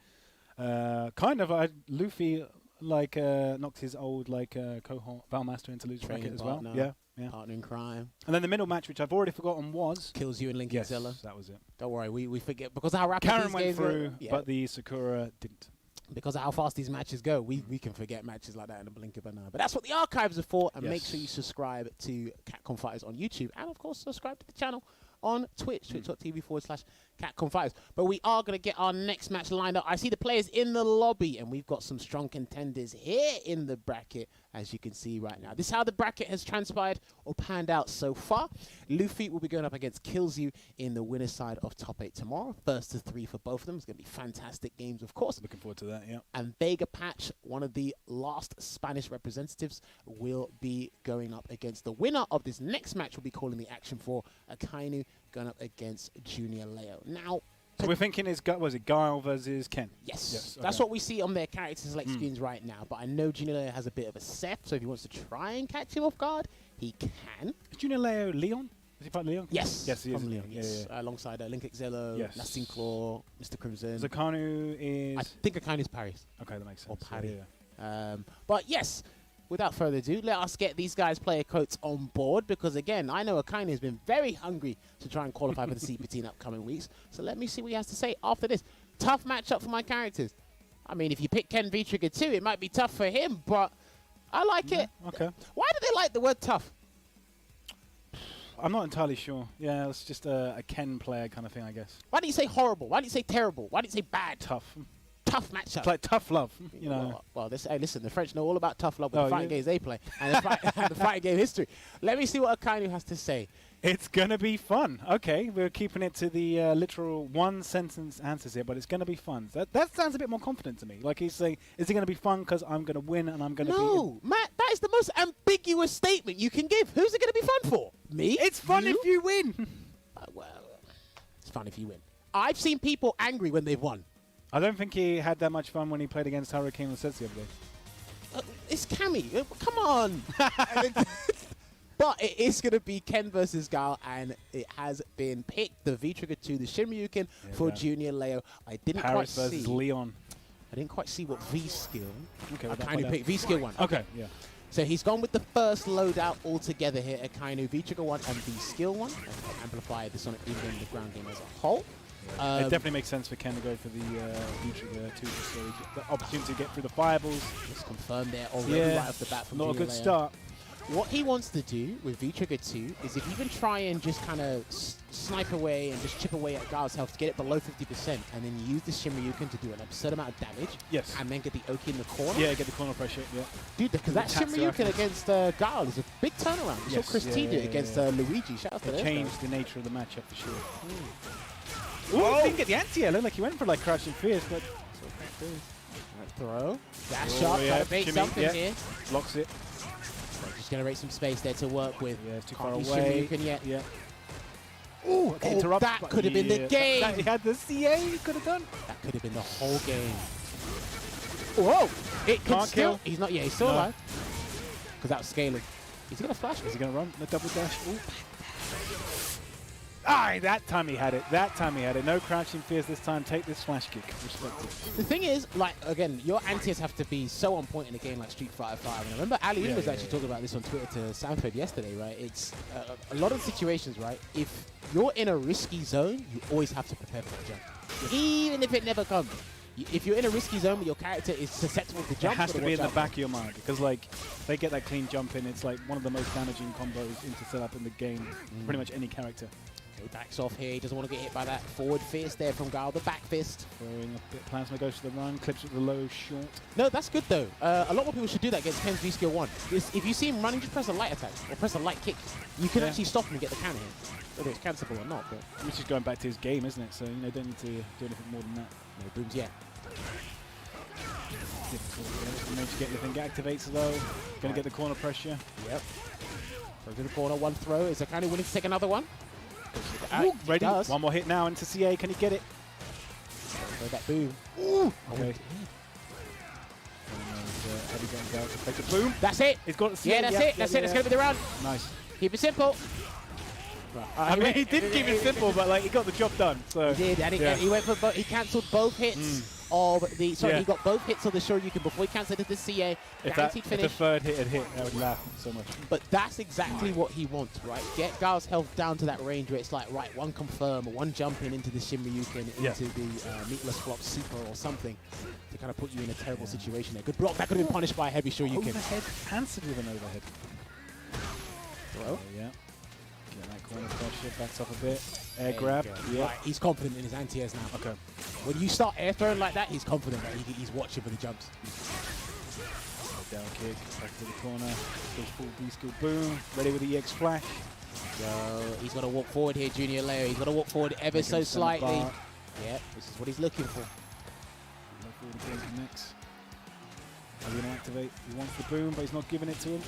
Luffy knocked his old cohort Valmaster into losers bracket as well. Yeah. Partner in crime. And then the middle match, which I've already forgotten, was Kills You and Link yes, Zilla. That was it. Don't worry, we forget because of how rapid Karen these went games through, go. but the Sakura didn't. Because of how fast these matches go, we can forget matches like that in a blink of an eye. But that's what the archives are for. And make sure you subscribe to Capcom Fighters on YouTube, and of course subscribe to the channel on Twitch, twitch.tv/Capcom Fighters. But we are going to get our next match lined up. I see the players in the lobby, and we've got some strong contenders here in the bracket, as you can see right now. This is how the bracket has transpired or panned out so far. Luffy will be going up against Kills You in the winner's side of Top 8 tomorrow. First to 3 for both of them. It's going to be fantastic games, of course. Looking forward to that, yeah. And Vega Patch, one of the last Spanish representatives, will be going up against the winner of this next match. Will be calling the action for Akainu, going up against Junior Leo. Now, so we're thinking was it Guile versus Ken? Yes. Okay. That's what we see on their character select screens right now. But I know Junior Leo has a bit of a set, so if he wants to try and catch him off guard, he can. Is Junior Leo Leon? Is he part Leon? Yes. Yes, he is. From Leon, yes. Yeah. Alongside Link Exillo, Nastin Claw, Mr. Crimson. Zakanu is... I think Akainu is Paris. Okay, that makes sense. Or Parry. Yeah. But yes, without further ado, let us get these guys' player coats on board, because again, I know Akainu has been very hungry to try and qualify for the CPT in upcoming weeks. So let me see what he has to say after this. Tough matchup for my characters. I mean, if you pick Ken V-Trigger too, it might be tough for him, but I like it. Okay. Why do they like the word tough? I'm not entirely sure. Yeah, it's just a Ken player kind of thing, I guess. Why don't you say horrible? Why don't you say terrible? Why don't you say bad? Tough. Tough matchup. It's like tough love, you know. Well, hey, listen, the French know all about tough love with the fighting games they play and the fighting game history. Let me see what Akainu has to say. It's going to be fun. Okay, we're keeping it to the literal one-sentence answers here, but it's going to be fun. That sounds a bit more confident to me. Like he's saying, is it going to be fun because I'm going to win and I'm going to beat him? No, Matt, that is the most ambiguous statement you can give. Who's it going to be fun for? Me? It's fun if you win. Well, it's fun if you win. I've seen people angry when they've won. I don't think he had that much fun when he played against Hurricane Lasetz the other day. It's Cammy. Come on. But it is going to be Ken versus Guile, and it has been picked. The V-Trigger 2, the Shinryuken for Junior Leo. I didn't Paris quite versus see. Leon. I didn't quite see what V-Skill. Okay, Akainu picked V-Skill 1. Okay, yeah. So he's gone with the first loadout altogether here. Akainu, V-Trigger 1 and V-Skill 1. Amplify the Sonic Boom game and the ground game as a whole. It definitely makes sense for Ken to go for the V-Trigger 2, so the opportunity to get through the fireballs. Just confirmed there already right off the bat from not Junior a good Leo. start. what he wants to do with V-Trigger 2 is if you can try and just kind of snipe away and just chip away at Gal's health to get it below 50% and then use the Shinryuken to do an absurd amount of damage. Yes. And then get the Oki in the corner. Yeah, get the corner pressure, yeah. Dude, because that Shinryuken against Gal is a big turnaround. You saw Chris T did it against Luigi. Shout out to those changed guys. the nature of the matchup for sure. Ooh, didn't get the anti-air. Looked like he went for like Crouching Fierce, but... Right, throw. Dash up, try to bait something here. Blocks it. Just generate some space there to work with. Yeah, it's too far away. Yet. Yeah. Ooh, interrupt. That could have been the game. He had the CA he could have done. That could have been the whole game. Whoa! It can't kill. He's not. Yeah, he's still alive. Because that was scaling. Is he gonna flash? Is he gonna run? The double dash. Ooh. Ah, that time he had it. That time he had it. No Crouching Fierce this time. Take this flash kick. Respect it. The thing is, like, again, your anti-airs have to be so on point in a game like Street Fighter V. And I remember Ali was actually talking about this on Twitter to Sanford yesterday, right? It's a lot of situations, right? If you're in a risky zone, you always have to prepare for the jump. Even if it never comes. If you're in a risky zone where your character is susceptible to jump, it has to be in the back of your mind because, like, they get that clean jump in. It's like one of the most damaging combos into setup in the game. Pretty much any character. He backs off here. He doesn't want to get hit by that forward fist there from Gal. The back fist. Throwing a bit. Plasma goes to the run. Clips with the low short. No, that's good though. A lot more people should do that against Ken's V skill 1. If you see him running, just press a light attack or press a light kick. You can actually stop him and get the counter hit. Whether it's cancelable or not. But which is going back to his game, isn't it? So, you know, don't need to do anything more than that. No booms yet. Difficult. Managed to get anything. Activates though. Going to get the corner pressure. Yep. Goes to the corner. One throw. Is Akane willing to take another one? Ooh, ready. One more hit now into CA. Can he get it? Throw that boom. Ooh. Okay. Take the boom. That's it. He's got the CA. Yeah, that's it. That's it. That's going to be the round. Nice. Keep it simple. I mean, he did keep it simple, but like he got the job done. So he did, and he went for he cancelled both hits of the. Sorry, he got both hits of the Shoryuken before he cancelled the CA. If Guaranteed finish. If the third hit had hit, I would laugh so much. But that's exactly what he wants, right? Get Gal's health down to that range where it's like, right, one confirm or one jump into the Shinryuken, into the Meatless Flop Super or something to kind of put you in a terrible situation there. Good block. That could have been punished by a heavy Shoryuken. Overhead, answered with an overhead. Throw. Yeah. Get that corner pressure, backs off a bit. Air grab. Yeah. Right, he's confident in his anti-airs now. Okay. When you start air throwing like that, he's confident that he's watching for the jumps. Down kick, back to the corner. Goes full B-skill boom. Ready with the EX flash. So he's got to walk forward here, Junior Leo. He's got to walk forward ever so slightly. Yeah, this is what he's looking for. Look forward again next. He's going to activate. He wants the boom, but he's not giving it to him.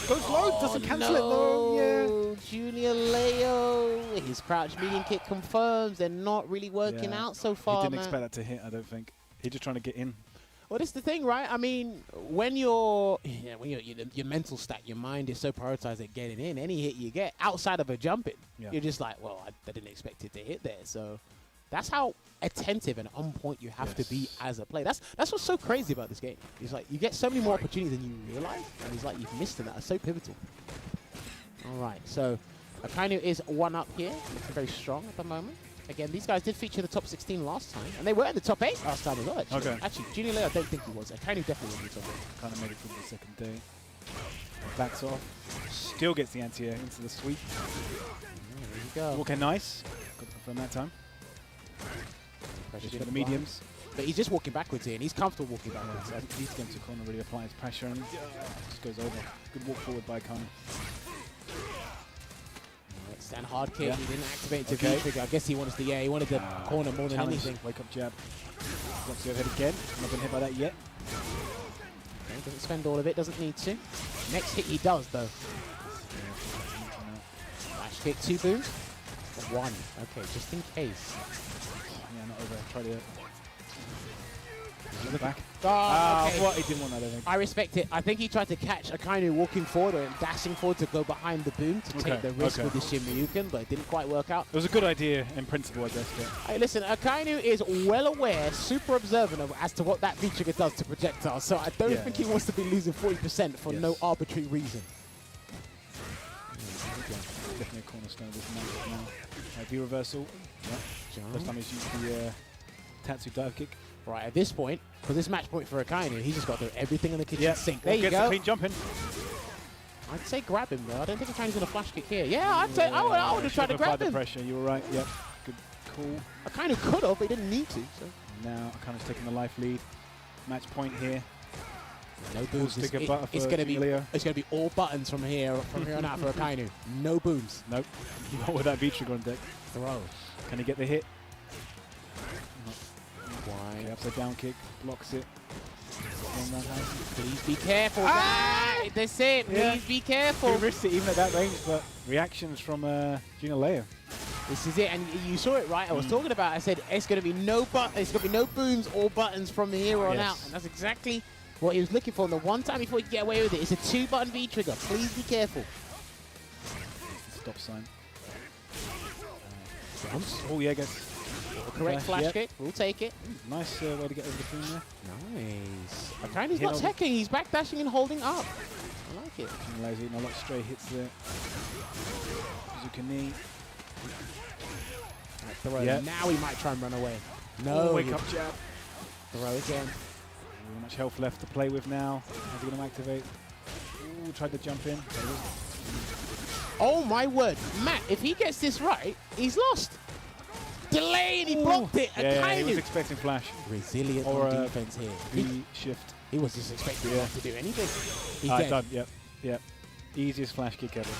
Goes low, doesn't cancel it though. Yeah. Junior Leo. His crouch medium kick confirms. They're not really working out so far. He didn't expect that to hit, I don't think. He's just trying to get in. Well, that's the thing, right? I mean, when your mental stat, your mind is so prioritized at getting in, any hit you get outside of a jump in, you're just like, well, I didn't expect it to hit there. So that's how attentive and on point you have to be as a player. That's what's so crazy about this game. It's like you get so many more opportunities than you realize, and it's like you've missed them. That are so pivotal. All right, so Akainu is one up here. Looking very strong at the moment. Again, these guys did feature the top 16 last time, and they were in the top 8 last time as well, actually. Okay. Actually, Junior Leo, I don't think he was. Akainu definitely was in the top 8. Kind of made it through the second day. Backs off. Still gets the anti-air into the sweep. There you go. Okay, nice. Got to confirm that time. Pressure for the mediums. But he's just walking backwards here, and he's comfortable walking backwards. Yeah, he's going to corner, really applies pressure, and just goes over. Good walk forward by Kano. Stand hard kick. He didn't activate to V-trigger. I guess he wanted he wanted the corner more than anything. Wake up jab. Blocks the overhead again. Not been hit by that yet. Okay, doesn't spend all of it. Doesn't need to. Next hit he does though. Flash kick, 2 booms. 1. Okay, just in case. Yeah, not over. Try to. Look back. Okay. What? He didn't want that, I think. I respect it. I think he tried to catch Akainu walking forward and dashing forward to go behind the boom to take the risk with the Shinryuken, but it didn't quite work out. It was a good idea in principle, I guess. Hey, listen, Akainu is well aware, super observant of as to what that V-trigger does to projectiles, so I don't think he wants to be losing 40% for no arbitrary reason. Definitely a cornerstone of this match now. V-reversal. Yeah. First time he's used the Tatsu dive kick. Right, at this point, because this match point for Akainu, he's just got to do everything in the kitchen sink. There you gets go. a clean jump in. I'd say grab him though. I don't think Akainu's gonna flash kick here. Yeah, I'd say I would have tried to grab the him. pressure. You were right. Yep. Good call. Akainu could have, but he didn't need to. So. Now Akainu's taking the life lead. Match point here. No booms. It's gonna be all buttons from here on out for Akainu. No booms. Nope. Not with that V-trigger on deck. Throw. Can he get the hit? Why? Okay, upside down kick. Blocks it. Please be careful. That's it. Please be careful. He risked it even at that range, but reactions from Junior Leia. This is it, and you saw it right. I was talking about. I said it's going to be no booms or buttons from here on out, and that's exactly what he was looking for. And the one time before he could get away with it, it's a 2-button V trigger. Please be careful. Stop sign. Oh yeah, guys. Correct flash kick. We'll take it. Nice way to get over the boom there. Nice. Akainu's not teching. He's backdashing and holding up. I like it. Junior Leia's eating a lot of stray hits there. Bazooka knee. Yep. Now he might try and run away. No. Wake up jab. Throw again. Not much health left to play with now. How's he going to activate? Ooh, tried to jump in. Oh my word. Matt, if he gets this right, he's lost. Delay and he blocked it. Yeah, he was expecting flash. Resilient on defense here. V-shift. He was just expecting not to do anything. Done. Yep. Easiest flash kick ever.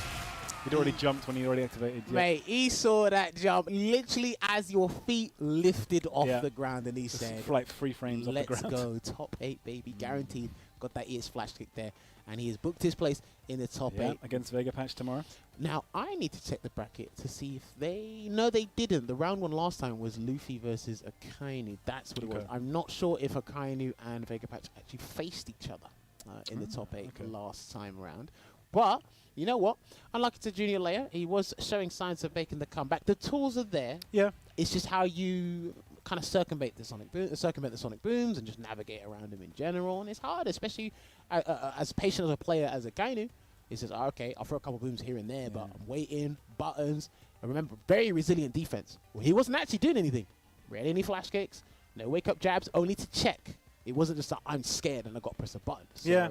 He'd already jumped when he already activated. Yep. Mate, he saw that jump literally as your feet lifted off the ground, and he said, like 3 frames off the ground. Let's go. Top 8, baby. Guaranteed. Got that ES flash kick there. And he has booked his place in the top 8. Against Vega Patch tomorrow. Now, I need to check the bracket to see if they... No, they didn't. The round 1 last time was Luffy versus Akainu. That's what it was. I'm not sure if Akainu and Vega Patch actually faced each other in the top 8 last time around. But, you know what? Unlucky to Junior Leia, he was showing signs of making the comeback. The tools are there. Yeah. It's just how you kind of circumvent the sonic booms and just navigate around them in general. And it's hard, especially as patient as a player as Akainu. He says, okay, I'll throw a couple booms here and there, but I'm waiting, buttons. And remember, very resilient defense. Well, he wasn't actually doing anything. Rarely any flash kicks, no wake-up jabs, only to check. It wasn't just that I'm scared and I got to press a button. So yeah.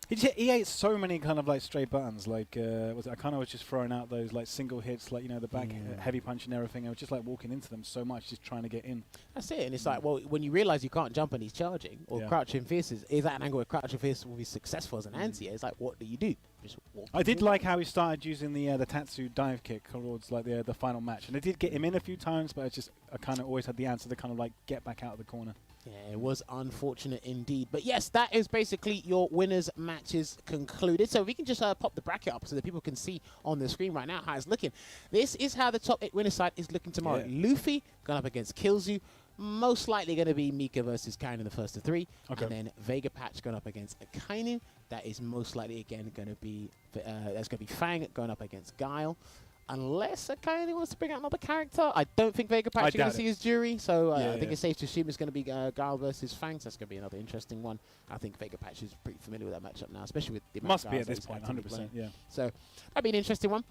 He ate so many kind of like stray buttons. Like, I kind of was just throwing out those like single hits, like, you know, the back heavy punch and everything. I was just like walking into them so much, just trying to get in. That's it. And it's like, well, when you realize you can't jump and he's charging, or crouching fierce is at an angle where crouching fierce will be successful as an anti. It's like, what do you do? Just walk. I did like how he started using the Tatsu dive kick towards like the final match, and it did get him in a few times, but it's just I kind of always had the answer to kind of like get back out of the corner. Yeah, it was unfortunate indeed. But yes, that is basically your winners' matches concluded. So we can just pop the bracket up so that people can see on the screen right now how it's looking. This is how the top 8 winner side is looking tomorrow. Yeah. Luffy going up against Killzu. Most likely going to be Mika versus Kainu in the first of 3. Okay. And then Vega Patch going up against Akainu. That is most likely again going to be that's going to be Fang going up against Guile. Unless Akainu wants to bring out another character. I don't think Vega Patch is going to see his jury, so I think it's safe to assume it's going to be Guile versus Fangs. That's going to be another interesting one. I think Vega Patch is pretty familiar with that matchup now, especially with the must be at this point, 100%. Yeah. So that'd be an interesting one.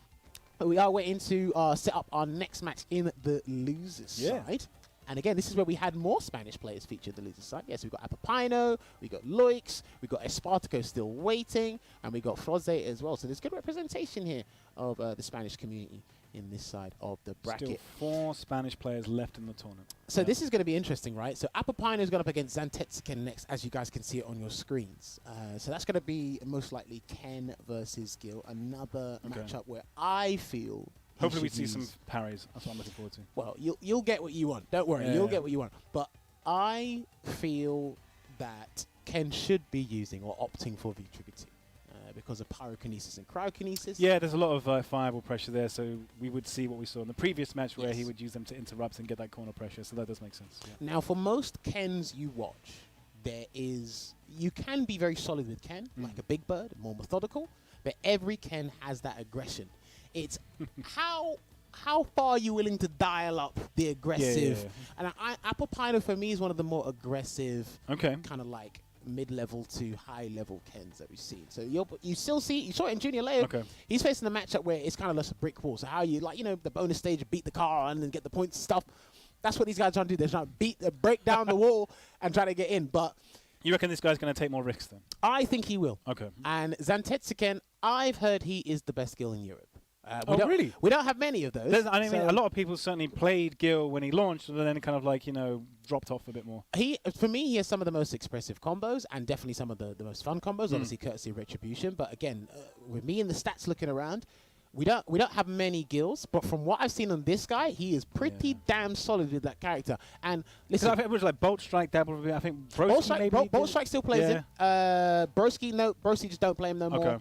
But we are waiting to set up our next match in the losers side. And again, this is where we had more Spanish players featured the losers side. Yes, we've got Apopino, we got Loix, we got Espartaco still waiting, and we got Froze as well. So there's good representation here of the Spanish community in this side of the bracket. Still 4 Spanish players left in the tournament. So this is going to be interesting, right? So Apopino is going up against Zantetsuken next, as you guys can see it on your screens. So that's going to be most likely Ken versus Gil, another matchup where I feel... Hopefully we see some parries. That's what I'm looking forward to. Well, you'll get what you want. Don't worry. You'll get what you want. But I feel that Ken should be using or opting for V-Trigger 2 because of pyrokinesis and cryokinesis. Yeah, there's a lot of fireball pressure there, so we would see what we saw in the previous match where he would use them to interrupt and get that corner pressure, so that does make sense. Yeah. Now, for most Kens you watch, you can be very solid with Ken, like a Big Bird, more methodical, but every Ken has that aggression. It's how far are you willing to dial up the aggressive? And Apopino for me is one of the more aggressive, kind of like mid-level to high-level Kens that we've seen. So you still see, you saw it in Junior Leia. He's facing a matchup where it's kind of just a brick wall. So how you the bonus stage, beat the car and then get the points and stuff. That's what these guys are trying to do. They're trying to break down the wall and try to get in. But You reckon this guy's going to take more risks then? I think he will. Okay. And Zantetsuken, I've heard he is the best Gil in Europe. Really? We don't have many of those. I mean, a lot of people certainly played Gil when he launched, and then kind of like, dropped off a bit more. For me, he has some of the most expressive combos and definitely some of the most fun combos, obviously courtesy of Retribution. But again, with me and the stats looking around, we don't have many Gils, but from what I've seen on this guy, he is pretty damn solid with that character. And listen, I think it was like Bolt Strike, Dabble. I think Broski Bolt Strike still plays him. Broski just don't play him no more.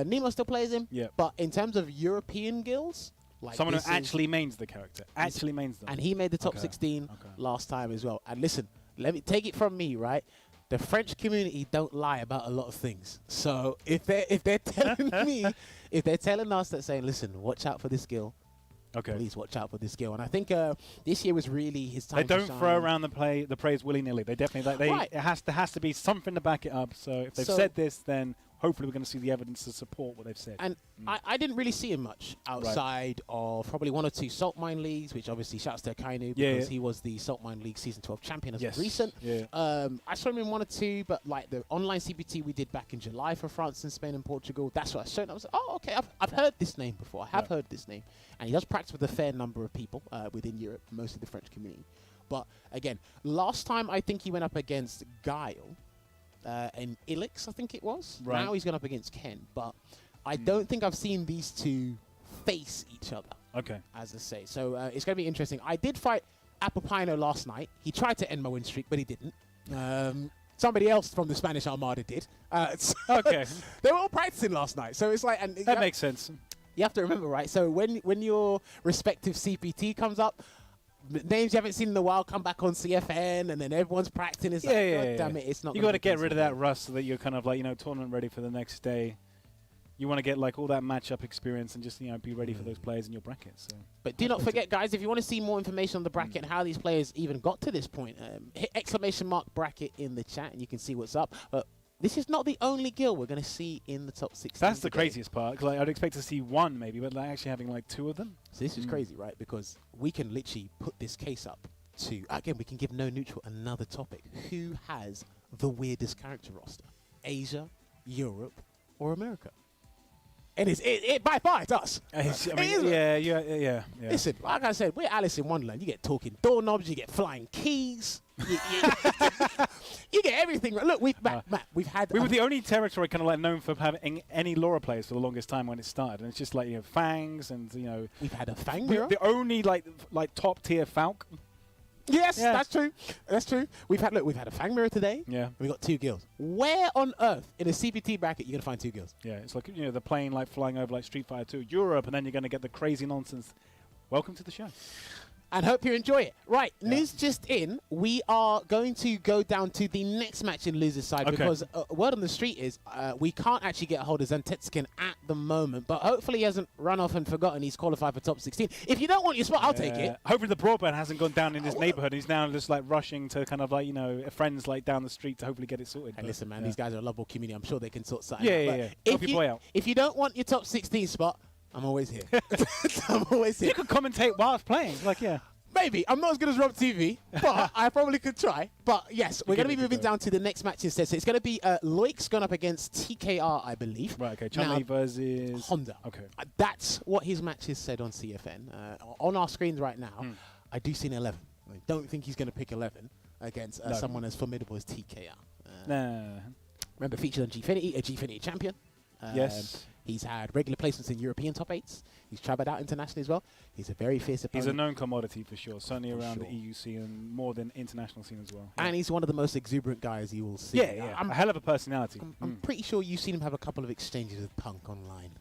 Nemo still plays him. Yeah. But in terms of European Gils, like someone who actually mains the character, mains them, and he made the top 16 last time as well. And listen, let me take it from me, right? The French community don't lie about a lot of things. So if they're telling me, if they're telling us that saying, listen, watch out for this skill. Okay. Please watch out for this skill. And I think this year was really his time. They don't throw around the praise willy-nilly. They definitely it has to be something to back it up. So if they've said this, then hopefully we're going to see the evidence to support what they've said. And I didn't really see him much outside of probably 1 or 2 Salt Mine Leagues, which obviously shouts to Akainu because he was the Salt Mine League Season 12 champion as of recent. Yeah. I saw him in 1 or 2, but like the online CPT we did back in July for France and Spain and Portugal, that's what I showed. I was like, oh, okay, I've heard this name before. I have heard this name. And he does practice with a fair number of people within Europe, mostly the French community. But again, last time I think he went up against Guile. And Ilix, I think it was. Right. Now he's gone up against Ken, but I don't think I've seen these two face each other. Okay. As I say. So it's going to be interesting. I did fight Apopino last night. He tried to end my win streak, but he didn't. Somebody else from the Spanish Armada did. Okay. They were all practicing last night. So it's like... that makes sense. You have to remember, right? So when your respective CPT comes up, names you haven't seen in a while come back on CFN, and then everyone's practicing. It's damn it, it's not. You got to get rid of that rust so that you're kind of like tournament ready for the next day. You want to get like all that matchup experience and just be ready for those players in your bracket. So. But do not forget, guys, if you want to see more information on the bracket and how these players even got to this point, hit ! bracket in the chat and you can see what's up. This is not the only Gil we're going to see in the top 16. That's the craziest part, because I'd expect to see 1 maybe, but like actually having like 2 of them. So this is crazy, right? Because we can literally put this case up to, again, we can give No Neutral another topic. Who has the weirdest character roster? Asia, Europe, or America? And it by far, it's us. Yeah. Listen, like I said, we're Alice in Wonderland. You get talking doorknobs, you get flying keys. You get everything. Look, Matt, we've had... We were the only territory kind of like known for having any Laura players for the longest time when it started. And it's just like, Fangs and, We've had a Fang mirror. The only like top tier Falc. Yes, that's true. That's true. We've had a Fang mirror today. Yeah. We got 2 Gils. Where on earth in a CPT bracket you're gonna find 2 Gils? Yeah, it's like the plane like flying over like Street Fighter 2 Europe, and then you're gonna get the crazy nonsense. Welcome to the show. And hope you enjoy it. Right, news just in. We are going to go down to the next match in loser's side because word on the street is we can't actually get a hold of Zantetsuken at the moment, but hopefully he hasn't run off and forgotten he's qualified for top 16. If you don't want your spot, I'll take it. Hopefully the broadband hasn't gone down in his neighborhood. He's now just like rushing to kind of like, friends like down the street to hopefully get it sorted. And listen, man, these guys are a lovable community. I'm sure they can sort something out. Help your boy out. If you don't want your top 16 spot, I'm always here. I'm always here. You could commentate while playing. Maybe. I'm not as good as Rob TV, but I probably could try. But yes, we're going to be moving down to the next match instead. So it's going to be Loic's going up against TKR, I believe. Right, okay. Chun-Li versus... Honda. Okay. That's what his match is said on CFN. On our screens right now, I do see an 11. I don't think he's going to pick 11 against someone as formidable as TKR. Remember, featured on Gfinity, a Gfinity champion. Yes. He's had regular placements in European top 8s. He's travelled out internationally as well. He's a very fierce opponent. He's a known commodity for sure, certainly around the EU scene and more than international scene as well. And he's one of the most exuberant guys you will see. Yeah. A hell of a personality. I'm pretty sure you've seen him have a couple of exchanges with Punk online,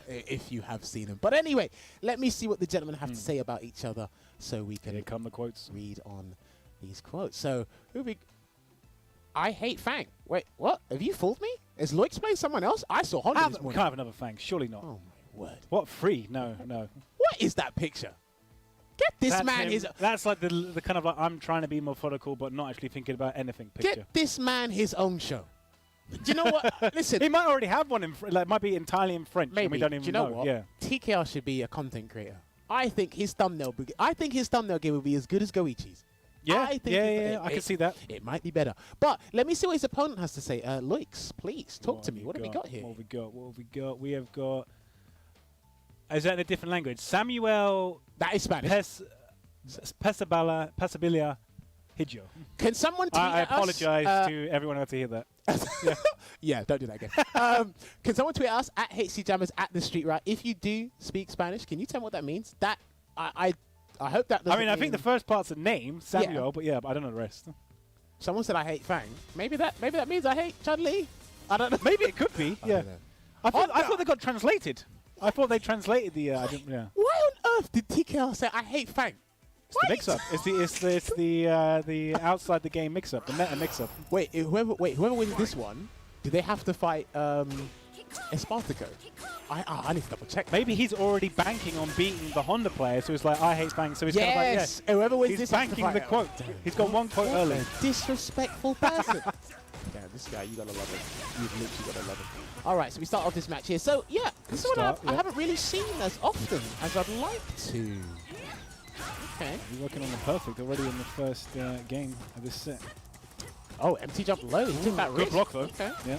if you have seen him. But anyway, let me see what the gentlemen have to say about each other so we can Here come the quotes. Read on these quotes. So, I hate Fang. Wait, what? Have you fooled me? Is Loix playing someone else? I saw Honda this morning. We can't have another Fang. Surely not. Oh, my word. What? Free? No. What is that picture? Get this man his... That's like the kind of like I'm trying to be methodical but not actually thinking about anything picture. Get this man his own show. Do you know what? Listen. He might already have one in it might be entirely in French. Maybe. And we don't even Do you know what? Yeah. TKR should be a content creator. I think his thumbnail game will be as good as Goichi's. Yeah, I think I can see that. It might be better. But let me see what his opponent has to say. Loix, please, talk to me. What have we got here? What have we got? We have got... Is that in a different language? Samuel... That is Spanish. Pasabilia Hidjo. Can someone tweet I at us? apologize to everyone who had to hear that. Yeah. Yeah, don't do that again. Can someone tweet us at HCJammers at the Street Right? If you do speak Spanish, can you tell me what that means? That I hope that doesn't I think the first part's a name, Samuel, but I don't know the rest. Someone said I hate Fang. Maybe that means I hate Chun-Li. I don't know. Maybe it could be. Yeah. I thought they got translated. I thought they translated the. Why on earth did TKR say I hate Fang? It's the mix-up. It's the outside the game mix-up, the meta mix-up. Wait, whoever wins this one, do they have to fight Espartaco? I need to double check. Maybe he's already banking on beating the Honda player, so he's like, I hate Fang. So he's kind of like, yes. Whoever wins he's this banking the quote. He's got one quote early. Disrespectful person. Damn, this guy, you gotta love him. You've literally gotta love him. All right, so we start off this match here. So yeah, this is one I haven't really seen as often as I'd like to. Okay. You're working on the perfect already in the first game of this set. Oh, empty jump low. He took that risk. Good block though. Okay. Yeah.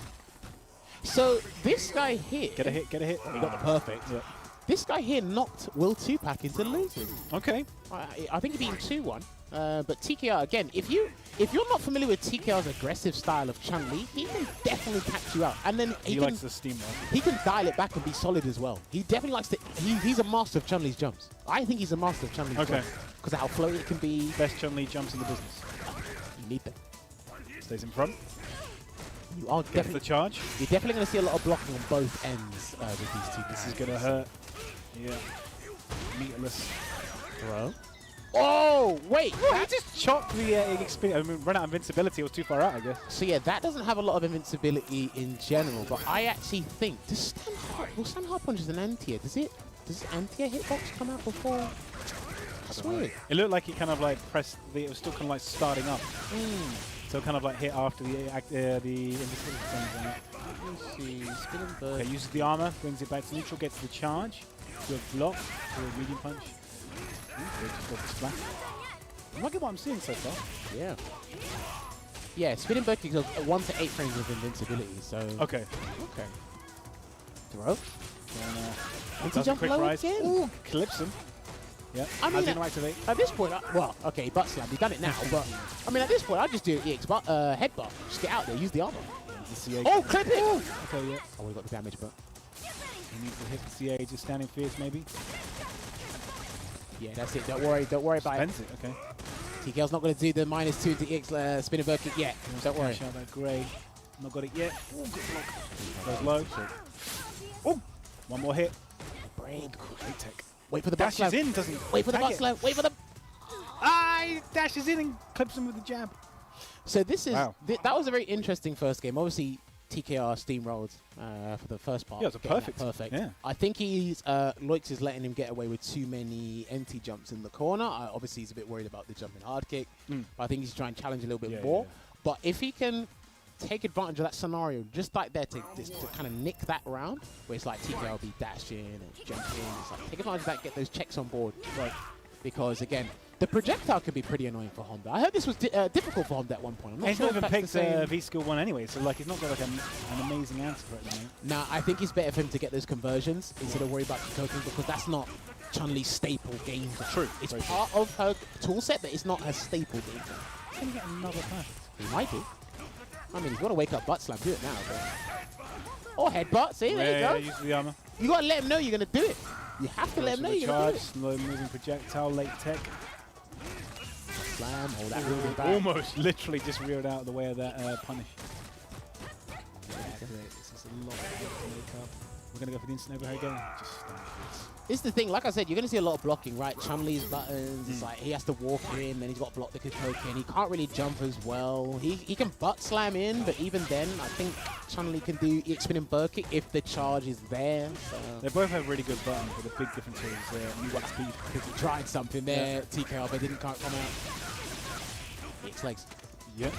So this guy here. Get a hit. He got the perfect. Yeah. This guy here knocked Will 2-Pack into losing. Okay. I think he beat him 2-1. But TKR, again, if you're not familiar with TKR's aggressive style of Chun-Li, he can definitely catch you out. And then he likes the steamroll. He can dial it back and be solid as well. He definitely likes to. He's a master of Chun-Li's jumps. I think he's a master of Chun-Li's jumps. Because of how floaty it can be. Best Chun-Li jumps in the business. You need them. Stays in front. You are definitely the charge. You're definitely going to see a lot of blocking on both ends with these two. This is going to hurt. Yeah. Meatless. Bro. Oh, wait. Oh, he just chopped the run out of invincibility. It was too far out, I guess. So, yeah, that doesn't have a lot of invincibility in general, but I actually think... Will stand hard punch as an anti-air? Does anti-air hitbox come out before? That's weird. It looked like he kind of like pressed... it was still kind of like starting up. So kind of like hit after the invincibility thing. Let's see. Spinning bird. Okay, uses the armor, brings it back to neutral, gets the charge. Do a block, do a medium punch. Just got the splash. I'm liking what I'm seeing so far. Yeah. Yeah, spinning bird kicks 1 to 8 frames of invincibility, so... Okay. Throw. Does a jump quick low rise. again? Ooh, clips him. Yeah. I mean, activate. at this point, okay, butt slam. He's done it now, but I mean, at this point, I just do EX headbutt. Just get out there, use the armor. Oh, clip it! Okay, yeah. Oh, we got the damage, but he needs to hit the CA, just standing fierce, maybe. Yeah, that's it. Don't worry about it. It. Okay. TKL's not going to do the -2 into EX spinning bird kick yet. Don't worry. Out that grey. Not got it yet. Ooh, good block. Goes low. Oh, one more hit. Brain. Great tech. Wait for the butt slam. Dashes in, doesn't. Wait for the butt slam. Wait for the. He dashes in and clips him with the jab. So this is that was a very interesting first game. Obviously, TKR steamrolled for the first part. Yeah, it was perfect. Perfect. Yeah. I think Loix is letting him get away with too many empty jumps in the corner. Obviously, he's a bit worried about the jumping hard kick. But I think he's trying to challenge a little bit more. Yeah. But if he can take advantage of that scenario, just like there, to kind of nick that round, where it's like TKR will be dashing and jumping. It's like, take advantage of that, get those checks on board. Right. Because, again, the projectile could be pretty annoying for Honda. I heard this was difficult for Honda at one point. I'm not he's sure not even picked the V-Skill 1 anyway, so like he's not got like an amazing answer for it at the moment. Nah, I think it's better for him to get those conversions instead of worry about cooking, because that's not Chun-Li's staple game. True. It's part of her tool set, but it's not her staple game. He's going to get another perfect. He might do. I mean, he's got to wake up butt slam, do it now. But... Or headbutt, see, there you go. Use the armor. You got to let him know you're going to do it. You have to let him know you're going to do it. Slow moving projectile, late tech. Slam, hold that really back. Almost literally just reared out of the way of that punish. This is a lot of work to make up. We're going to go for the instant overhead again. Just It's the thing, like I said, you're going to see a lot of blocking, right? Chun-Li's buttons, it's like he has to walk in, then he's got to block the Kikoken. He can't really jump as well. He can butt slam in, but even then, I think Chun-Li can do EX spinning bird kick if the charge is there. So. They both have really good buttons, but the big difference is you got speed. Because he tried something there, TKR, but didn't come out. EX legs. Yep.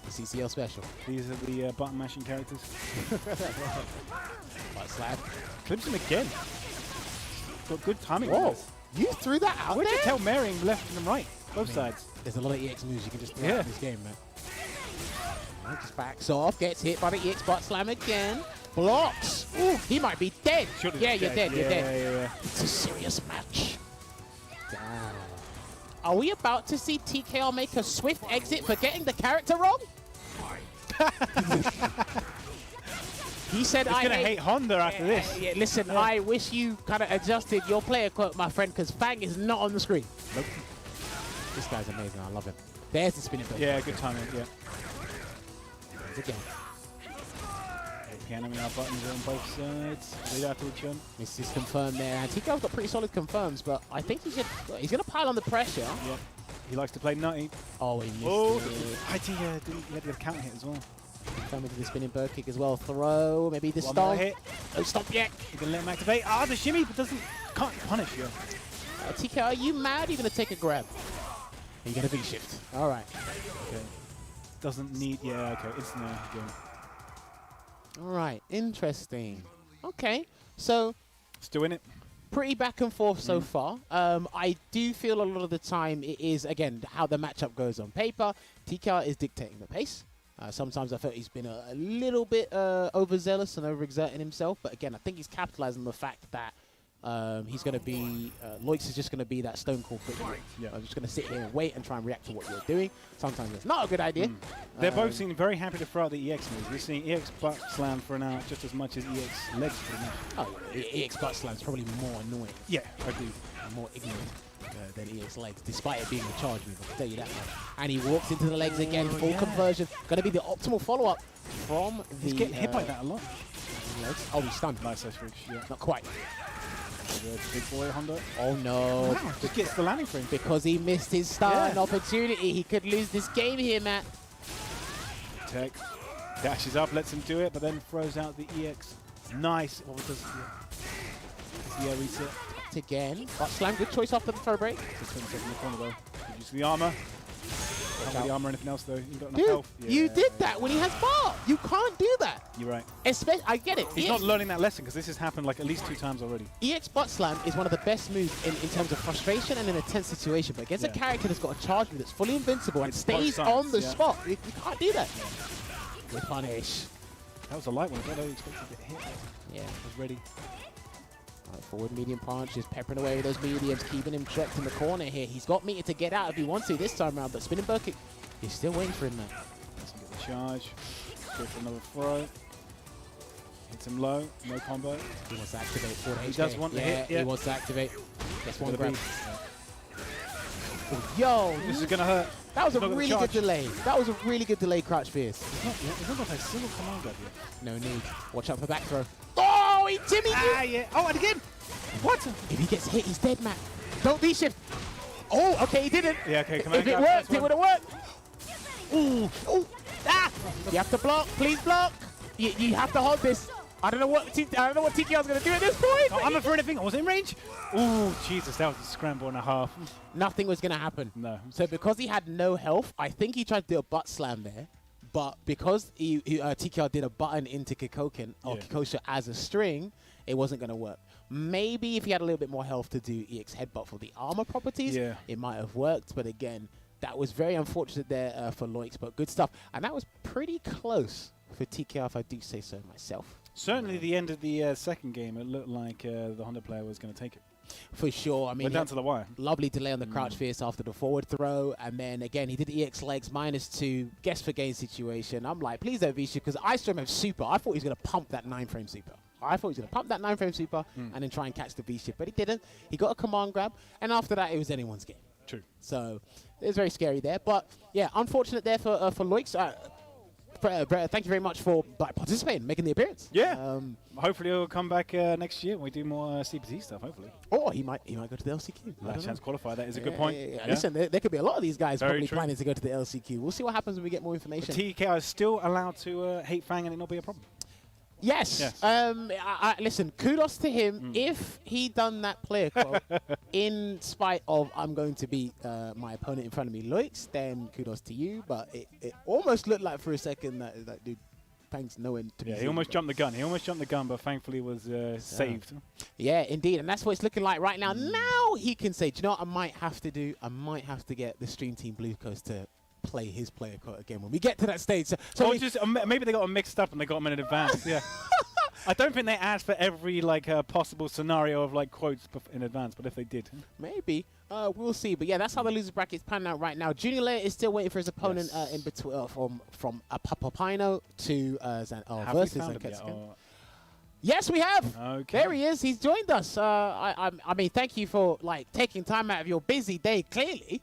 The CCL special. These are the button mashing characters. Butt slap. Clips him again. Got good timing. Whoa! You threw that out Where'd there? you tell Marion left and right? Both sides. There's a lot of EX moves you can just throw out in this game, man. Right, just backs off, gets hit by the EX butt slam again. Blocks. Ooh, he might be dead. Yeah, you're dead. You're dead. Yeah. It's a serious match. Damn. Are we about to see TKR make a swift exit for getting the character wrong? He said, "I'm gonna hate Honda after this." Yeah, listen, I wish you kind of adjusted your player quote, my friend, because Fang is not on the screen. Nope. This guy's amazing. I love him. There's the spinning back. Yeah, good timing. Yeah. Again. Enemy now buttons on both sides. Lead out to the jump. This is confirmed there. And TKR's got pretty solid confirms, but I think he's gonna pile on the pressure. Yeah. He likes to play nutty. Oh, he missed it. I think he had to get a counter hit as well. Coming to the spinning bird kick as well. Throw, maybe the One stomp. more hit. No stomp yet. You can let him activate. Ah, the shimmy, but can't punish you. TK, are you mad? You're gonna take a grab. You get a V shift. All right. Okay. Doesn't need. Yeah. Okay. Instant again. All right. Interesting. Okay. So. Still in it. Pretty back and forth so far. I do feel a lot of the time it is, again, how the matchup goes on paper. TKR is dictating the pace. Sometimes I felt he's been a little bit overzealous and overexerting himself. But again, I think he's capitalizing on the fact that he's going to be, Loix is just going to be that stone cold football. Yeah. I'm just going to sit here and wait and try and react to what you're doing. Sometimes it's not a good idea. They're both seeming very happy to throw out the EX moves. We're seeing EX butt slam for an hour just as much as EX legs for an hour. Oh, EX butt slam is probably more annoying. Yeah, I agree. More ignorant than EX legs, despite it being a charge move, I can tell you that much. And he walks into the legs again, full conversion. Going to be the optimal follow-up from the... He's getting hit by that a lot. Legs. Oh, he's stunned. Nice switch, yeah. Not quite. Big boy Honda. Oh, no. Wow, just gets the landing frame. Because he missed his stun opportunity. He could lose this game here, Matt. Tech dashes up, lets him do it, but then throws out the EX. Nice. What was this? Yeah, reset. Again. But slam, good choice after the throw break. Just in the corner though. Use the armor. Can't really armor or anything else though. You've got enough Dude, health. Yeah. you did that when he has bar. You can't do that. You're right. Especially, I get it. He's not learning that lesson because this has happened like at least 2 times already. EX butt slam is one of the best moves in terms of frustration and in a tense situation. But against a character that's got a charge move that's fully invincible and stays on the spot, you can't do that. Good punish. That was a light one. I don't expect to get hit. Yeah. I was ready. Forward medium punch, just peppering away with those mediums, keeping him trapped in the corner here. He's got meter to get out if he wants to this time around, but spinning bird kick, he's still waiting for him, man. Doesn't get the charge. Go for another throw. Hits him low, no combo. He wants to activate for the He does want to hit. He wants to activate. Gets one Gonna grab. Yo, this is gonna hurt. That was a really good delay. That was a really good delay, Crouch Fierce. He's not got a single command grab yet. No need. Watch out for back throw. Oh, he timmied you! Ah, yeah. Oh, and again. What? If he gets hit, he's dead, Matt. Don't V-shift. Oh, okay, he didn't. Yeah, okay, come on. If it worked, it would have worked. Ooh. Ooh. Ah! You have to block. Please block. You have to hold this. I don't know what TKR's going to do at this point. I'm not for anything. I was in range. Ooh, Jesus, that was a scramble and a half. Nothing was going to happen. No. So because he had no health, I think he tried to do a butt slam there. But because TKR did a button into Kikoken or Kikosha as a string, it wasn't going to work. Maybe if he had a little bit more health to do EX headbutt for the armor properties, it might have worked. But again, that was very unfortunate there for Loix, but good stuff. And that was pretty close for TKR, if I do say so myself. Certainly the end of the second game, it looked like the Honda player was going to take it. For sure. I mean, went down to the wire. Lovely delay on the Crouch Fierce after the forward throw. And then again, he did EX legs -2, guess for gain situation. I'm like, please don't V-shift, because I saw him have super. I thought he was going to pump that 9-frame super. I thought he was going to pump that 9-frame super and then try and catch the V-shift, but he didn't. He got a command grab, and after that, it was anyone's game. True. So it was very scary there. But yeah, unfortunate there for Loix. Thank you very much for participating, making the appearance. Yeah. Hopefully he'll come back next year when we do more CPT stuff, hopefully. Or he might go to the LCQ. Last chance qualify, that is a good point. Yeah. Listen, there could be a lot of these guys Very probably true. planning to go to the LCQ. We'll see what happens when we get more information. But TKR is still allowed to hate Fang and it not be a problem. Yes. Listen, kudos to him. If he done that player quote in spite of I'm going to beat my opponent in front of me, Loix, then kudos to you. But it almost looked like for a second that dude thanks no end to be Yeah, he seen, almost bro. jumped the gun. He almost jumped the gun, but thankfully was saved. Yeah, indeed, and that's what it's looking like right now. Now he can say, do you know what I might have to do? I might have to get the Stream Team Blue Coast to play his player quote again when we get to that stage. So Or just maybe they got them mixed up and they got them in advance. Yeah. I don't think they asked for every possible scenario of quotes in advance, but if they did, maybe we'll see. But yeah, that's how the losers bracket's panning out right now. Junior Layer is still waiting for his opponent in between from Papapino to have versus we found him yet, Zanketsuken. or- Yes, we have. Okay. There he is. He's joined us. I mean, thank you for taking time out of your busy day, clearly,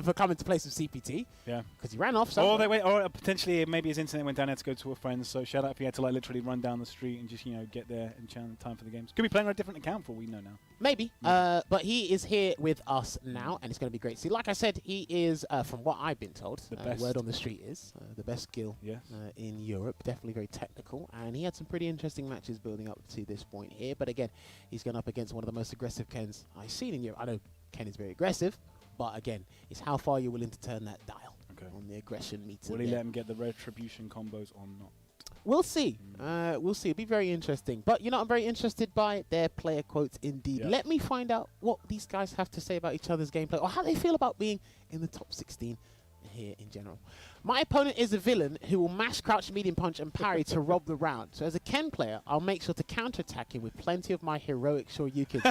for coming to play some CPT. Yeah. Because he ran off. Or somewhere. they went, or potentially maybe his internet went down. Had to go to a friend. So shout out if he had to literally run down the street and just get there in time for the games. Could be playing on a different account for all we know now. Maybe. But he is here with us now, and it's going to be great to see. Like I said, he is, from what I've been told, The best. word on the street is the best skill in Europe. Definitely very technical, and he had some pretty interesting matches building up to this point here. But again, he's gone up against one of the most aggressive Kens I've seen in Europe. I know Ken is very aggressive, but again, it's how far you're willing to turn that dial on the aggression meter. Will he let him get the retribution combos or not? We'll see. We'll see. It'll be very interesting. But I'm very interested by their player quotes indeed. Yeah. Let me find out what these guys have to say about each other's gameplay or how they feel about being in the top 16 here in general. My opponent is a villain who will mash, crouch, medium punch, and parry to rob the round. So as a Ken player, I'll make sure to counterattack him with plenty of my heroic Shoryuken.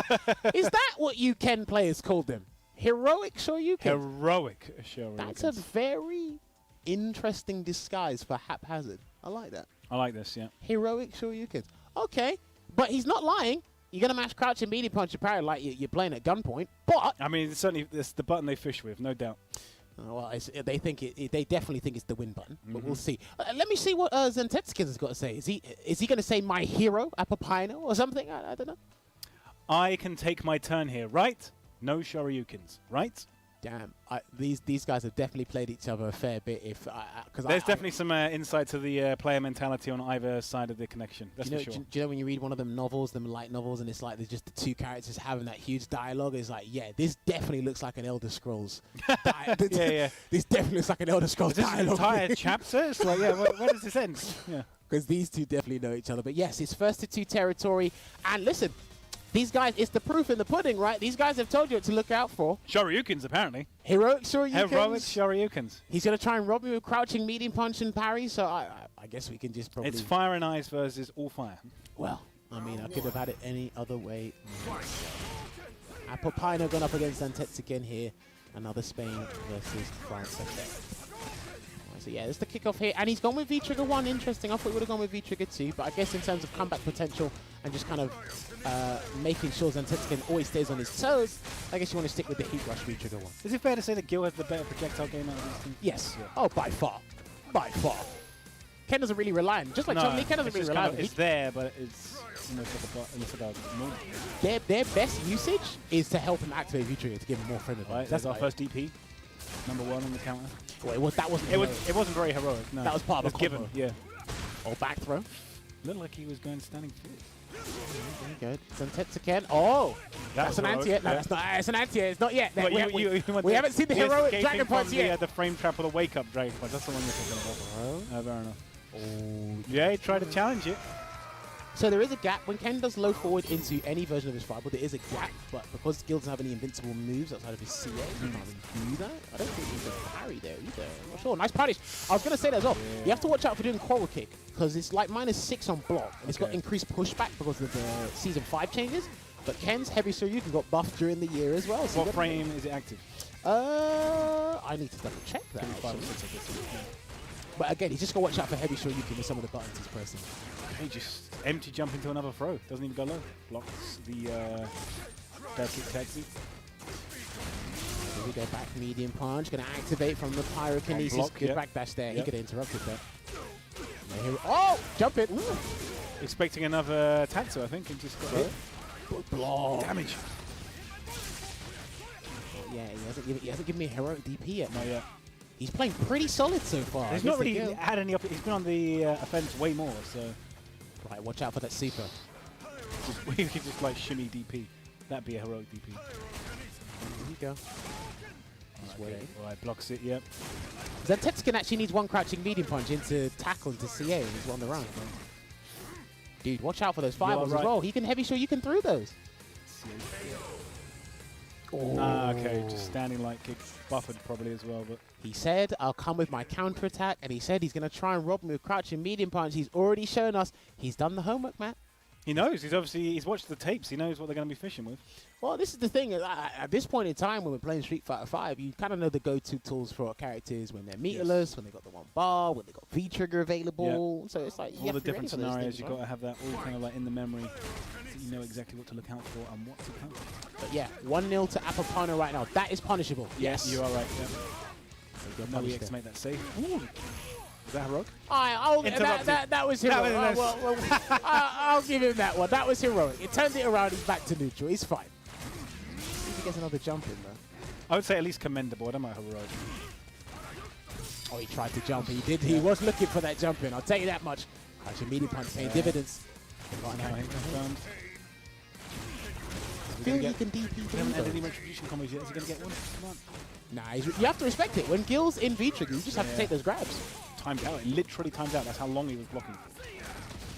Is that what you Ken players called them? Heroic Shoryuken? Heroic Shoryuken. That's a very interesting disguise for haphazard. I like that. I like this, yeah. Heroic Shoryuken. Okay, but he's not lying. You're going to mash, crouch, and medium punch, and parry like you're playing at gunpoint. But I mean, certainly it's the button they fish with, no doubt. well, they think they definitely think it's the win button, but we'll see. Let me see what Zentetsuken has got to say. Is he going to say my hero, Apopino, or something? I don't know. I can take my turn here, right? No Shoryukens, right? Damn, these guys have definitely played each other a fair bit. There's definitely some insight to the player mentality on either side of the connection. That's for sure. Do you know when you read one of them novels, them light novels, and it's like there's just the two characters having that huge dialogue? It's like, yeah, this definitely looks like an Elder Scrolls. Yeah. This definitely looks like an Elder Scrolls Is this an dialogue. entire chapter? It's like, yeah, where does this end? Yeah. Because these two definitely know each other. But yes, it's first to two territory. And listen, these guys, it's the proof in the pudding, right? These guys have told you what to look out for. Shoryukens, apparently. Heroic Shoryukens. Heroic Shoryukens. He's going to try and rob me with crouching, medium punch, and parry. So I guess we can just probably... It's fire and ice versus all fire. Well, I mean, I could have had it any other way. Apopino gone up against Zentetsuken here. Another Spain versus France. So yeah, there's the kickoff here. And he's gone with V-Trigger 1. Interesting. I thought he would have gone with V-Trigger 2. But I guess in terms of comeback potential and just kind of making sure Zentetsuken always stays on his toes, I guess you want to stick with the Heat Rush V-Trigger 1. Is it fair to say that Gil has the better projectile game out of these two? Yes. Yeah. Oh, by far. By far. Ken doesn't really rely on just like Chun-Li, Ken doesn't really rely on it's there, but it's almost like a moment. Their best usage is to help him activate V-Trigger to give him more frame advantage. Right, that's our first DP. Number 1 on the counter. Well, that wasn't It wasn't very heroic. No. That was part of a a given. combo. Yeah. Or back throw. Looked like he was going standing forward. Very good. Zentetsuken. Oh, that's an anti-air. No, that's not. It's an anti-air. It's not yet. We haven't seen the heroic Dragon Punch yet. The frame trap or the wake-up Dragon Punch. That's the one you're talking about. Fair enough. Oh. Yeah, he tried to challenge it. So there is a gap. When Ken does low forward into any version of his fireball, there is a gap. But because Gil doesn't have any invincible moves outside of his CA, he can't really do that. I don't think he's a parry there either. I'm not sure. Nice punish. I was going to say that as well. Yeah. You have to watch out for doing Coral Kick because it's like -6 on block. And it's got increased pushback because of the Season 5 changes. But Ken's Heavy Shoryuken got buffed during the year as well. So what frame is it active? I need to double check that. But again, he's just got to watch out for Heavy Shoryuken with some of the buttons he's pressing. He just empty jump into another throw. Doesn't even go low. Blocks the dash kick taxi. Here we go, back medium punch. Going to activate from the pyrokinesis. Block, Good backdash there. He could have interrupted that. Oh, jump it. Ooh. Expecting another Tatsu, I think, and just got hit. Block. Damage. Yeah, he hasn't given me a heroic DP yet. Not yet. He's playing pretty solid so far. He's not really had any. He's been on the offense way more. So, right, watch out for that super. We could just like shimmy DP. That'd be a heroic DP. There you go. just waiting. Right, blocks it, yep. Zantetsuken actually needs one crouching medium punch into tackle into CA, and he's on the run. Dude, watch out for those fireballs as well. He can heavy sure you can through those. Okay, just standing light kick, buffered probably as well, but he said, I'll come with my counter attack, and he said he's going to try and rob me with crouching medium punch. He's already shown us he's done the homework, Matt. he knows. He's watched the tapes. He knows what they're going to be fishing with. Well, this is the thing. At this point in time, when we're playing Street Fighter V, you kind of know the go-to tools for our characters when they're meterless, when they got the one bar, when they got V-trigger available. So it's like all the different scenarios. You've got to have that all kind of like in the memory, so you know exactly what to look out for and what to counter. But yeah, 1-0 to Apopano right now. That is punishable. Yes, you are right. Yeah. No EX to make that safe. Ooh. Is that heroic? That was heroic. I'll give him that one. That was heroic. It turned it around. He's back to neutral. He's fine. He gets another jump in there. I would say at least commendable. I don't know heroic. Oh, he tried to jump. He did. He was looking for that jump in. I'll tell you that much. Actually, medium punch paying dividends. Now he confirmed. I feel he can DP. We haven't had any retribution combos yet. Is he going to get one? Come on. Nah, you have to respect it. When Gil's in V-trigger, you just have to take those grabs. Timed out. It literally timed out. That's how long he was blocking for.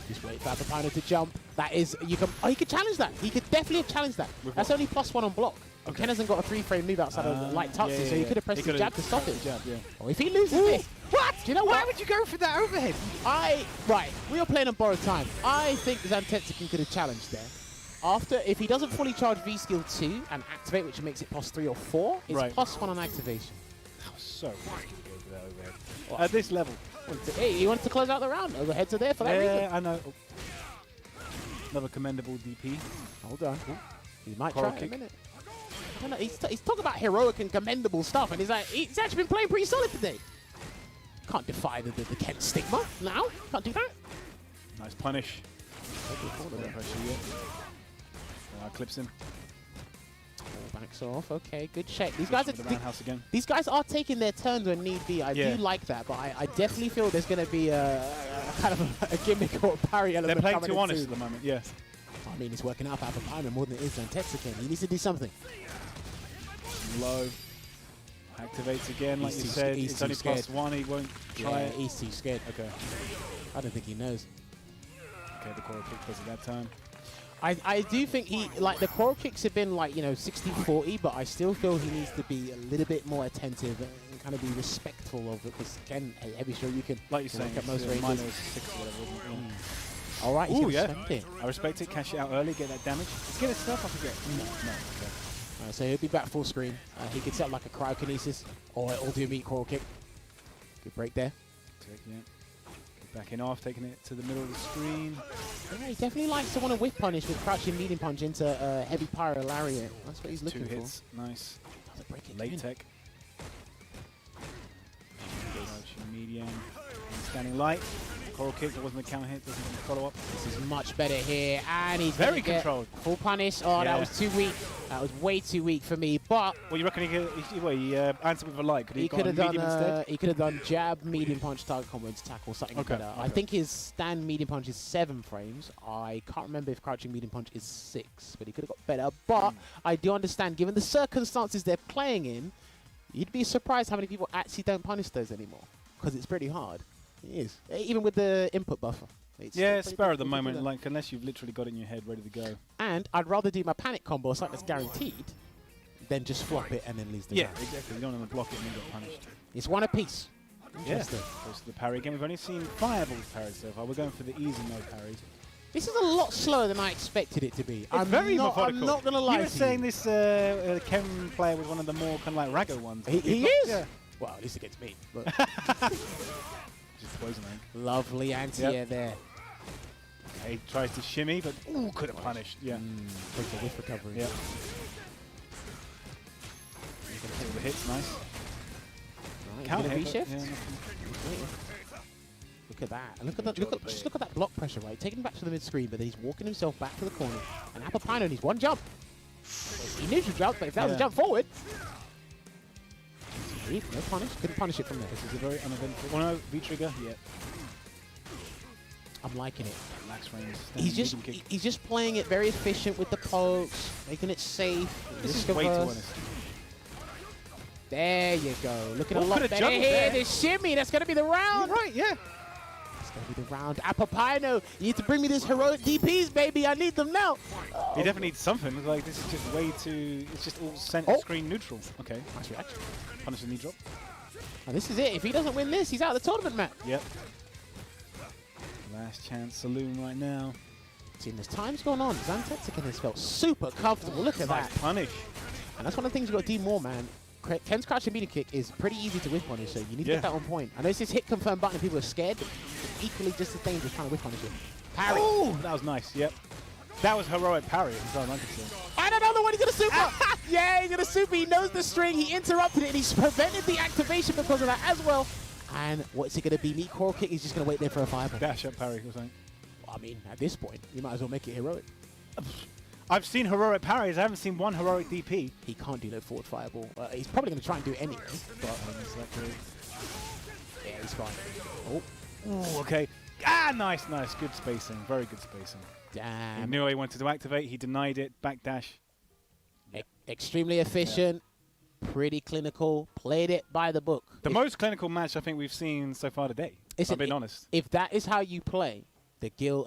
Just wait for Apopano to jump. That is, you can. Oh, he could challenge that. He could definitely have challenged that. That's only +1 on block. Okay. Ken hasn't got a 3-frame move outside of light touches, so he could have pressed the jab to stop it. Oh, if he loses this, what? Do you know what? Why would you go for that overhead? Right, we are playing on borrowed time. I think Zantetsuken could have challenged there. After, if he doesn't fully charge V skill 2 and activate, which makes it +3 or 4, it's +1 on activation. That was so risky to go for that overhead. Well, at this level. Hey, he wanted to close out the round. Overheads are there for that reason. Yeah, I know. Oh. Another commendable DP. Hold on. He might try it in a minute. I don't know. He's talking about heroic and commendable stuff, and he's actually been playing pretty solid today. Can't defy the Ken stigma now. Can't do that. Nice punish. Clips him. Backs off. Okay, good check. These guys are these guys are taking their turns when need be. I do like that, but I definitely feel there's going to be a kind of a gimmick or a parry element. They're playing too honest at the moment. Yes. I mean, it's working out for Apopano more than it is on Tetsuken. He needs to do something. Low. Activates again, like you said. It's only +1. He won't try it. He's too scared. Okay. I don't think he knows. Okay, the core kick because of that time. I do think the coral kicks have been 60-40, but I still feel he needs to be a little bit more attentive and kind of be respectful of it, because Ken, heavy sure you can, like you're saying, at most ranges. -6 or whatever. All right, he's spend it. I respect it. Cash it out early, get that damage. Let's get his stuff off again. No. Okay. So he'll be back full screen. He could set up like a cryokinesis or do meat coral kick. Good break there. Backing off, taking it to the middle of the screen. Yeah, he definitely likes to want to whip punish with crouching medium punch into heavy pyro lariat. That's what he's looking for. 2 hits, nice. Late tech. Crouching medium. Standing light. Coral kick, that wasn't a counter hit, doesn't follow up. This is much better here, and he's very controlled. Full punish. Oh, that was too weak. That was way too weak for me. But well, you reckon he answered with a light? Could he could have done instead? He could have done jab, medium punch, target combo into tackle, something better. I think his stand medium punch is 7 frames. I can't remember if crouching medium punch is 6, but he could have got better. But I do understand, given the circumstances they're playing in, you'd be surprised how many people actually don't punish those anymore, because it's pretty hard. It is, even with the input buffer. It's spur at the moment, unless you've literally got it in your head ready to go. And I'd rather do my panic combo, something that's guaranteed, than just flop it and then lose the round. Exactly. You don't want to block it and then get punished. It's one apiece. Interesting. Goes to the parry again. We've only seen Fireball's parries so far. We're going for the easy mode parries. This is a lot slower than I expected it to be. I'm very methodical. I'm not going to lie to you. You were saying this Ken player was one of the more kind of like Rago ones. He is? Yeah. Well, at least against me. But just poisoning. Lovely anti-air there. He tries to shimmy, but could have punished. Yeah. Takes a whiff recovery. Yeah. The hits, nice. Counter V-shift. Look at that. And just look at that block pressure, right? Taking him back to the mid-screen, but then he's walking himself back to the corner. And Apopano needs one jump. He needs to jump, but if that was a jump forward. No punish. Couldn't punish it from there. This is a very uneventful. Oh no, V-trigger. Yeah. I'm liking it. Max range. He's just playing it very efficient with the pokes, making it safe. This is way too honest. There you go. Looking a Oh, lot could have better juggled here. there. The shimmy. That's going to be the round. Right, yeah. It's going to be the round. Apopino, you need to bring me these heroic DPs, baby. I need them now. He definitely needs something. Like, this is just way too... It's just all center screen neutral. Okay. Nice reaction. Punish the knee drop. And this is it. If he doesn't win this, he's out of the tournament, Matt. Yep. Last chance saloon right now. Seeing as time's gone on, Zantetic has felt super comfortable. Look at that. Punish. And that's one of the things you've got to do more, man. Ken's crouch and medium kick is pretty easy to whiff punish, so you need to get that on point. I know it's this hit confirm button and people are scared, but it's equally just as dangerous trying to whiff punish it. Parry. Oh, that was nice, yep. That was heroic parry, as far as I'm concerned. And another one, he's going to super! Yeah, he's going to super, he knows the string, he interrupted it, and he's prevented the activation because of that as well. And what's it going to be? Meat coral kick, he's just going to wait there for a fireball. Dash up parry or something. Well, I mean, at this point, you might as well make it heroic. I've seen heroic parries. I haven't seen one heroic DP. He can't do no forward fireball. He's probably going to try and do it anyway. But yeah, he's fine. Oh. Ooh, okay. Ah, nice. Good spacing. Very good spacing. Damn. He knew he wanted to activate. He denied it. Backdash. Extremely efficient. Yeah. Pretty clinical. Played it by the book. The most clinical match I think we've seen so far today. If I'm being honest. If that is how you play the Gil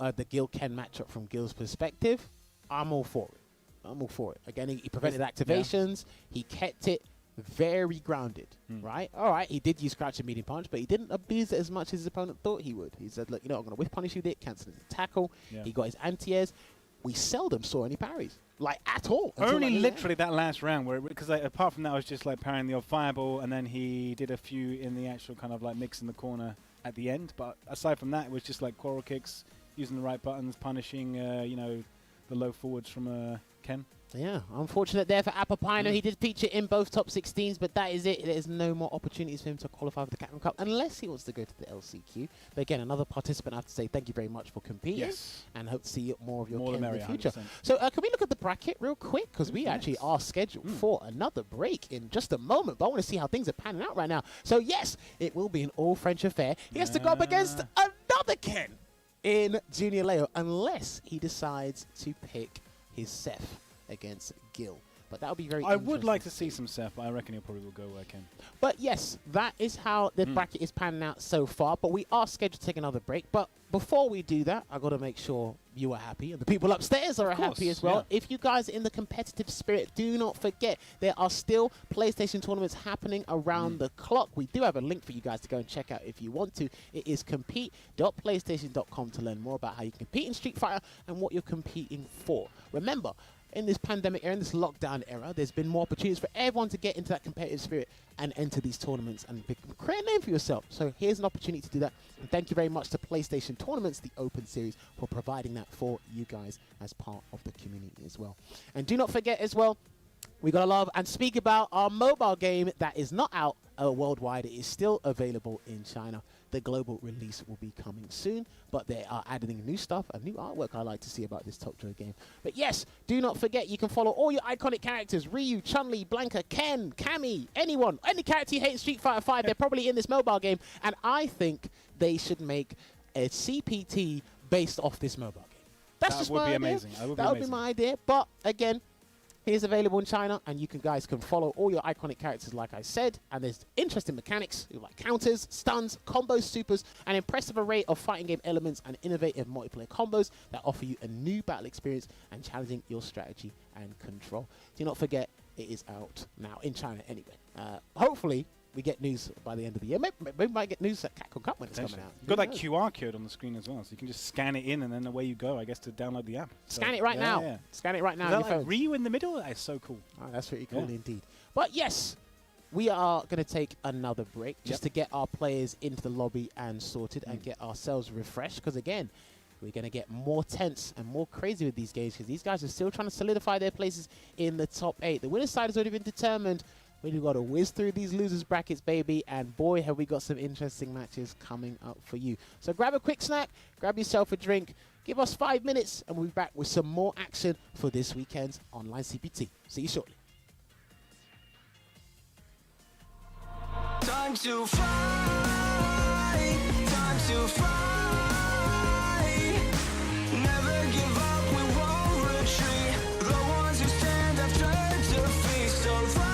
Ken matchup from Gil's perspective, I'm all for it. I'm all for it. Again, he prevented activations. Yeah. He kept it very grounded, right? All right, he did use crouch and medium punch, but he didn't abuse it as much as his opponent thought he would. He said, look, you know, I'm going to whiff punish you with it, cancel his tackle. Yeah. He got his anti-airs. We seldom saw any parries, like at all. Only literally that last round, where because apart from that, I was just like parrying the odd fireball, and then he did a few in the actual kind of like mix in the corner at the end. But aside from that, it was just like quarrel kicks, using the right buttons, punishing, you know, the low forwards from Ken. Yeah, unfortunate there for Apopino. He did feature in both top 16s, but that is it. There's no more opportunities for him to qualify for the Capcom Cup unless he wants to go to the LCQ. But again, another participant, I have to say thank you very much for competing. Yes. And hope to see more of your Ken in the future. 100%. So can we look at the bracket real quick? Because we actually are scheduled for another break in just a moment. But I want to see how things are panning out right now. So yes, it will be an all-French affair. He has to go up against another Ken in Junior Leo unless he decides to pick his Seth against Gil. But that would be very I would like to see some Seth, but I reckon he'll probably will go where Ken. But yes, that is how the bracket is panning out so far. But we are scheduled to take another break. But before we do that, I've got to make sure you are happy and the people upstairs are happy as well. Yeah. If you guys are in the competitive spirit, do not forget there are still PlayStation tournaments happening around the clock. We do have a link for you guys to go and check out if you want to. It is compete.playstation.com to learn more about how you compete in Street Fighter and what you're competing for. Remember, in this pandemic era, in this lockdown era, there's been more opportunities for everyone to get into that competitive spirit and enter these tournaments and create a name for yourself. So here's an opportunity to do that. And thank you very much to PlayStation Tournaments, the Open Series, for providing that for you guys as part of the community as well. And do not forget as well, we got to love and speak about our mobile game that is not out worldwide. It is still available in China. The global release will be coming soon, but they are adding new stuff and new artwork I like to see about this Top Joy game. But yes, do not forget you can follow all your iconic characters, Ryu, Chun-Li, Blanka, Ken, Cammy, anyone, any character you hate in Street Fighter V, they're probably in this mobile game, and I think they should make a CPT based off this mobile game. That's just my idea. Amazing. That would be my idea, but again, it is available in China, and you guys can follow all your iconic characters, like I said. And there's interesting mechanics like counters, stuns, combos, supers, an impressive array of fighting game elements and innovative multiplayer combos that offer you a new battle experience and challenging your strategy and control. Do not forget, it is out now in China anyway. Hopefully, we get news by the end of the year. Maybe we might get news at Capcom Cup when it's coming out. You've got that QR code on the screen as well, so you can just scan it in and then away you go, I guess, to download the app. Scan it right now. Yeah. Scan it right now. Is that like Ryu in the middle? That is so cool. Oh, that's pretty cool indeed. But yes, we are going to take another break just to get our players into the lobby and sorted and get ourselves refreshed. Because again, we're going to get more tense and more crazy with these games because these guys are still trying to solidify their places in the top 8. The winner's side has already been determined. We've got to whiz through these losers brackets, baby, and boy, have we got some interesting matches coming up for you. So grab a quick snack, grab yourself a drink, give us 5 minutes, and we'll be back with some more action for this weekend's online CPT. See you shortly. Time to fly, time to fly. Never give up, we won't retreat. The ones who stand have turned to feast. So fly,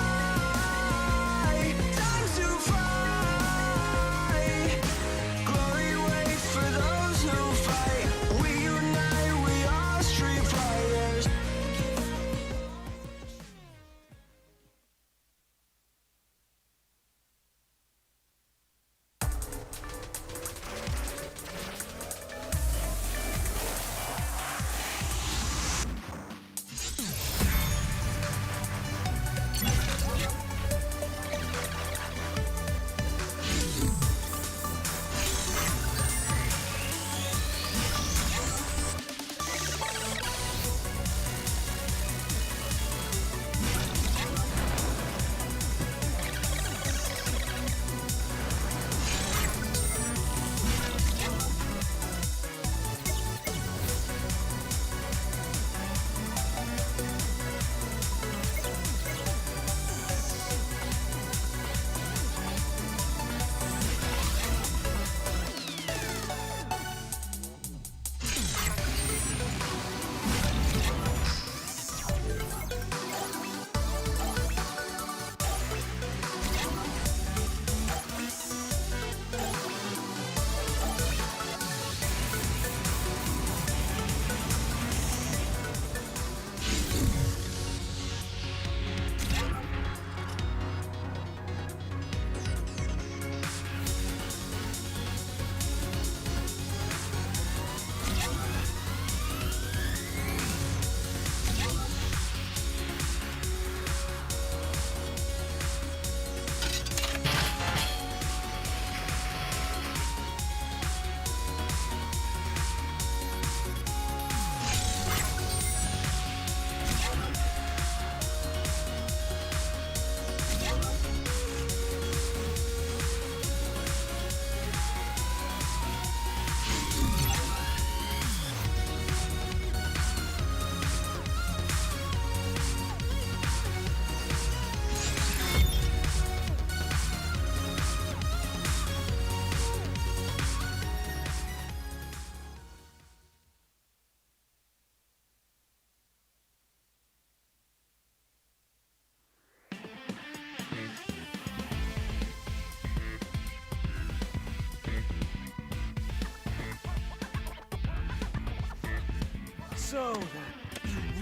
So,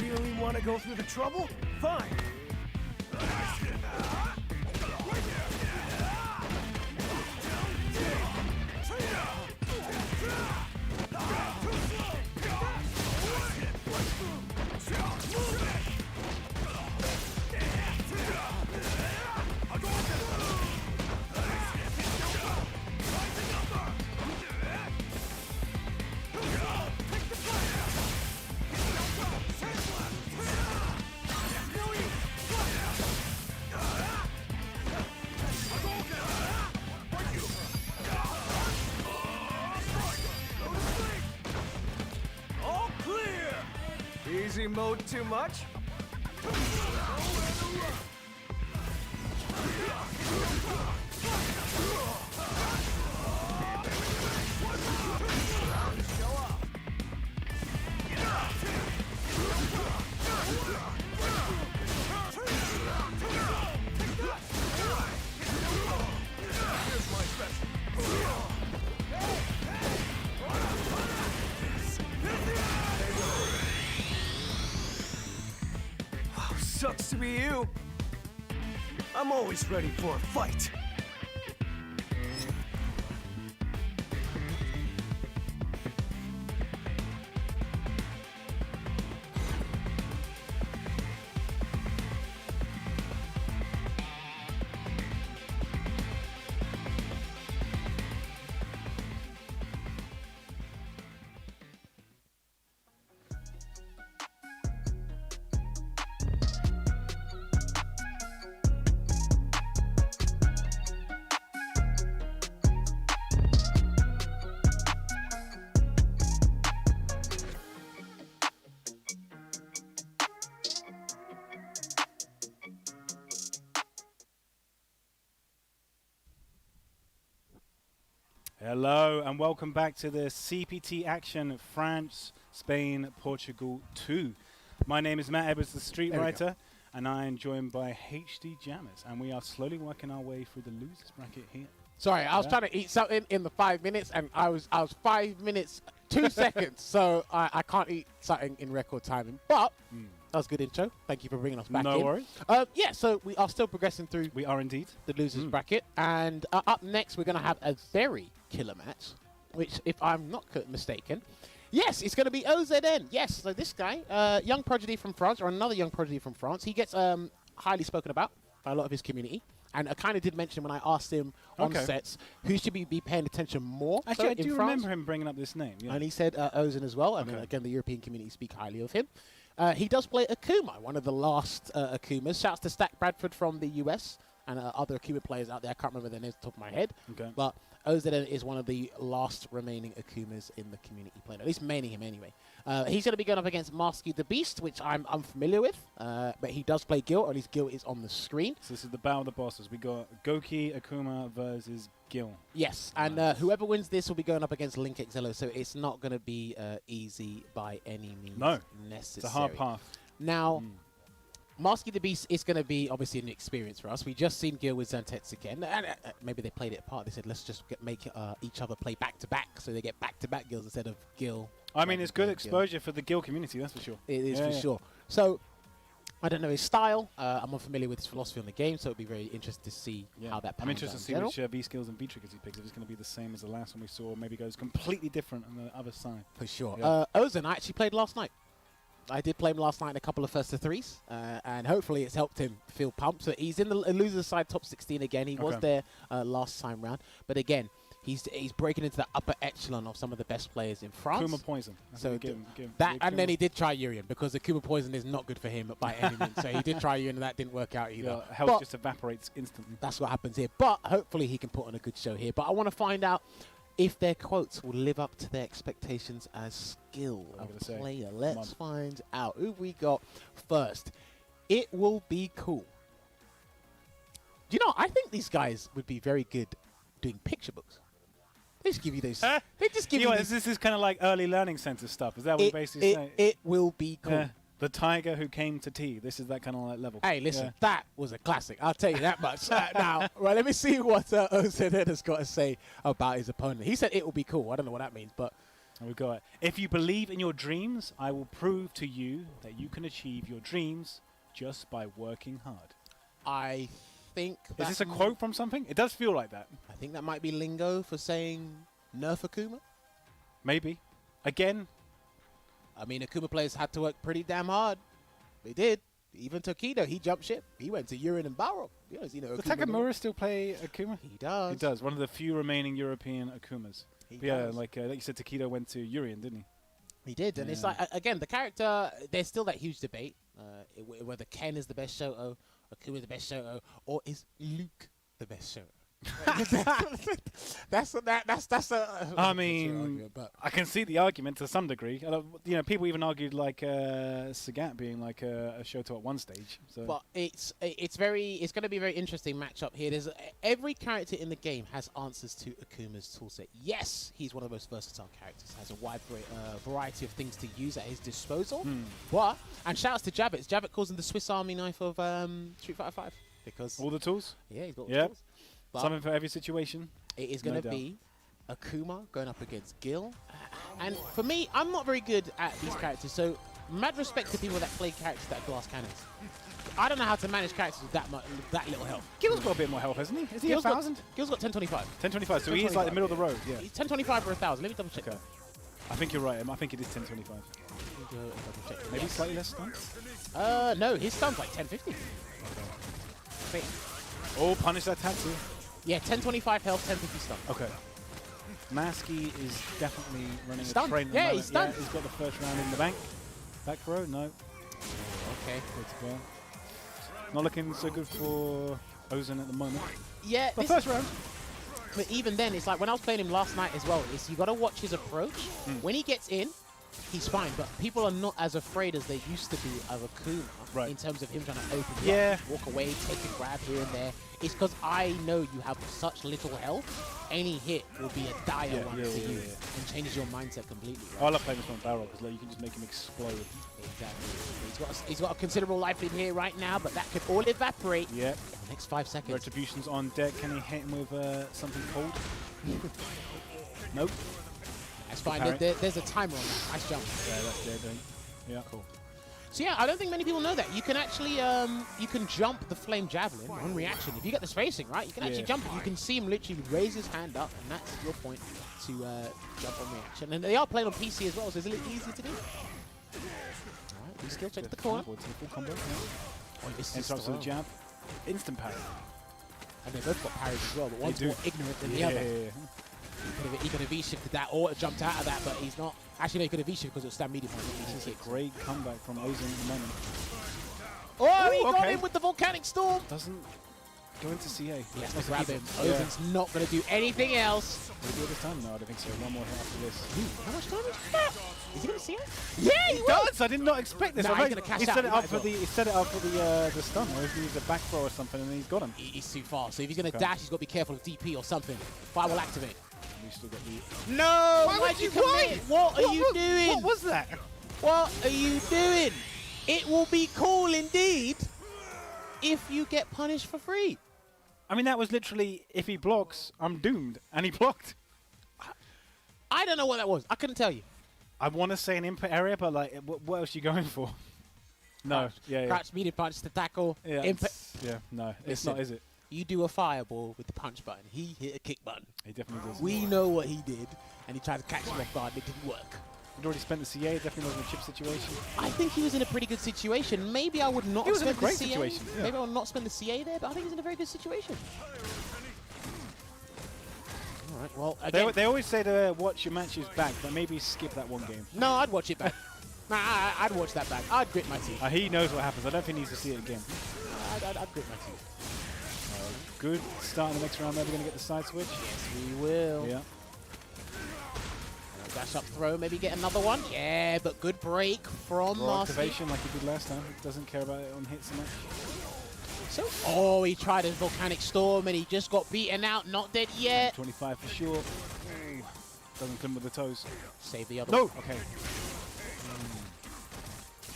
you really want to go through the trouble? Fine. All clear! Easy mode too much? Sucks to be you. I'm always ready for a fight. Hello and welcome back to the CPT Action France, Spain, Portugal 2. My name is Matt Edwards, the Street Writer, and I am joined by HD Jammers, and we are slowly working our way through the losers bracket here. Sorry, I was trying to eat something in the 5 minutes, and I was 5 minutes 2 seconds, so I can't eat something in record timing. But that was a good intro. Thank you for bringing us back in. No worries. Yeah, so we are still progressing through. We are indeed. The losers bracket, and up next we're going to have a very killer match, which, if I'm not mistaken, yes, it's going to be OZN. Yes, so this guy, young prodigy from France, or another young prodigy from France, he gets highly spoken about by a lot of his community. And I kind of did mention when I asked him on sets who should be paying attention more. Actually, I in do France. remember him bringing up this name. Yeah. And he said Ozan as well. And then again, the European community speak highly of him. He does play Akuma, one of the last Akumas. Shouts to Stack Bradford from the US and other Akuma players out there. I can't remember their names off the top of my head. Okay. But Ozan is one of the last remaining Akumas in the community playing, at least maining him anyway. He's going to be going up against Marsky the Beast, which I'm unfamiliar with, but he does play Gil, or at least Gil is on the screen. So this is the battle of the bosses. We got Goki Akuma versus Gil. Yes, and whoever wins this will be going up against Link Excello, so it's not going to be easy by any means necessary. It's a hard path. Now, Marsky the Beast is going to be obviously an experience for us. We just seen Gil with Zantetsuken, and maybe they played it apart. They said, let's just make each other play back-to-back, so they get back-to-back Gils instead of Gil. I mean, it's good exposure for the Gil community, that's for sure. It is for sure. So, I don't know his style. I'm unfamiliar with his philosophy on the game, so it'll be very interesting to see how that pans I'm interested to see out which V skills and V triggers he picks. If it's going to be the same as the last one we saw, or maybe goes completely different on the other side. For sure. Yeah. Ozan, I actually played last night. I did play him last night in a couple of first to threes, and hopefully it's helped him feel pumped. So he's in the losers side top 16 again. He was there last time round, but again, he's breaking into the upper echelon of some of the best players in France. Akuma Poison. So and then he did try Urian, because Akuma Poison is not good for him by any means. So he did try Urian, and that didn't work out either. Yeah, health just evaporates instantly. That's what happens here. But hopefully he can put on a good show here. But I want to find out if their quotes will live up to their expectations as skill of player. Let's find out. Who we got first? It will be cool. Do you know, I think these guys would be very good doing picture books. They just give you those. They just give you. This is kind of like early learning center stuff. Is that what you're basically saying? It will be cool. Yeah. The tiger who came to tea. This is that kind of like level. Hey, listen, that was a classic. I'll tell you that much. Now, let me see what OZN has got to say about his opponent. He said it will be cool. I don't know what that means, but And we've got, if you believe in your dreams, I will prove to you that you can achieve your dreams just by working hard. I think Is this a quote from something? It does feel like that. I think that might be lingo for saying nerf Akuma. Maybe. Again. I mean, Akuma players had to work pretty damn hard. They did. Even Tokido, he jumped ship. He went to Urin and Balrog. Does Does Takamura still play Akuma? He does. He does. One of the few remaining European Akumas. Yeah, like you said, Takido went to Urian, didn't he? He did, and it's like, again, the character, there's still that huge debate whether Ken is the best Shoto, Akuma is the best Shoto, or is Luke the best Shoto. that's I mean, I can see the argument to some degree. You know, people even argued like Sagat being like a Shoto at one stage. So. But it's going to be a very interesting matchup here. There's every character in the game has answers to Akuma's toolset. Yes, he's one of the most versatile characters. Has a wide variety of things to use at his disposal. But and shouts to Javits. Javits calls him the Swiss Army knife of Street Fighter V because all the tools. Yeah, he's got all the tools. But something for every situation. It is going to be Akuma going up against Gil. And for me, I'm not very good at these characters, so mad respect to people that play characters that are glass cannons. I don't know how to manage characters with that little health. Gil's got a bit more health, hasn't he? Is he 1,000? Gil's got 1025. 1025, so he's like the middle of the road. Yeah. He's 1025 or 1,000. Let me double check. Okay. I think you're right. I think it is 1025. Maybe slightly less stun? No, his stun's like 1050. Okay. Oh, punish that Tatsu. Yeah, 1025 health, 1050 stun. Okay. Masky is definitely running stun. a train. Yeah, he's stunned. Yeah, he's got the first round in the bank. Back row, no. Okay. Good to go. Not looking so good for Ozen at the moment. Yeah, but first round. But even then, it's like when I was playing him last night as well, is you got to watch his approach. When he gets in, he's fine, but people are not as afraid as they used to be of Akuma in terms of him trying to open you up, walk away, take a grab here and there. It's because I know you have such little health, any hit will be a dire one to you and changes your mindset completely. Right? I love playing this on Barrel because like, you can just make him explode. Exactly. He's got a considerable life in here right now, but that could all evaporate in the next 5 seconds. Retribution's on deck. Can he hit him with something cold? Nope. That's fine. There's a timer on that. Nice jump. Yeah, that's dead. Yeah, cool. So yeah, I don't think many people know that. You can actually, you can jump the flame javelin on reaction. If you get the spacing right, you can actually jump it. You can see him literally raise his hand up, and that's your point to jump on reaction. And they are playing on PC as well, so it's a little easy to do. Alright, he still checks the corner. Full combo. Oh, this is the jab. Instant parry. And they both got parries as well, but one's more ignorant than the other. He could have V-shifted that or jumped out of that, but he's not. Actually, no, he could have V-shifted because it was stand medium. This is a great comeback from Ozen at the moment. Oh, he got him with the volcanic storm. Doesn't go into CA. He has to grab him. Ozen's not going to do anything else. Will he do it this time? No, I don't think so. One more hit after this. How much time is that? Is he going to see it? Yeah, he does. I did not expect this. Nah, he's going to cash out. He set it up for the stun, or if he needs a back throw or something, and he's got him. He's too far. So if he's going to dash, he's got to be careful of DP or something. Fire will activate. Still got no! Why'd you commit? What are you doing? What was that? What are you doing? It will be cool indeed if you get punished for free. I mean, that was literally, if he blocks, I'm doomed. And he blocked. I don't know what that was. I couldn't tell you. I want to say an input area, but like, what else are you going for? No. Crouch. Crouch, medium punch to tackle. Yeah, no. It's not, is it? You do a fireball with the punch button. He hit a kick button. He definitely does. We know what he did, and he tried to catch him off guard. It didn't work. He'd already spent the CA. Definitely wasn't a chip situation. I think he was in a pretty good situation. Maybe I would not. He was spend in a great the CA. situation. Yeah. Maybe I would not spend the CA there, but I think he's in a very good situation. All right. Well, again, they always say to watch your matches back, but maybe skip that one game. No, I'd watch it back. Nah, I'd watch that back. I'd grit my teeth. He knows what happens. I don't think he needs to see it again. I'd grit my teeth. Good start in the next round. Maybe going to get the side switch. Yes, we will. Yeah. Dash up throw, maybe get another one. Yeah, but good break from Marcy. Activation like he did last time. Doesn't care about it on hits so much. So, he tried a volcanic storm and he just got beaten out. Not dead yet. 25 for sure. Doesn't come with the toes. Save the other one. No. Okay.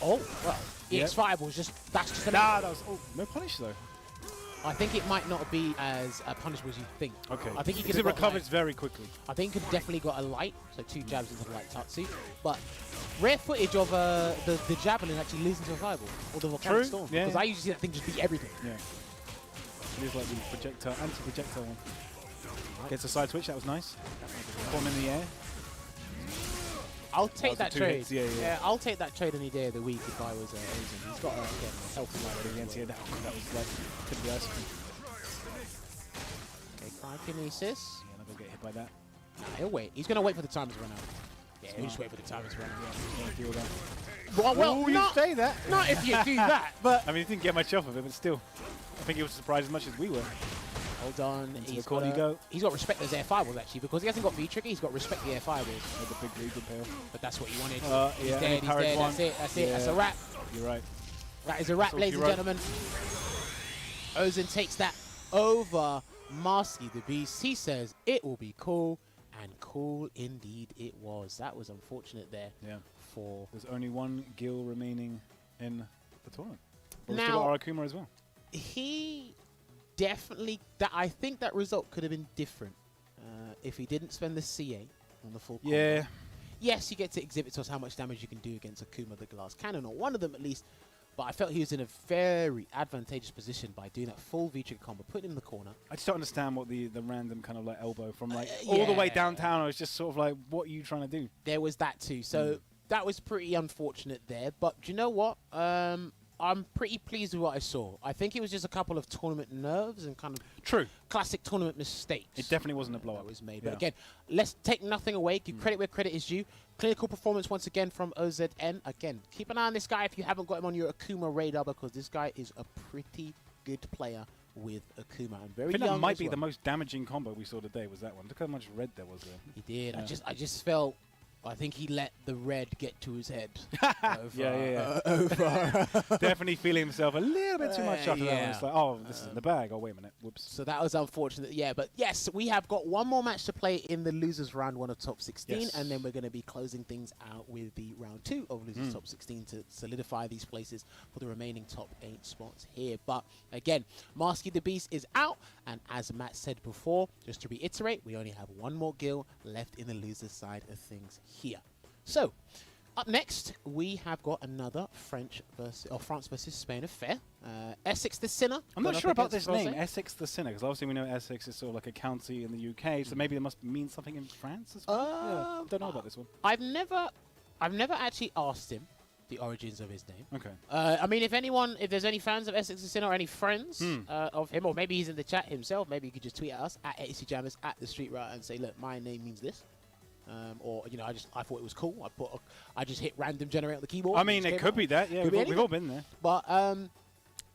Oh, well. EX5 was just, that's just that was, no punish though. I think it might not be as punishable as you think. Okay. I think he could Because it have got, recovers like, very quickly. I think he could definitely got a light, so 2 jabs into the light Tatsu. But rare footage of the javelin actually losing to a fireball or the volcanic storm. Yeah. Because I usually see that thing just beat everything. Yeah. It is like the projectile, anti-projectile one. Gets a side switch, that was nice. Bomb in the air. I'll take that two trade. hits, yeah. I'll take that trade any day of the week if I was Asian. He's got a healthy light Against here, that was like, could be ice cream. Okay, cryokinesis. Yeah, not gonna get hit by that. Nah, he'll wait. He's gonna wait for the timers to run out. Yeah, he'll just wait for the timers to run out. Yeah, deal with Well, that. Ooh, not, you say that. not if you do that, but... I mean, he didn't get much off of it, but still. I think he was surprised as much as we were. Hold on. He's got respect those air fireballs, actually, because he hasn't got V-Trigger, he's got respect the air fireballs. With the big Regal Pail. But that's what you wanted. Yeah, he's dead, That's it, that's it. That's a wrap. You're right. That is a wrap, ladies and gentlemen. Ozen takes that over Marsky the Beast. He says it will be cool, and cool indeed it was. That was unfortunate there. Yeah. For there's only 1 Gil remaining in the tournament. But now, we still got Arakuma as well. He definitely, I think that result could have been different if he didn't spend the CA on the full combo. Yeah. Yes, you get to exhibit to us how much damage you can do against Akuma the Glass Cannon, or one of them at least. But I felt he was in a very advantageous position by doing that full V-trigger combo, putting him in the corner. I just don't understand what the random kind of like elbow from like all the way downtown. I was just sort of like, what are you trying to do? There was that too. So that was pretty unfortunate there. But do you know what? I'm pretty pleased with what I saw. I think it was just a couple of tournament nerves and kind of classic tournament mistakes. It definitely wasn't a blow-up. That was made. But again, let's take nothing away. Give credit where credit is due. Clinical performance once again from OZN. Again, keep an eye on this guy if you haven't got him on your Akuma radar, because this guy is a pretty good player with Akuma. And very I think young that might as be well. the most damaging combo we saw today, was that one. Look how much red there was there. He did. Yeah. I just felt... I think he let the red get to his head. Definitely feeling himself a little bit too much after that one. It's like, oh, this is in the bag. Oh, wait a minute. Whoops. So that was unfortunate. Yeah, but yes, we have got one more match to play in the losers round 1 of top 16, and then we're going to be closing things out with the round 2 of losers top 16 to solidify these places for the remaining top 8 spots here. But again, Marsky the Beast is out, and as Matt said before, just to reiterate, we only have 1 more Gil left in the losers side of things here. So, up next, we have got another France versus Spain affair. Essex the Sinner. I'm not sure about this name, Essex the Sinner, because obviously we know Essex is sort of like a county in the UK, so maybe it must mean something in France as well. Don't know about this one. I've never actually asked him the origins of his name. Okay. I mean, if there's any fans of Essex the Sinner or any friends of him, or maybe he's in the chat himself, maybe you could just tweet at us at @ACJammers at the Street Writer and say, look, my name means this. Or I thought it was cool. I just hit random generate on the keyboard. I mean, it could be that. Yeah, we've all been there. But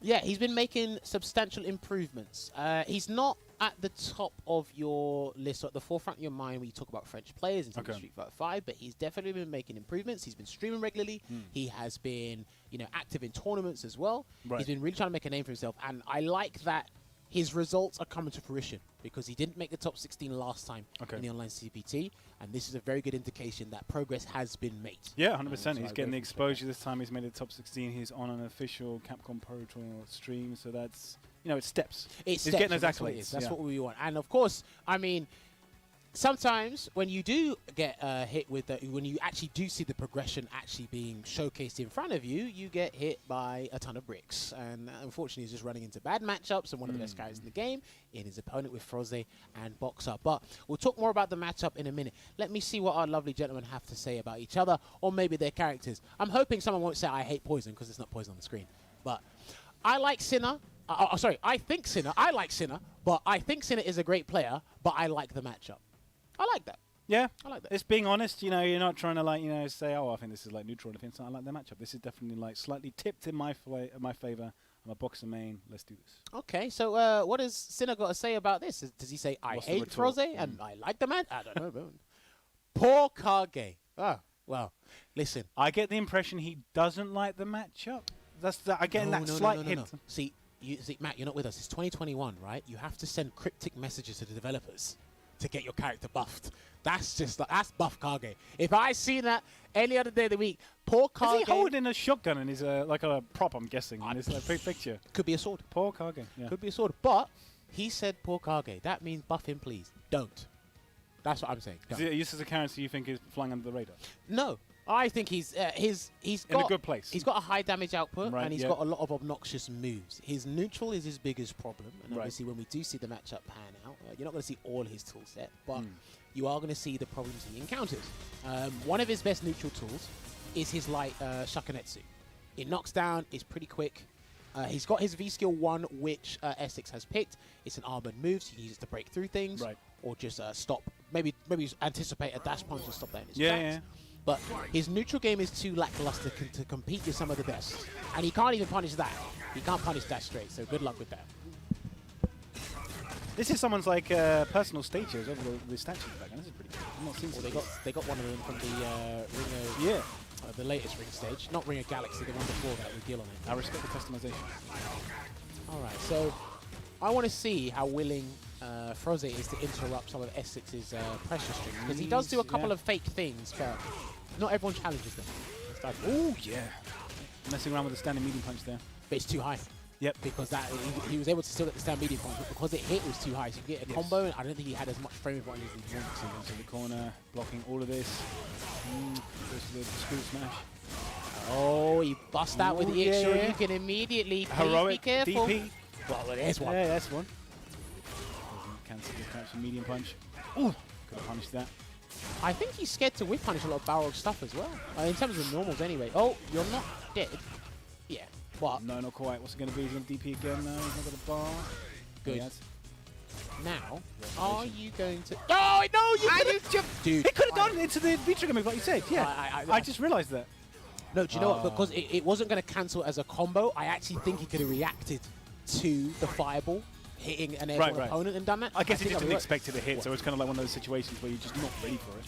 yeah, he's been making substantial improvements. He's not at the top of your list or at the forefront of your mind when you talk about French players in terms of Street Fighter 5, but he's definitely been making improvements. He's been streaming regularly. He has been, active in tournaments as well. Right. He's been really trying to make a name for himself, and I like that his results are coming to fruition, because he didn't make the top 16 last time in the online CPT, and this is a very good indication that progress has been made. Yeah, 100%. He's getting the exposure this time. He's made the top 16. He's on an official Capcom Pro Tour stream, so that's, it's steps. He's getting those accolades. That's what we want. And of course, I mean, sometimes when you do get hit with when you actually do see the progression actually being showcased in front of you, you get hit by a ton of bricks. And unfortunately, he's just running into bad matchups, and one of the best guys in the game in his opponent with Froze and Boxer. But we'll talk more about the matchup in a minute. Let me see what our lovely gentlemen have to say about each other, or maybe their characters. I'm hoping someone won't say I hate Poison, because it's not Poison on the screen. But I like Sinner. I think Sinner. I like Sinner, but I think Sinner is a great player, but I like the matchup. I like that. Yeah, I like that. It's being honest. You're not trying to say, oh, I think this is like neutral. I like the matchup. This is definitely like slightly tipped in my favor. I'm a boxer main. Let's do this. Okay, so what does Sinner got to say about this? Does he say I hate Froze and I like the match? I don't know. Poor Kage. Oh, well, listen. I get the impression he doesn't like the matchup. I get that slight hint. No. See, Matt, you're not with us. It's 2021, right? You have to send cryptic messages to the developers. to get your character buffed. That's just like, that's buff Kage. If I seen that any other day of the week, poor Kage. Is he holding a shotgun and he's like a prop? I'm guessing. In this like, picture. Could be a sword. Poor Kage. Yeah. Could be a sword. But he said poor Kage. That means buff him, please. Don't. That's what I'm saying. Is it used as a character you think is flying under the radar? No. I think he's got in a good place. He's got a high damage output, right, and he's got a lot of obnoxious moves. His neutral is his biggest problem, and obviously when we do see the matchup pan out, you're not going to see all his tool set, but you are going to see the problems he encounters. One of his best neutral tools is his light Shakunetsu. It knocks down, it's pretty quick. He's got his V skill 1, which Essex has picked. It's an armored move, so he uses to break through things, or just stop. Maybe anticipate a dash punch and stop that in his tracks. But his neutral game is too lackluster to compete with some of the best. And he can't even punish that. He can't punish that straight, so good luck with that. This is someone's like personal statues over the statues back, and this is pretty cool. I'm not seeing they got one of them from the Ring of, the latest Ring stage. Not Ring of Galaxy, the one before that with Gil on it. I respect the customization. Alright, so I want to see how willing Froze is to interrupt some of Essex's pressure strings. Because he does do a couple of fake things, but not everyone challenges them. Oh, yeah. Messing around with the standing medium punch there. But it's too high. Yep. Because that he was able to still get the stand medium punch, but because it hit, it was too high. So you get a combo, and I don't think he had as much frame advantage as he wanted to. Into the corner, blocking all of this. Goes to the screw smash. Oh, he bust out with the extra. You can immediately heroic be careful. DP. Well, there's one. Yeah, that's one. Cancel the catch, medium punch. Ooh, could have punished that. I think he's scared to whip punish a lot of Balrog stuff as well. In terms of the normals anyway. Oh, you're not dead. Yeah. What? No, not quite. What's it going to be? He's going to DP again now. He's not got a bar. Good. Yes. Now, are you going to... Oh, no, you Dude. It could have gone into the V-trigger move like you said. Yeah. I just realised that. No, do you know what? Because it wasn't going to cancel as a combo. I actually think he could have reacted to the fireball hitting an airborne opponent and done that. I guess he just didn't expect it to hit, so it's kind of like one of those situations where you're just not ready for it.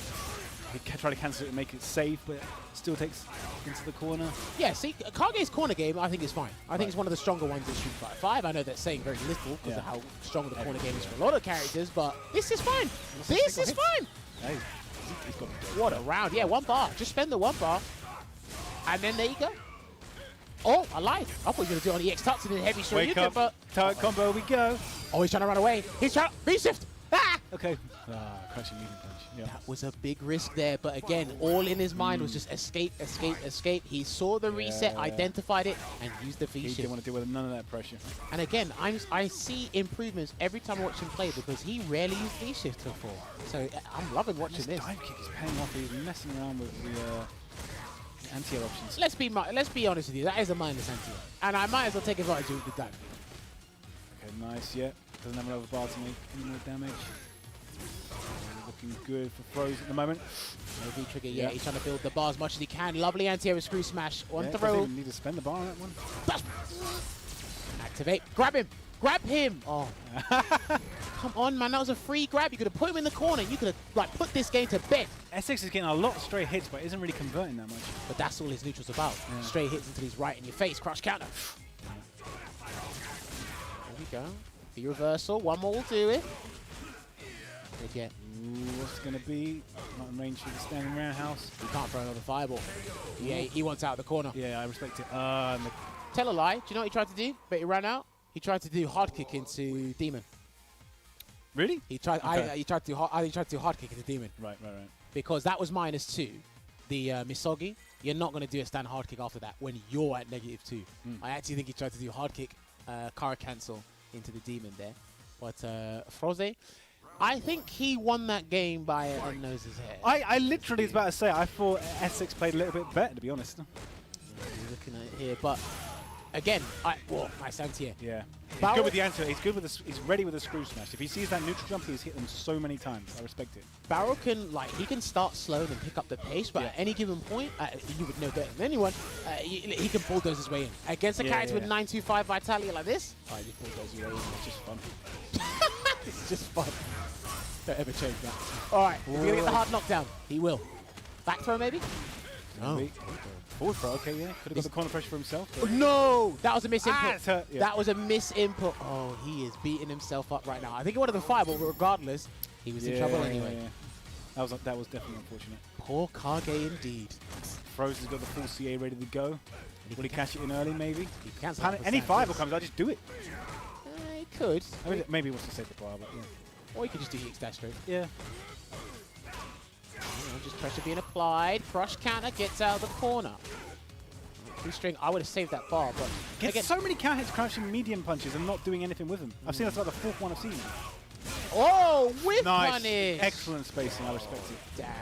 He try to cancel it and make it safe, but still takes into the corner. Yeah, see, Kage's corner game, I think is fine. I think it's one of the stronger ones in Street Fighter V. I know that's saying very little because of how strong the corner game is for a lot of characters, but this is fine. This is fine. Hey, what a round. Yeah, 1 bar. Just spend the 1 bar. And then there you go. Oh, I lied. I thought you were going to do it on EX Tuts and then heavy show. Wake up, turret combo, we go. Oh, he's trying to run away. He's trying to reshift. Ah! Okay. Crushing medium punch. Yeah. That was a big risk there, but again, all in his mind was just escape, escape, escape. He saw the reset, identified it, and used the V-shift. He didn't want to deal with none of that pressure. And again, I see improvements every time I watch him play because he rarely used V-shift before. So I'm loving watching this. Dive kick is paying off. He's messing around with the anti-air options. Let's be honest with you. That is a minus anti-air, and I might as well take advantage of the dive. Okay, nice. Yeah, doesn't have an overbar to make any more damage. Looking good for throws at the moment. No V-trigger yet. He's trying to build the bar as much as he can. Lovely anti-air screw smash. One throw. Doesn't even need to spend the bar on that one. Activate. Grab him. Grab him. Oh. Come on, man. That was a free grab. You could have put him in the corner. You could have put this game to bed. Essex is getting a lot of stray hits, but isn't really converting that much. But that's all his neutral's about. Yeah. Stray hits until he's right in your face. Crush counter. There we go. The reversal. One more will do it. Good yet. What's going to be? Not in range for the standing roundhouse. He can't throw another fireball. Yeah, he wants out of the corner. Yeah, I respect it. Tell a lie. Do you know what he tried to do? But he ran out. He tried to do hard kick into Demon. Really? He tried. Okay. He tried to do hard kick into Demon. Right. Because that was -2. The Misogi. You're not going to do a stand hard kick after that when you're at -2. I actually think he tried to do hard kick, Kara cancel into the Demon there. But Froze, I think he won that game by a nose's hair. I literally was about to say, I thought Essex played a little bit better, to be honest. You're looking at it here, but again, nice anti-air. Yeah. He's good with the anti-air. He's good with he's ready with the screw smash. If he sees that neutral jump, he's hit them so many times. I respect it. Barrow can, he can start slow and pick up the pace, but at any given point, you would know better than anyone, he can bulldoze his way in. Against a character with 925 vitality like this, he just bulldoze his way in. It's just fun. It's just fun. Don't ever change that. All right, he's going to get the hard knockdown. He will. Back throw, maybe? No. Forward throw, okay, yeah. Could have got the corner pressure for himself. Oh, no! That was a misinput. Yeah. That was a misinput. Oh, he is beating himself up right now. I think he wanted the fire, but regardless, he was in trouble anyway. Yeah. That was definitely unfortunate. Poor Kage indeed. Froze has got the full CA ready to go. Will he cash it in early, maybe? He cancels Any 5 comes, I'll just do it. He could. I mean, maybe he wants to save the bar, but yeah. Or he could just do the X-dash straight. Yeah. Just pressure being applied. Crush counter gets out of the corner. Two string. I would have saved that bar, but Gets so many counter hits crouching medium punches and not doing anything with them. I've seen that's about the 4th one I've seen. Oh, whiff nice. punish! Excellent spacing. I respect it. Damn.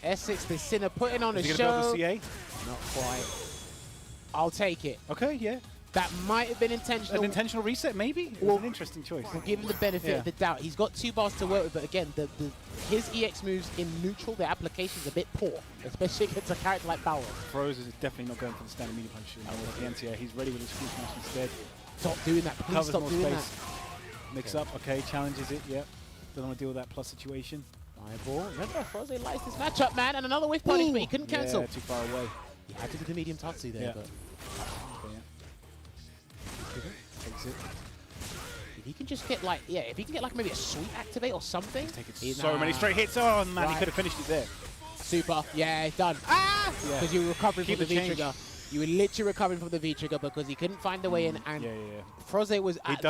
Essex the Sinner putting on a Is he show. gonna build the CA? Not quite. I'll take it. Okay, yeah. That might have been intentional. An intentional reset, maybe? It was an interesting choice. We'll give him the benefit of the doubt. He's got 2 bars to work with, but again, his EX moves in neutral, the application's a bit poor, especially against a character like Bauer. Froze is definitely not going for the standard medium punch with the NTA. He's ready with his full smash instead. Stop doing that. Please Covers stop more doing space. Mix up, okay, challenges it, yep. Doesn't want to deal with that plus situation. Fireball. Remember, Froze likes this matchup, man, and another whiff punish, but he couldn't cancel. Yeah, too far away. He had to do the medium Tatsu there, but... Takes it. If he can just get like, if he can get like maybe a sweet activate or something. So many straight hits. Oh man, he could have finished it there. Super. Yeah, done. Ah! Because you were recovering from the V trigger. You were literally recovering from the V trigger because he couldn't find the way in, and Froze was at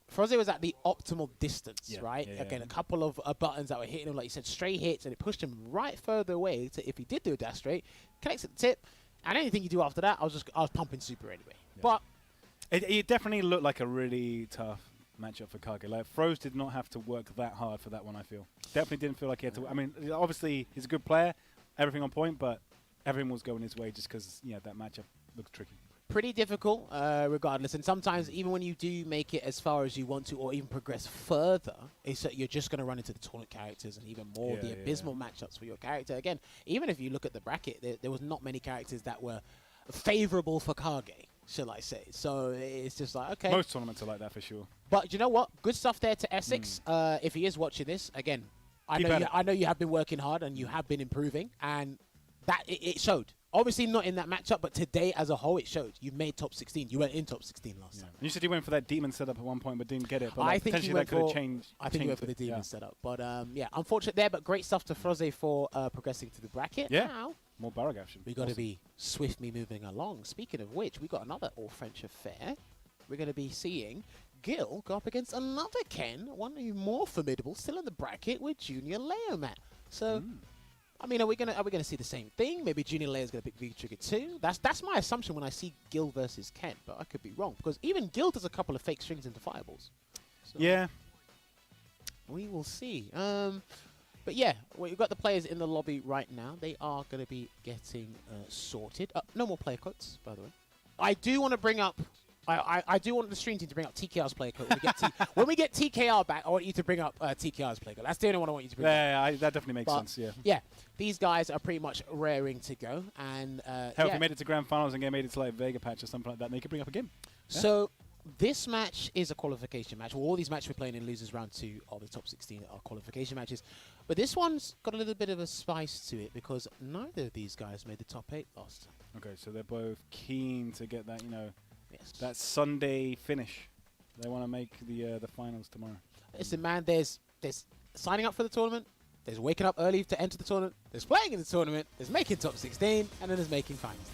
Froze was at the optimal distance, right? Again, a couple of buttons that were hitting him, like you said, straight hits, and it pushed him right further away. To if he did do a dash straight, connects at the tip, and anything you do after that, I was pumping super anyway. But it definitely looked like a really tough matchup for Kage. Like Froze did not have to work that hard for that one. I feel definitely didn't feel like he had to. I mean, obviously he's a good player, everything on point, but everything was going his way just because that matchup looked tricky. Pretty difficult, regardless. And sometimes even when you do make it as far as you want to, or even progress further, it's that you're just going to run into the tournament characters and even more the abysmal matchups for your character. Again, even if you look at the bracket, there was not many characters that were favorable for Kage, shall I say. So it's just like, okay. Most tournaments are like that for sure. But you know what? Good stuff there to Essex. If he is watching this, again, I know you have been working hard and you have been improving, and that it showed. Obviously not in that matchup, but today as a whole, it showed. You made top 16. You went in top 16 last time. You said you went for that demon setup at one point, but didn't get it. But I think potentially that could have changed. I think you went for the demon setup. But yeah, unfortunate there, but great stuff to Froze for progressing to the bracket. Yeah. Now, more barrage action. we got to be swiftly moving along. Speaking of which, we got another all-French affair. We're going to be seeing Gil go up against another Ken, one even more formidable, still in the bracket with Junior Leomat. So, I mean, are we gonna see the same thing? Maybe Junior Leo's gonna pick V-Trigger too. That's my assumption when I see Gil versus Ken, but I could be wrong because even Gil does a couple of fake strings into fireballs. So yeah, we will see. But yeah, we've got the players in the lobby right now. They are going to be getting sorted. No more player quotes, by the way. I do want to bring up. I do want the stream team to bring up TKR's player quote. When we get TKR back, I want you to bring up TKR's player quote. That's the only one I want you to bring up. Yeah, that definitely makes sense. Yeah. Yeah, these guys are pretty much raring to go. And hell, if we made it to grand finals and made it to like Vega patch or something like that, they could bring up a game. Yeah. So this match is a qualification match. Well, all these matches we're playing in losers round 2 of the top 16 are qualification matches. But this one's got a little bit of a spice to it because neither of these guys made the top 8 last time. Okay, so they're both keen to get that, that Sunday finish. They want to make the finals tomorrow. Listen, man, there's signing up for the tournament, there's waking up early to enter the tournament, there's playing in the tournament, there's making top 16, and then there's making finals.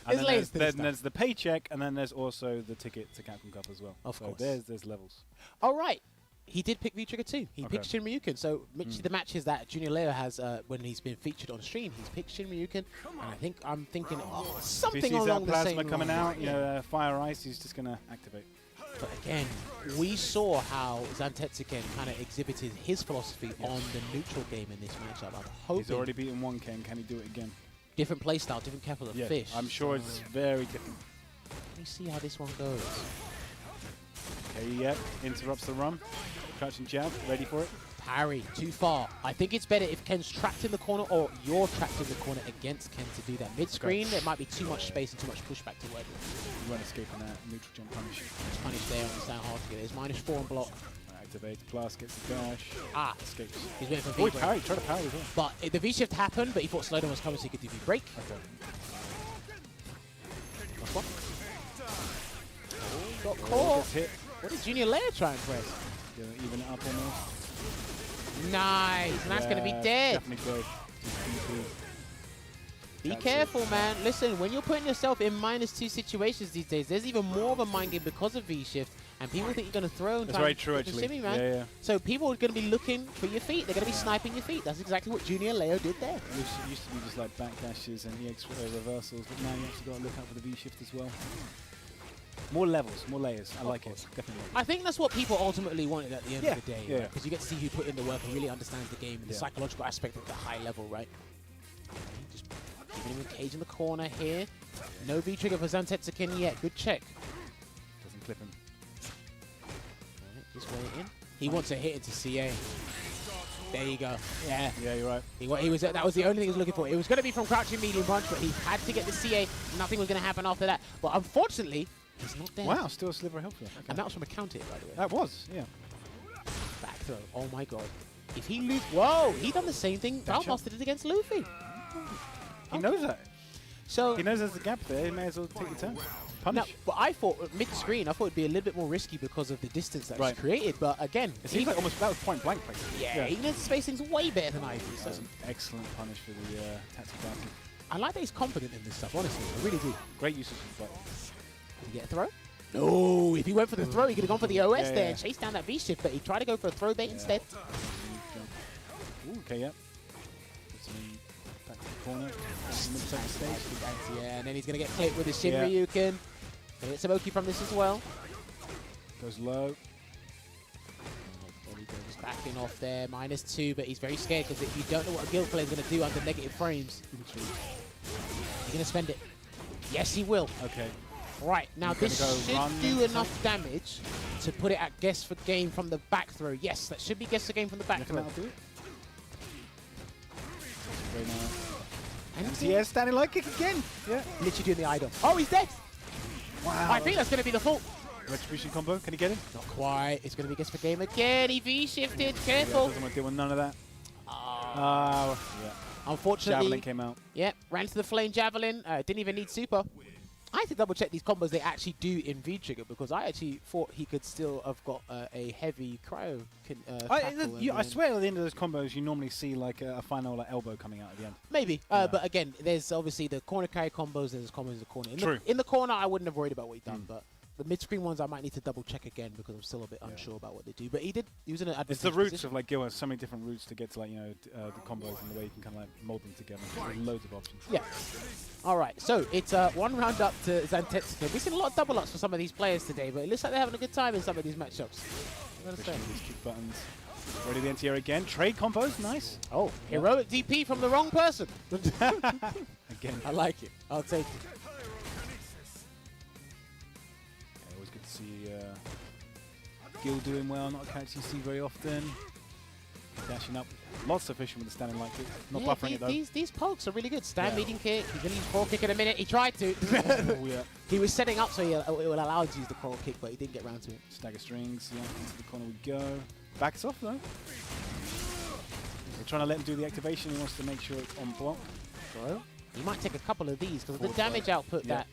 And then there's the paycheck, and then there's also the ticket to Capcom Cup as well. Of course. There's levels. All right. He did pick V-Trigger too. He picked Shin Ryuken. So the matches that Junior Leo has when he's been featured on stream, he's picked Shin Ryuken. And I'm thinking something along the same lines. Coming out, Fire Ice, he's just going to activate. But again, we saw how Zantetsuken kind of exhibited his philosophy on the neutral game in this matchup. I'm hoping he's already beaten one Ken. Can he do it again? Different playstyle, different kettle of fish. I'm sure it's very different. Let me see how this one goes. Okay, interrupts the run. Crouching jab, ready for it. Parry, too far. I think it's better if Ken's trapped in the corner or you're trapped in the corner against Ken to do that. Mid-screen, there might be too much space and too much pushback to work with. You won't escape on that neutral jump punish. Punish there, understand hard to get it. It's -4 on block. Activate. Blast gets the dash. Ah, Escapes. he's waiting for Oh, V he break. parried. Try to parry as well. But the V shift happened, but he thought slowdown was coming, so he could do V break. Okay. Last one. Oh, got Oh, caught. gets hit. What did Junior Layer try and press? Yeah, even it up almost. Nice, and that's going to be Yeah, dead. Definitely dead. Be That's careful, man. Listen, when you're putting yourself in -2 situations these days, there's even more of a mind game because of V-Shift, and people think you're going to throw and That's try very and true, get the actually. shimmy, man. Yeah, yeah. So people are going to be looking for your feet. They're going to be sniping your feet. That's exactly what Junior Leo did there. It used to be just like backdashes and EX reversals, but now you actually got to look out for the V-shift as well. More levels, more layers. I like it. Definitely. I think that's what people ultimately wanted at the end Yeah, of the day, yeah. because you get to see who put in the work and really understands the game, and the Yeah. psychological aspect at the high level, right? Just giving him a cage in the corner here. No V-trigger for Zantetsuken yet. Good check. Doesn't clip him. Right, just waiting. He wants a hit into CA. There you go. Yeah. Yeah, you're right. That was the only thing he was looking for. It was going to be from crouching medium punch, but he had to get the CA. Nothing was going to happen after that. But unfortunately, he's not there. Wow, still a sliver of health left. Okay. And that was from a counter hit, by the way. That was, yeah. Back throw. Oh my god. If he loses, whoa, he done the same thing Valmaster did against Luffy. He knows that. So he knows there's a gap there. He may as well take the turn. Punish. Now, but I thought mid-screen, I thought it'd be a little bit more risky because of the distance that was created. But again, it seems like almost that was point blank. Basically. Yeah, he knows spacing's way better than I do. So. That's an excellent punish for the tactical bounty. I like that he's confident in this stuff. Honestly, I really do. Great usage of the fight. Did he get a throw? No, if he went for the throw, he could have gone for the OS there and chased down that V-shift, but he tried to go for a throw bait instead. Ooh, okay, yep. Back to the corner. Stage. Yeah, and then he's going to get clipped with his Shinryuken. Gonna get some Oki from this as well. Goes low. There we go, just backing off there. -2, but he's very scared because if you don't know what a guild player is going to do under negative frames, you're going to spend it. Yes, he will. Okay. Right, now this should do enough damage to put it at guess for game from the back throw. Yes, that should be guess for game from the back throw. That'll do it. Very nice. And yeah, standing low kick again. Yeah. Literally doing the idol. Oh, he's dead. Wow. I think that's going to be the fault. Retribution combo. Can he get him? Not quite. It's going to be guess for game again. He V-shifted. Careful. Yeah, doesn't want to deal with none of that. Yeah. Unfortunately. Javelin came out. Yep, ran to the flame javelin. Didn't even need super. I had to double check these combos they actually do in V-Trigger because I actually thought he could still have got a heavy cryo I swear at the end of those combos you normally see like a final like elbow coming out at the end. Maybe, but again, there's obviously the corner carry combos, there's combos in the corner. In the corner, I wouldn't have worried about what he done, but the mid-screen ones I might need to double check again because I'm still a bit unsure about what they do. But he was in an advantageous It's the routes position. of like Gil has so many different routes to get to like the combos and the way you can kind of like mold them together. There's loads of options. Yeah. All right, so it's one round up to Zantetsuken. We've seen a lot of double ups for some of these players today, but it looks like they're having a good time in some of these matchups. Especially these kick buttons. Ready the anti-air again. Trade combos, nice. Oh, heroic DP from the wrong person. Again. I like it. I'll take it. Yeah, always good to see Gil doing well, not a character you see very often. Dashing up. Lots of efficient with the standing light kick. Not buffering it though. These pokes are really good. Stand medium kick. He's going to use coral kick in a minute. He tried to. Oh, yeah. He was setting up so it will allow him to use the coral kick, but he didn't get round to it. Stagger strings. Yeah, into the corner we go. Backs off though. We're trying to let him do the activation. He wants to make sure it's on block. Bro. You might take a couple of these because of the damage output that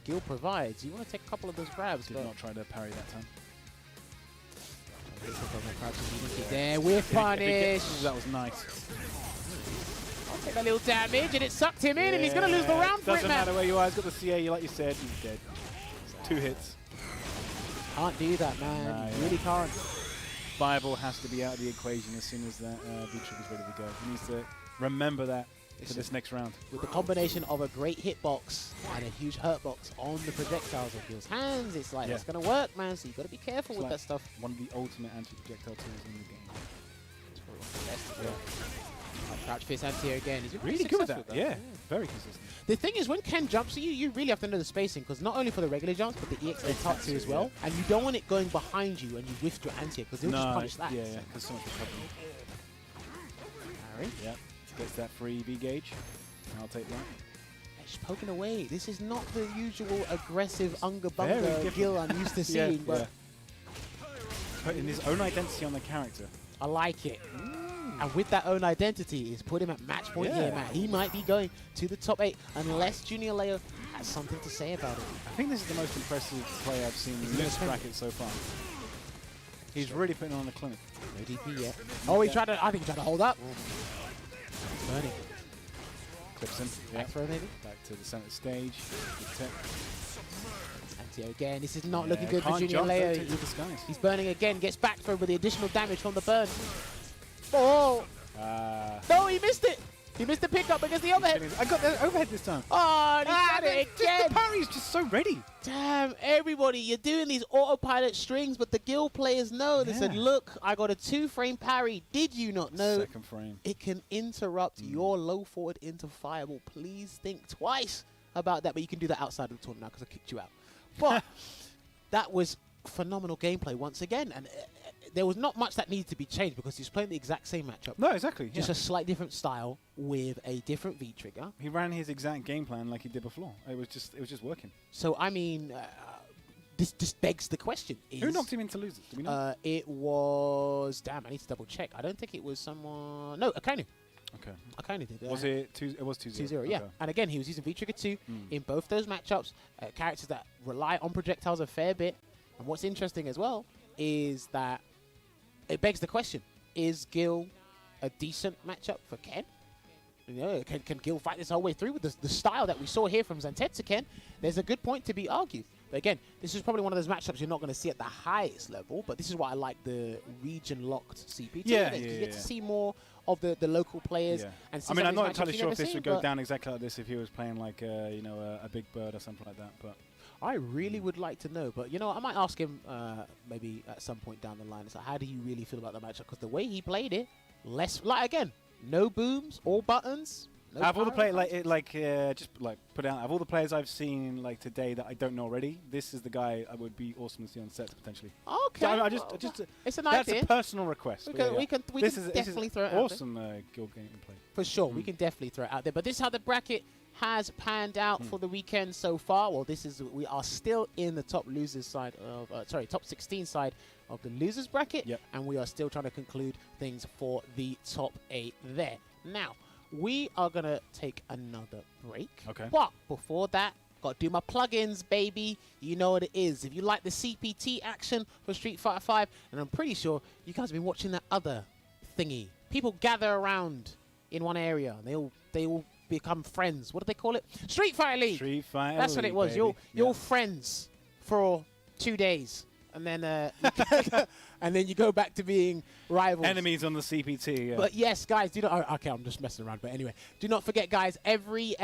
Gil provides. You want to take a couple of those grabs. Did not try to parry that time. There with punish. That was nice. I'll take that little damage and it sucked him in and he's going to lose the round for it, Doesn't man. matter where you are. He's got the CA, like you said. He's dead. 2 hits. Can't do that, man. Nah, you really can't. Fireball has to be out of the equation as soon as that V-Trigger's ready to go. He needs to remember that for this next round. With the combination of a great hitbox and a huge hurt box on the projectiles of Gil's hands, it's like, it's going to work, man, so you've got to be careful with that stuff. One of the ultimate anti-projectile tools in the game. Crouch fist anti-air again. He's really good with that. Yeah, very consistent. The thing is, when Ken jumps at you, you really have to know the spacing, because not only for the regular jumps, but the EX Tatsu as well. And you don't want it going behind you and you whiffed your anti-air, because they'll just punish that. Yeah, because so much recovery. Harry? Yep, gets that free V-gauge. I'll take that. Just poking away. This is not the usual aggressive unga bunga Gil I'm used to seeing, but putting his own identity on the character. I like it. And with that own identity, he's put him at match point here, Matt. He might be going to the top 8 unless Junior Leo has something to say about it. I think this is the most impressive player I've seen in this bracket so far. He's really putting on the clinic. No DP yet. Oh, I think he tried to hold up. He's burning. Clips him. Back throw maybe? Back to the center stage. Antio again. This is not looking good for Junior Leo. He's burning again. Gets back throw with the additional damage from the burn. Oh! No, he missed it! He missed the pickup against the overhead. I got the overhead this time. Oh, and he got it again. The parry's just so ready. Damn, everybody, you're doing these autopilot strings, but the guild players know. They said, look, I got a 2-frame parry. Did you not know? Second frame. It can interrupt your low forward into fireball. Please think twice about that, but you can do that outside of the tournament now because I kicked you out. But that was phenomenal gameplay once again, and there was not much that needed to be changed because he's playing the exact same matchup. No, exactly. Just a slight different style with a different V trigger. He ran his exact game plan like he did before. It was just working. So I mean, this begs the question: who knocked him into losers? Do we know? It was. Damn, I need to double check. I don't think it was someone. No, Akainu. Okay. Akainu did. Was it 2? It was 2-0. 2-0, yeah. And again, he was using V trigger 2 in both those matchups. Characters that rely on projectiles a fair bit. And what's interesting as well is that it begs the question: is Gil a decent matchup for Ken? You know, can Gil fight this whole way through with the style that we saw here from Zantetsu Ken? There's a good point to be argued. But again, this is probably one of those matchups you're not going to see at the highest level. But this is why I like the region-locked CPT. Yeah, you get to see more of the local players. And see I'm not entirely sure if this would go down exactly like this if he was playing like a Big Bird or something like that. But I really would like to know. But, you know, I might ask him maybe at some point down the line. So how do you really feel about the matchup? Because the way he played it, again, no booms, all buttons. No out of all the players, put it out. Of all the players I've seen like today that I don't know already, this is the guy I would be awesome to see on set potentially. Okay. So it's an that's idea. A personal request. We can definitely throw it out there. Awesome guild gameplay. For sure, we can definitely throw it out there. But this is how the bracket has panned out for the weekend so far. Well, we are still in the top losers side of top 16 side of the losers bracket, and we are still trying to conclude things for the top 8 there. Now, we are going to take another break. Okay. But before that, got to do my plugins, baby. You know what it is. If you like the CPT action for Street Fighter 5, and I'm pretty sure you guys have been watching that other thingy. People gather around in one area. And they all become friends. What do they call it? Street Fighter League. Street Fighter That's what it was. Baby. You're friends for 2 days. And then and then you go back to being rivals. Enemies on the CPT. Yeah. But yes, guys, do not. Okay, I'm just messing around. But anyway, do not forget, guys. Every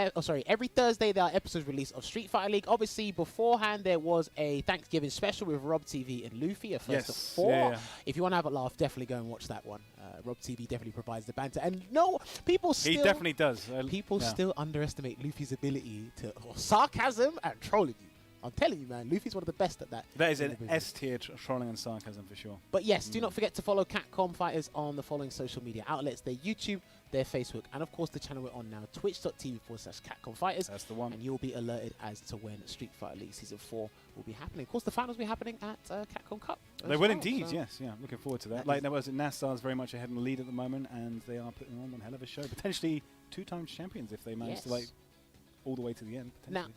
Thursday there are episodes released of Street Fighter League. Obviously, beforehand there was a Thanksgiving special with Rob TV and Luffy, a first of 4. Yeah. If you want to have a laugh, definitely go and watch that one. Rob TV definitely provides the banter, and no, people still. He definitely does. People still underestimate Luffy's ability to sarcasm and trolling you. I'm telling you, man, Luffy's one of the best at that. That is an S-tier trolling and sarcasm for sure. But yes, do not forget to follow Capcom Fighters on the following social media outlets: their YouTube, their Facebook, and of course the channel we're on now, twitch.tv/Capcom Fighters. That's the one. And you'll be alerted as to when Street Fighter League Season 4 will be happening. Of course, the finals will be happening at Capcom Cup. They will indeed, yes. Yeah, looking forward to that. Like, there was NASCAR's very much ahead in the lead at the moment, and they are putting on one hell of a show. Potentially 2-time champions if they manage to, all the way to the end.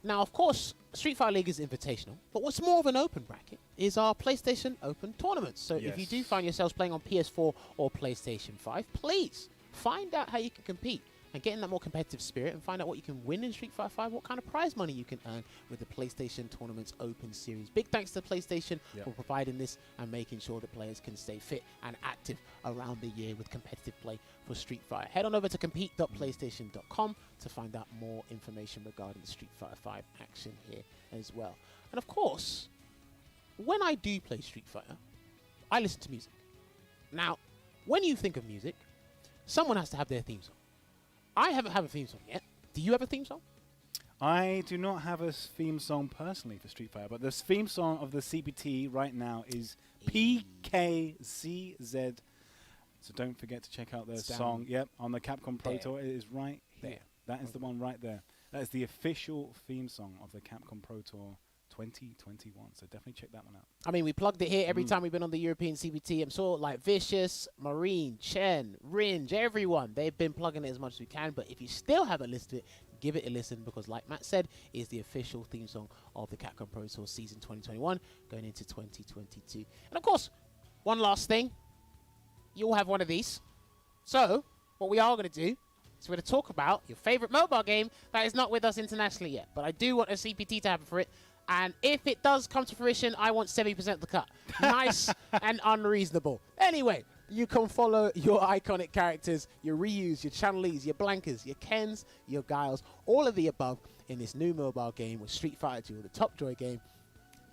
Now, of course, Street Fighter League is invitational, but what's more of an open bracket is our PlayStation Open tournaments. So if you do find yourselves playing on PS4 or PlayStation 5, please find out how you can compete and get in that more competitive spirit and find out what you can win in Street Fighter 5, what kind of prize money you can earn with the PlayStation Tournaments Open Series. Big thanks to PlayStation for providing this and making sure that players can stay fit and active around the year with competitive play for Street Fighter. Head on over to compete.playstation.com to find out more information regarding the Street Fighter 5 action here as well. And of course, when I do play Street Fighter, I listen to music. Now, when you think of music, someone has to have their theme song. I haven't had a theme song yet. Do you have a theme song? I do not have a theme song personally for Street Fighter, but the theme song of the CPT right now is PKZZ. So don't forget to check out their song. Yep, on the Capcom Pro Tour. It is right here. That is the one right there. That is the official theme song of the Capcom Pro Tour 2021. So definitely check that one out. I mean, we plugged it here every time we've been on the European CPT. I'm sure like Vicious, Marine, Chen, Ringe, everyone, they've been plugging it as much as we can. But if you still haven't listened to it, give it a listen because like Matt said, it is the official theme song of the Capcom Pro Tour season 2021 going into 2022. And of course, one last thing, you'll have one of these. So what we are going to do is we're going to talk about your favorite mobile game that is not with us internationally yet. But I do want a CPT to happen for it. And if it does come to fruition, I want 70% of the cut. Nice and unreasonable. Anyway, you can follow your iconic characters, your Ryus, your Chun-Lis, your Blankers, your Kens, your Guiles, all of the above in this new mobile game with Street Fighter 2, the Top Joy game.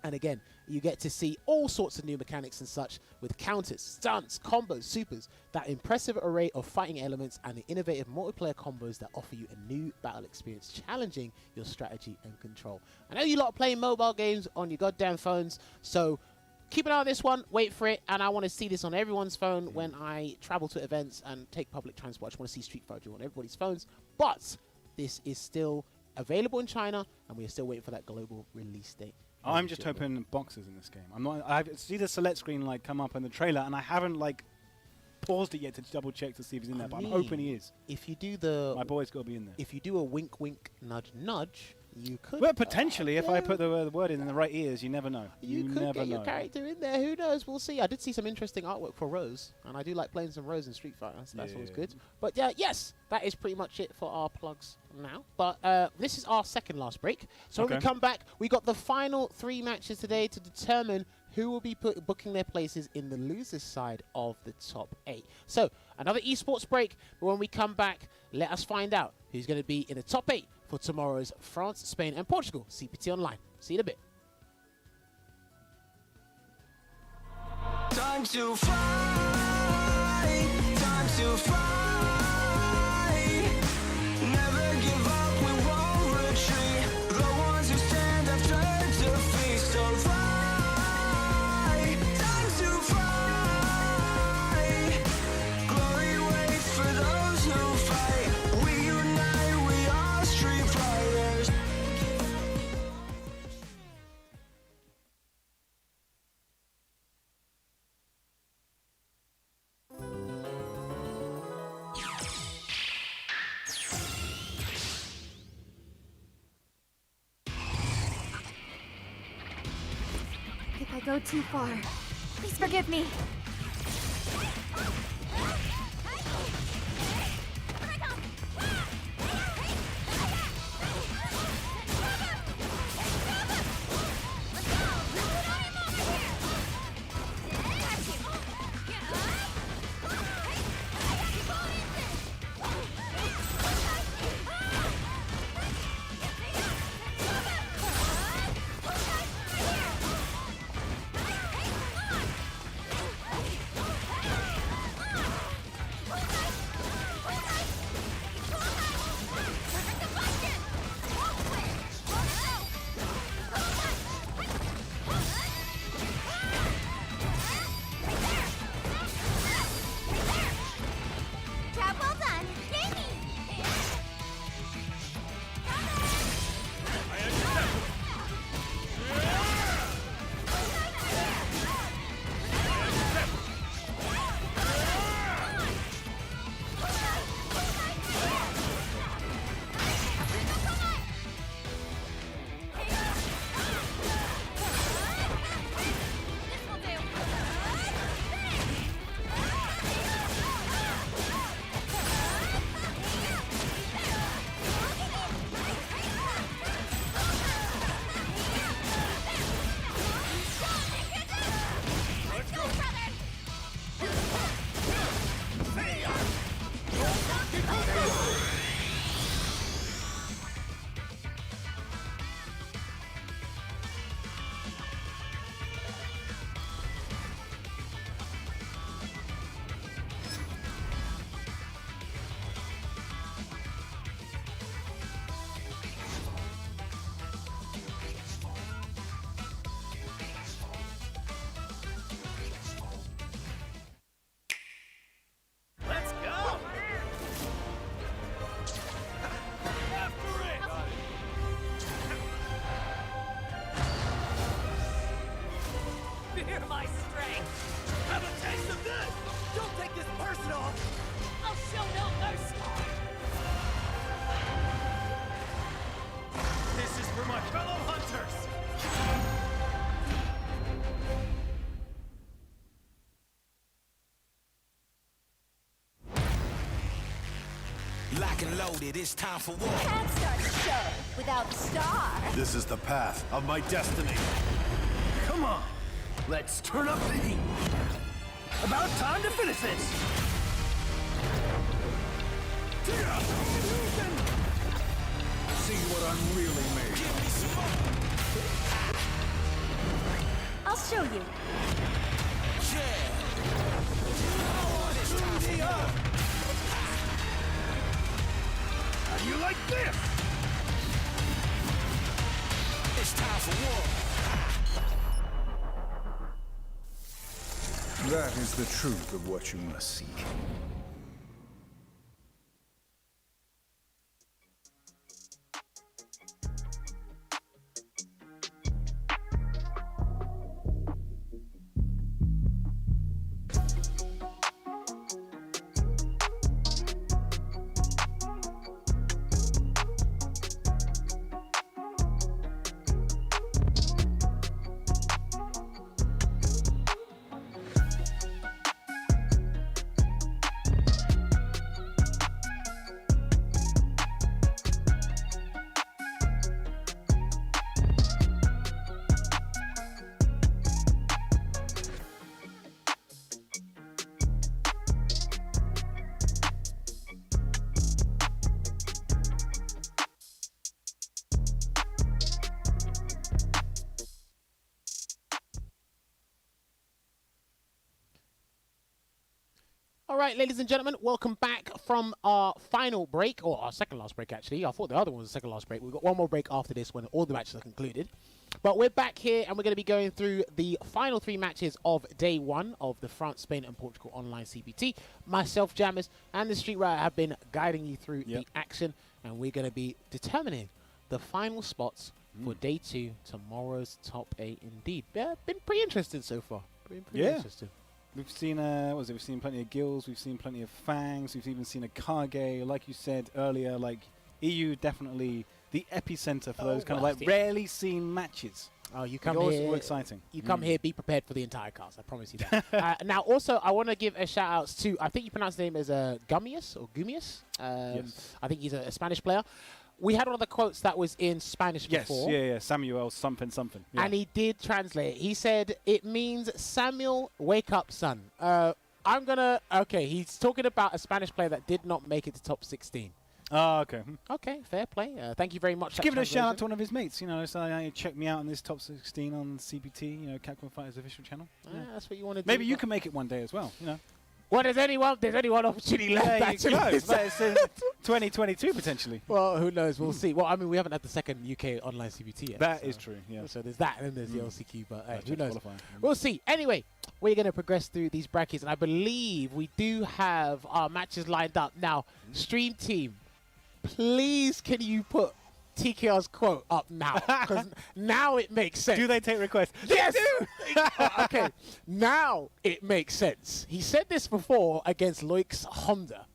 And again, you get to see all sorts of new mechanics and such with counters, stunts, combos, supers, that impressive array of fighting elements and the innovative multiplayer combos that offer you a new battle experience challenging your strategy and control. I know you lot are playing mobile games on your goddamn phones, so keep an eye on this one, wait for it, and I want to see this on everyone's phone when I travel to events and take public transport. I just want to see Street Fighter on everybody's phones, but this is still available in China, and we are still waiting for that global release date. I'm just hoping boxes in this game. I see the select screen like come up in the trailer, and I haven't like paused it yet to double check to see if he's in there. But I'm hoping he is. If you do the, my boy's got to be in there. If you do a wink, wink, nudge, nudge, you could. Well, potentially, if I put the word in the right ears, you never know. You could never get know. your character in there. Who knows? We'll see. I did see some interesting artwork for Rose, and I do like playing some Rose in Street Fighter. So that's always good. But yes, that is pretty much it for our plugs now. But this is our second last break. So when we come back, we got the final 3 matches today to determine who will be booking their places in the losers side of the top 8. So another esports break. But when we come back, let us find out who's going to be in the top 8 for tomorrow's France, Spain, and Portugal CPT Online. See you in a bit. Time to fly, time to fly. Never give up, we won't retreat. The ones who stand have turned to feast. So fly, time to fly. Glory waits for those who fight. We unite, we are Street Fighters. If I go too far, please forgive me. Lock and loaded, it's time for war. Can't start the show without the star. This is the path of my destiny. Come on, let's turn up the heat. About time to finish this. See what I'm really made of. I'll show you. How do you like this? It's time for war. That is the truth of what you must seek. All right, ladies and gentlemen, welcome back from our final break, or our second last break, actually. I thought the other one was the second last break. We've got one more break after this when all the matches are concluded. But we're back here, and we're going to be going through the final 3 matches of day 1 of the France, Spain, and Portugal online CPT. Myself, Jammers, and the Street Rider have been guiding you through the action, and we're going to be determining the final spots for day 2, tomorrow's top 8 indeed. Been pretty interesting so far. Been pretty interesting. We've seen, we've seen plenty of Gills, we've seen plenty of Fangs, we've even seen a Kage. Like you said earlier, like EU definitely the epicenter for those kind of like rarely seen matches. Oh, you come here. here. All exciting. You come here, be prepared for the entire cast. I promise you that. Now, also, I want to give a shout out to, I think you pronounce his name as Gumius or Gumius. Yes. I think he's a Spanish player. We had one of the quotes that was in Spanish before. Yes, Samuel something. Yeah. And he did translate it. He said, it means Samuel, wake up, son. Okay, he's talking about a Spanish player that did not make it to top 16. Oh, okay. Okay, fair play. Thank you very much. Just give it a shout out to one of his mates. You know, so check me out on this top 16 on CPT. You know, Capcom Fighters official channel. Yeah, that's what you want to do. Maybe you can make it one day as well. You know. Well, there's only one opportunity left. Actually, it's in 2022 potentially. Well, who knows? We'll see. Well, I mean, we haven't had the second UK online CPT yet. That is true. Yeah. So there's that, and then there's the LCQ. But who knows? Qualifying. We'll see. Anyway, we're going to progress through these brackets, and I believe we do have our matches lined up now. Stream team, please, can you put TKR's quote up now? Because now it makes sense. Do they take requests? Yes! Okay, now it makes sense. He said this before against Loic's Honda.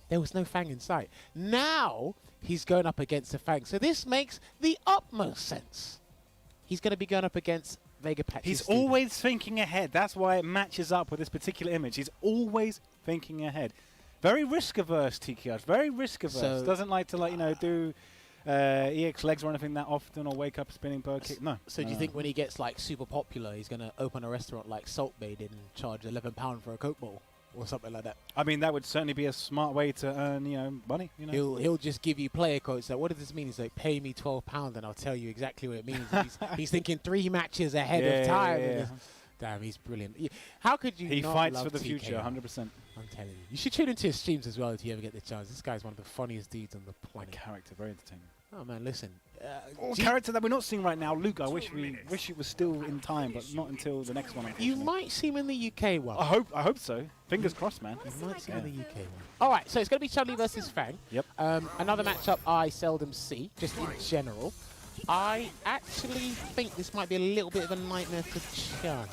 There was no Fang in sight. Now he's going up against a Fang. So this makes the utmost sense. He's going to be going up against Vega Patch. He's always thinking ahead. That's why it matches up with this particular image. He's always thinking ahead. Very risk-averse, TKR. Very risk-averse. So doesn't like to, do EX legs or anything that often, or wake up spinning bird kick. No. So do you think when he gets super popular, he's going to open a restaurant like Salt Bay and charge £11 for a Coke bowl or something like that? I mean, that would certainly be a smart way to earn, money. He'll just give you player quotes. Like, what does this mean? He's like, pay me £12 and I'll tell you exactly what it means. he's thinking 3 matches ahead of time. Yeah. Damn, he's brilliant. How could you? He not fights love for the TK? future, 100%. I'm telling you. You should tune into his streams as well if you ever get the chance. This guy's one of the funniest dudes on the planet. Character, very entertaining. Oh man, listen. Character that we're not seeing right now, Luke. I wish it was still in time, but not until the next one. You might see him in the UK one. I hope so. Fingers crossed, man. You might see him in the UK one. All right, so it's going to be Chudley versus Fang. Yep. Another matchup I seldom see, just in general. I actually think this might be a little bit of a nightmare for Chun.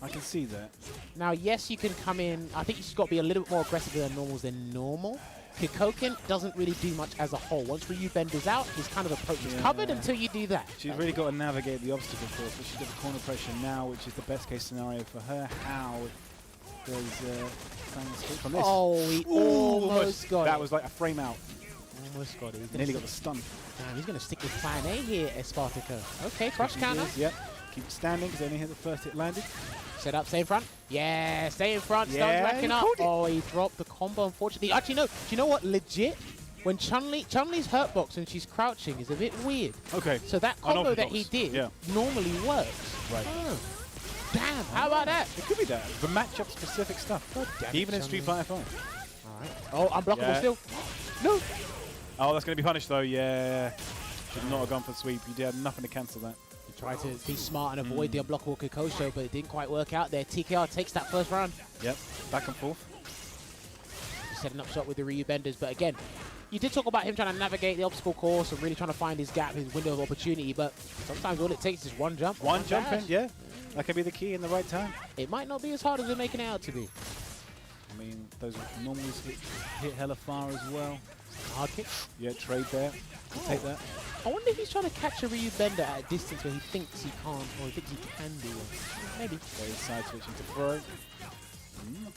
I can see that. Now, yes, you can come in. I think you've got to be a little bit more aggressive than normal. Kikoken doesn't really do much as a whole. Once Ryu bends out, his kind of approach is covered until you do that. She's really got to navigate the obstacle course, but she's got the corner pressure now, which is the best case scenario for her. How does Mustang escape from this. Oh, he almost got it. That was like a frame out. Almost got it. Nearly got the stun. Damn, he's going to stick with plan A here, Espartaco. Okay, crush counter. Yep. Keep standing because they only hit the first hit landed. Set up, stay in front. Yeah, stay in front. Yeah, Stuns racking up. caught it. Oh, he dropped the combo, unfortunately. Actually, no. Do you know what? Legit, when Chun-Li's hurtbox when she's crouching is a bit weird. Okay. So that combo that he did Yeah. normally works. Right. Oh. Damn, how about that? It could be that. The matchup specific stuff. God damn it, Even in Street Fighter 5. All right. Oh, unblockable Yeah. still. No. Oh, that's going to be punished though. Yeah. Should not have gone for the sweep. You did have nothing to cancel that. He tried to be smart and avoid the unblockable Kokosho, but it didn't quite work out there. TKR takes that first round. Yep. Back and forth. Setting up shot with the Ryu benders, but again, you did talk about him trying to navigate the obstacle course and really trying to find his gap, his window of opportunity, but sometimes all it takes is one jump. One jump dash. in, yeah. That could be the key in the right time. It might not be as hard as we're making it out to be. I mean, those normals hit hella far as well. Hard kick. Yeah, trade there. Take that. I wonder if he's trying to catch a Ryu bender at a distance where he thinks he can't, or he thinks he can do it. Maybe. So he's side switching to throw.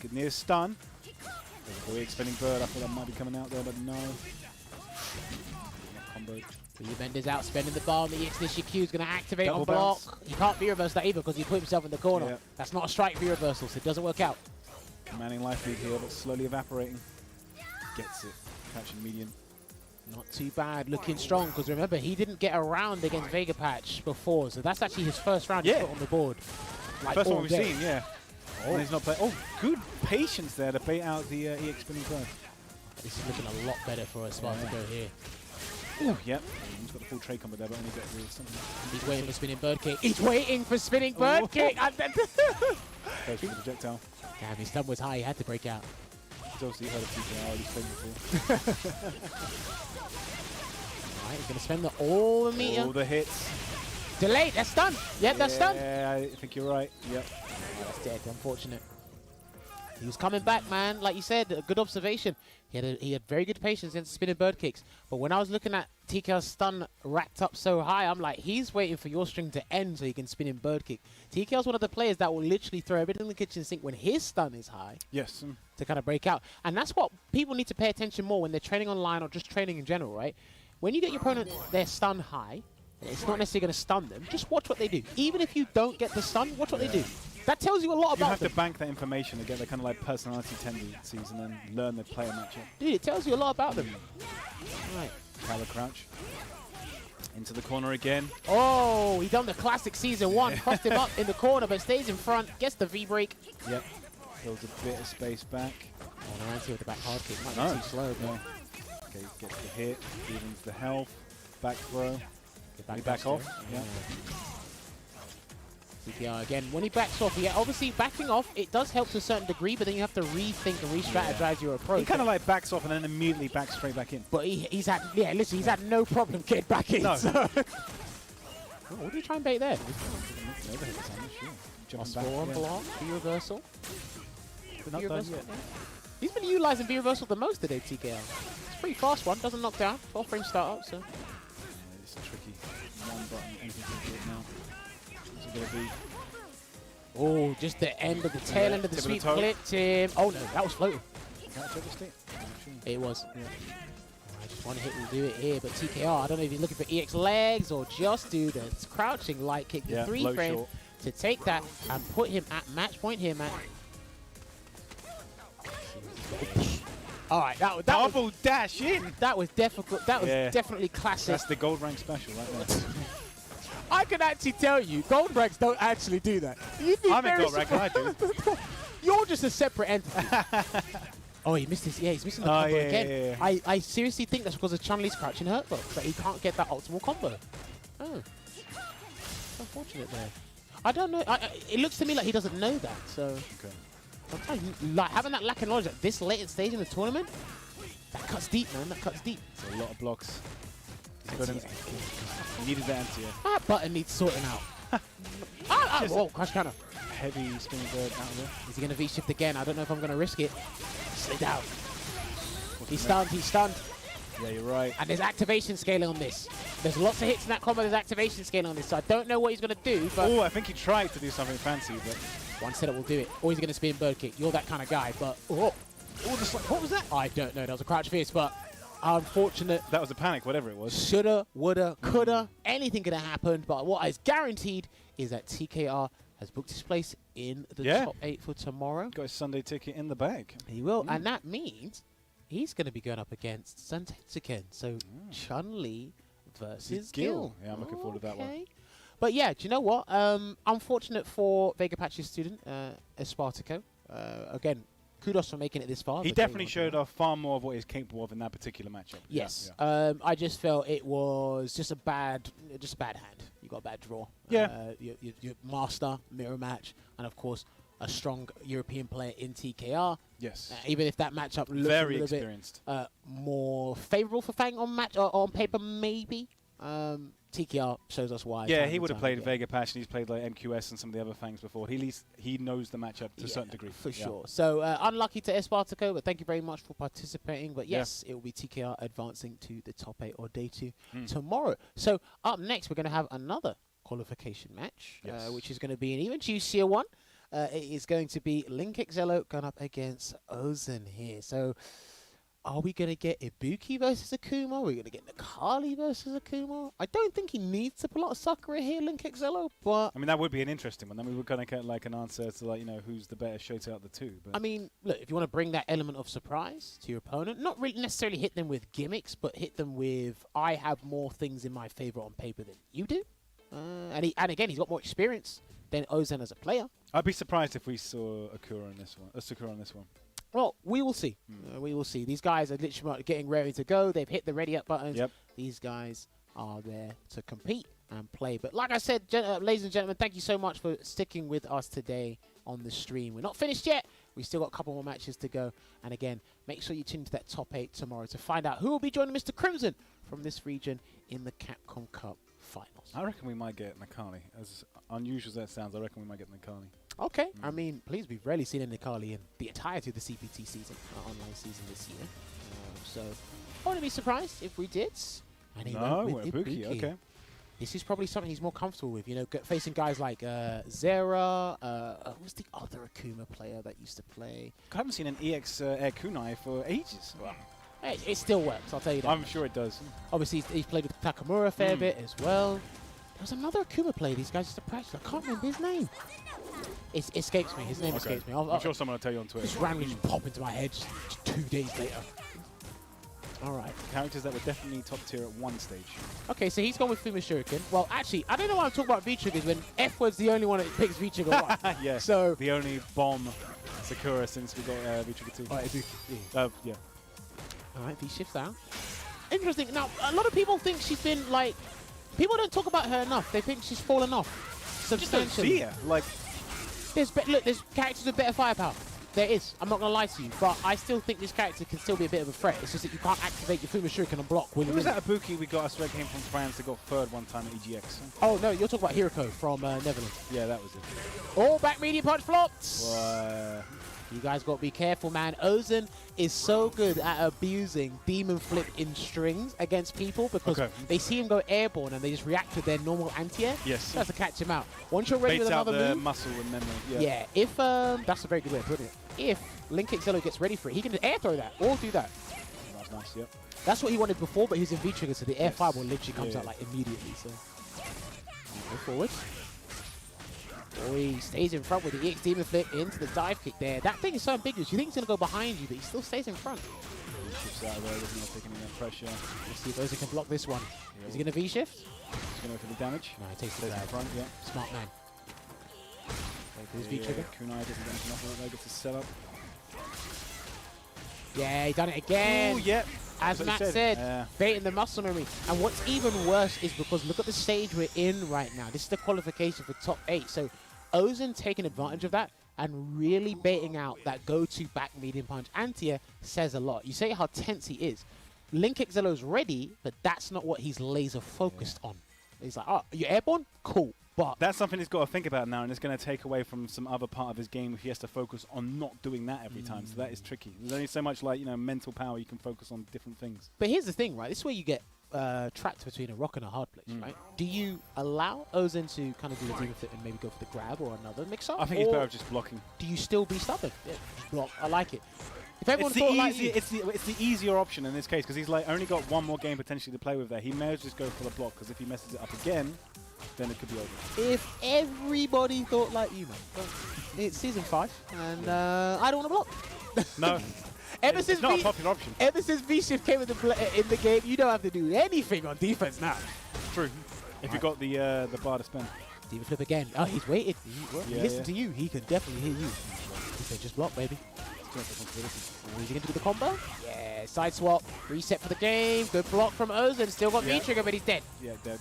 Good near stun. There's a weird spinning bird. I thought that might be coming out there, but no. Combo. Ryu bender's out, spending the bomb. The Ignition Q is going to activate Double on block. bounce. You can't V-reverse that either because he put himself in the corner. Yeah. That's not a strike V-reversal, so it doesn't work out. Commanding life lead here, but slowly evaporating. Gets it. Catching medium. Not too bad, looking strong, because remember, he didn't get around against Vega Patch before, so that's actually his first round he's put on the board. Like First all one we've day. seen, yeah. Oh. And he's not playing. Oh, good patience there to bait out the EX spinning bird. This is looking a lot better for Espartaco here. Ooh, yep. He's got the full trade combo there, but only got the something. He's waiting for spinning bird kick. He's waiting for spinning bird kick. And then Goes for the projectile. damn, his thumb was high. He had to break out. He's obviously heard of TKR. He's played before. All right, he's going to spend all the meter. All the hits. Delayed. That's done. Yep, that's done. Yeah, I think you're right. Yep. That's dead. Unfortunate. He was coming back, man. Like you said, a good observation. He had very good patience against spinning bird kicks. But when I was looking at TKR's stun racked up so high, I'm like, he's waiting for your string to end so he can spin in bird kick. TKR's one of the players that will literally throw everything in the kitchen sink when his stun is high. Yes. To kind of break out. And that's what people need to pay attention more when they're training online or just training in general, right? When you get your opponent, their stun high, it's not necessarily going to stun them. Just watch what they do. Even if you don't get the stun, watch what they do. That tells you a lot about them. You have to bank that information to get the kind of like personality tendencies and then learn the player matchup. Dude, it tells you a lot about them. Right. Power crouch. Into the corner again. Oh, he done the classic season one. Crossed him up in the corner, but stays in front. Gets the V-break. Yep. Builds a bit of space back. Oh, Nancy with the back hard kick. Might No. be too slow, but... Okay, gets the hit. Evens the health. Back throw. Back, back off. Yeah. CPR again. When he backs off, yeah, obviously backing off, it does help to a certain degree, but then you have to rethink and re-strategize your approach. He kind of like backs off and then immediately backs straight back in. But he's had, yeah, listen, he's had no problem getting back in. No. So. Oh, what do you try and bait there? Jumping back, back, block, V-reversal. Not done yet. He's been utilizing V-reversal the most today, TKR. It's a pretty fast one, doesn't knock down. 12 frame startup, so. It's tricky. One button, anything can do it now. What's it going to be? Oh, just the end of the tail end of the sweep clipped him. Oh no, that was floating. It was. Yeah. Just one hit will do it here, but TKR, I don't know if he's looking for EX legs or just do the crouching light kick, the 3 frame short. To take that and put him at match point here, man. All right, that double was, dash in. That was difficult. That was definitely classic. That's the gold rank special right there. I can actually tell you, gold ranks don't actually do that. I'm a gold rank, I do. You're just a separate entity. Oh, he missed his. Yeah, he's missing the combo again. Yeah. I seriously think that's because of Chun-Li's crouching hurtbox, that he can't get that optimal combo. Oh, unfortunate there. I don't know. It looks to me like he doesn't know that. So, okay. Sometimes, like having that lack of knowledge at this late stage in the tournament, that cuts deep, man. That cuts deep. It's a lot of blocks. He needed the anti-air. That button needs sorting out. Whoa, crash counter. Heavy spinning bird out of there. Is he going to V-shift again? I don't know if I'm going to risk it. Slid out. He's stunned. He's stunned. Yeah, you're right. And there's activation scaling on this. There's lots of hits in that combo. There's activation scaling on this. So I don't know what he's going to do. But oh, I think he tried to do something fancy, but One setup will do it. Always going to spin bird kick. You're that kind of guy, but... Oh, what was that? I don't know. That was a crouch fist, but unfortunate. That was a panic, whatever it was. Shoulda, woulda, coulda. Anything could have happened, but what is guaranteed is that TKR has booked his place in the top 8 for tomorrow. Got his Sunday ticket in the bag. He will, and that means he's going to be going up against Suntetsuken. So Chun-Li versus Gil. Yeah, I'm looking forward to that one. But yeah, do you know what? Unfortunate for Vega Patch's student, Espartaco. Again, kudos for making it this far. He definitely showed off far more of what he's capable of in that particular matchup. Yes. Yeah. I just felt it was just a bad hand. You got a bad draw. Yeah. Your master, mirror match, and of course, a strong European player in TKR. Yes. Even if that matchup looks very a little experienced. bit more favorable for Fang on paper, maybe. TKR shows us why. Yeah, he would have played Vega Patch, and he's played like MQS and some of the other Fangs before. He knows the matchup to a certain degree. For sure. So unlucky to Espartaco, but thank you very much for participating. But yes, it will be TKR advancing to the top 8 or day 2 tomorrow. So up next, we're going to have another qualification match, which is going to be an even juicier one. It is going to be Link Excello going up against Ozen here. So are we going to get Ibuki versus Akuma? Are we going to get Nakali versus Akuma? I don't think he needs to pull out Sakura here, Link Excello, but... I mean, that would be an interesting one. Then we were going to get like an answer to like, who's the better shooter out of the two. But I mean, look, if you want to bring that element of surprise to your opponent, not really necessarily hit them with gimmicks, but hit them with, I have more things in my favor on paper than you do. And again, he's got more experience than Ozen as a player. I'd be surprised if we saw Sakura on this one. Well, we will see. We will see. These guys are literally getting ready to go. They've hit the ready up buttons. Yep. These guys are there to compete and play. But like I said, ladies and gentlemen, thank you so much for sticking with us today on the stream. We're not finished yet. We still got a couple more matches to go. And again, make sure you tune into that top 8 tomorrow to find out who will be joining Mr. Crimson from this region in the Capcom Cup finals. I reckon we might get Nakali. As unusual as that sounds, I reckon we might get Nakali. Okay. I mean, please, we've rarely seen a Nakali in the entirety of the CPT season, online season this year. So I wouldn't be surprised if we did. And he went with Ibuki. Okay. This is probably something he's more comfortable with, facing guys like Zera. Who's the other Akuma player that used to play? I haven't seen an EX Air Kunai for ages. Wow. Hey, it still works, I'll tell you that. I'm sure it does. Obviously, he's played with Takamura a fair bit as well. There was another Akuma player these guys used to practice. I can't remember his name. It escapes me. His name escapes me. I'm sure someone will tell you on Twitter. Just randomly pop into my head 2 days later. All right. Characters that were definitely top tier at one stage. Okay, so he's gone with Fuma Shuriken. Well, actually, I don't know why I'm talking about V-Triggers when F-Word's the only one that picks V-Trigger 1. Yeah, so the only bomb Sakura since we got V-Trigger 2. All right, yeah. All right, V-Shift down. Interesting. Now, a lot of people think she's been, like... People don't talk about her enough. They think she's fallen off substantially. Just don't see her. Like... There's characters with better firepower. There is. I'm not going to lie to you. But I still think this character can still be a bit of a threat. It's just that you can't activate your Fuma Shuriken on block. Who was that Ibuki we got? I swear came from France that got third one time at EGX. Oh, no. You're talking about Hiroko from Netherlands. Yeah, that was it. Oh, back medium punch flopped. You guys got to be careful, man. Ozen is so good at abusing Demon Flip in strings against people because they see him go airborne and they just react to their normal anti-air. Yes. That's to catch him out. Once you're ready with another move, muscle and memory. Yeah. If that's a very good way of putting it. If Link Excello gets ready for it, he can air throw that or do that. That's nice. Yep. That's what he wanted before, but he's in V-Trigger, so the air fireball literally comes out like immediately. So go forward. Oh, he stays in front with the EX Demon Flip into the dive kick there. That thing is so ambiguous. You think he's going to go behind you, but he still stays in front. He shifts out of there, doesn't have taking enough pressure. Let's see if Ozen can block this one. Is he going to V-shift? He's going to go for the damage. No, he takes the in front, yeah. Smart man. His V-trigger. Kunai doesn't get enough of it, gets a setup. Yeah, he done it again. Oh, yeah. As Matt said, baiting the muscle memory. And what's even worse is because look at the stage we're in right now. This is the qualification for top 8. So Ozen taking advantage of that and really baiting out that go-to back medium punch anti-air says a lot. You say how tense he is. Link Excello's ready, but that's not what he's laser focused on. He's like, oh, you're airborne? Cool. But that's something he's got to think about now, and it's going to take away from some other part of his game if he has to focus on not doing that every time. So that is tricky. There's only so much mental power you can focus on different things. But here's the thing, right? This is where you get trapped between a rock and a hard place, right? Do you allow Ozen to kind of do the demon flip and maybe go for the grab or another mix-up? I think he's better off just blocking. Do you still be stubborn? Yeah, just block. I like it. If everyone It's thought the, like easy, you, it's the easier option in this case because he's like only got one more game potentially to play with there. He may as well just go for the block because if he messes it up again, then it could be over. if everybody thought like you, man, but it's season 5, and I don't want to block. No. It's not a popular option. Ever since V-Shift came in the game, you don't have to do anything on defense now. True. If you got the bar to spend. Demon flip again. Oh, he's waited. He Yeah, listened to you. He can definitely hear you. He said, just block, baby. Oh, is he going to do the combo? Yeah, side swap. Reset for the game. Good block from Ozen. Still got V-Trigger, but he's dead. Yeah, dead.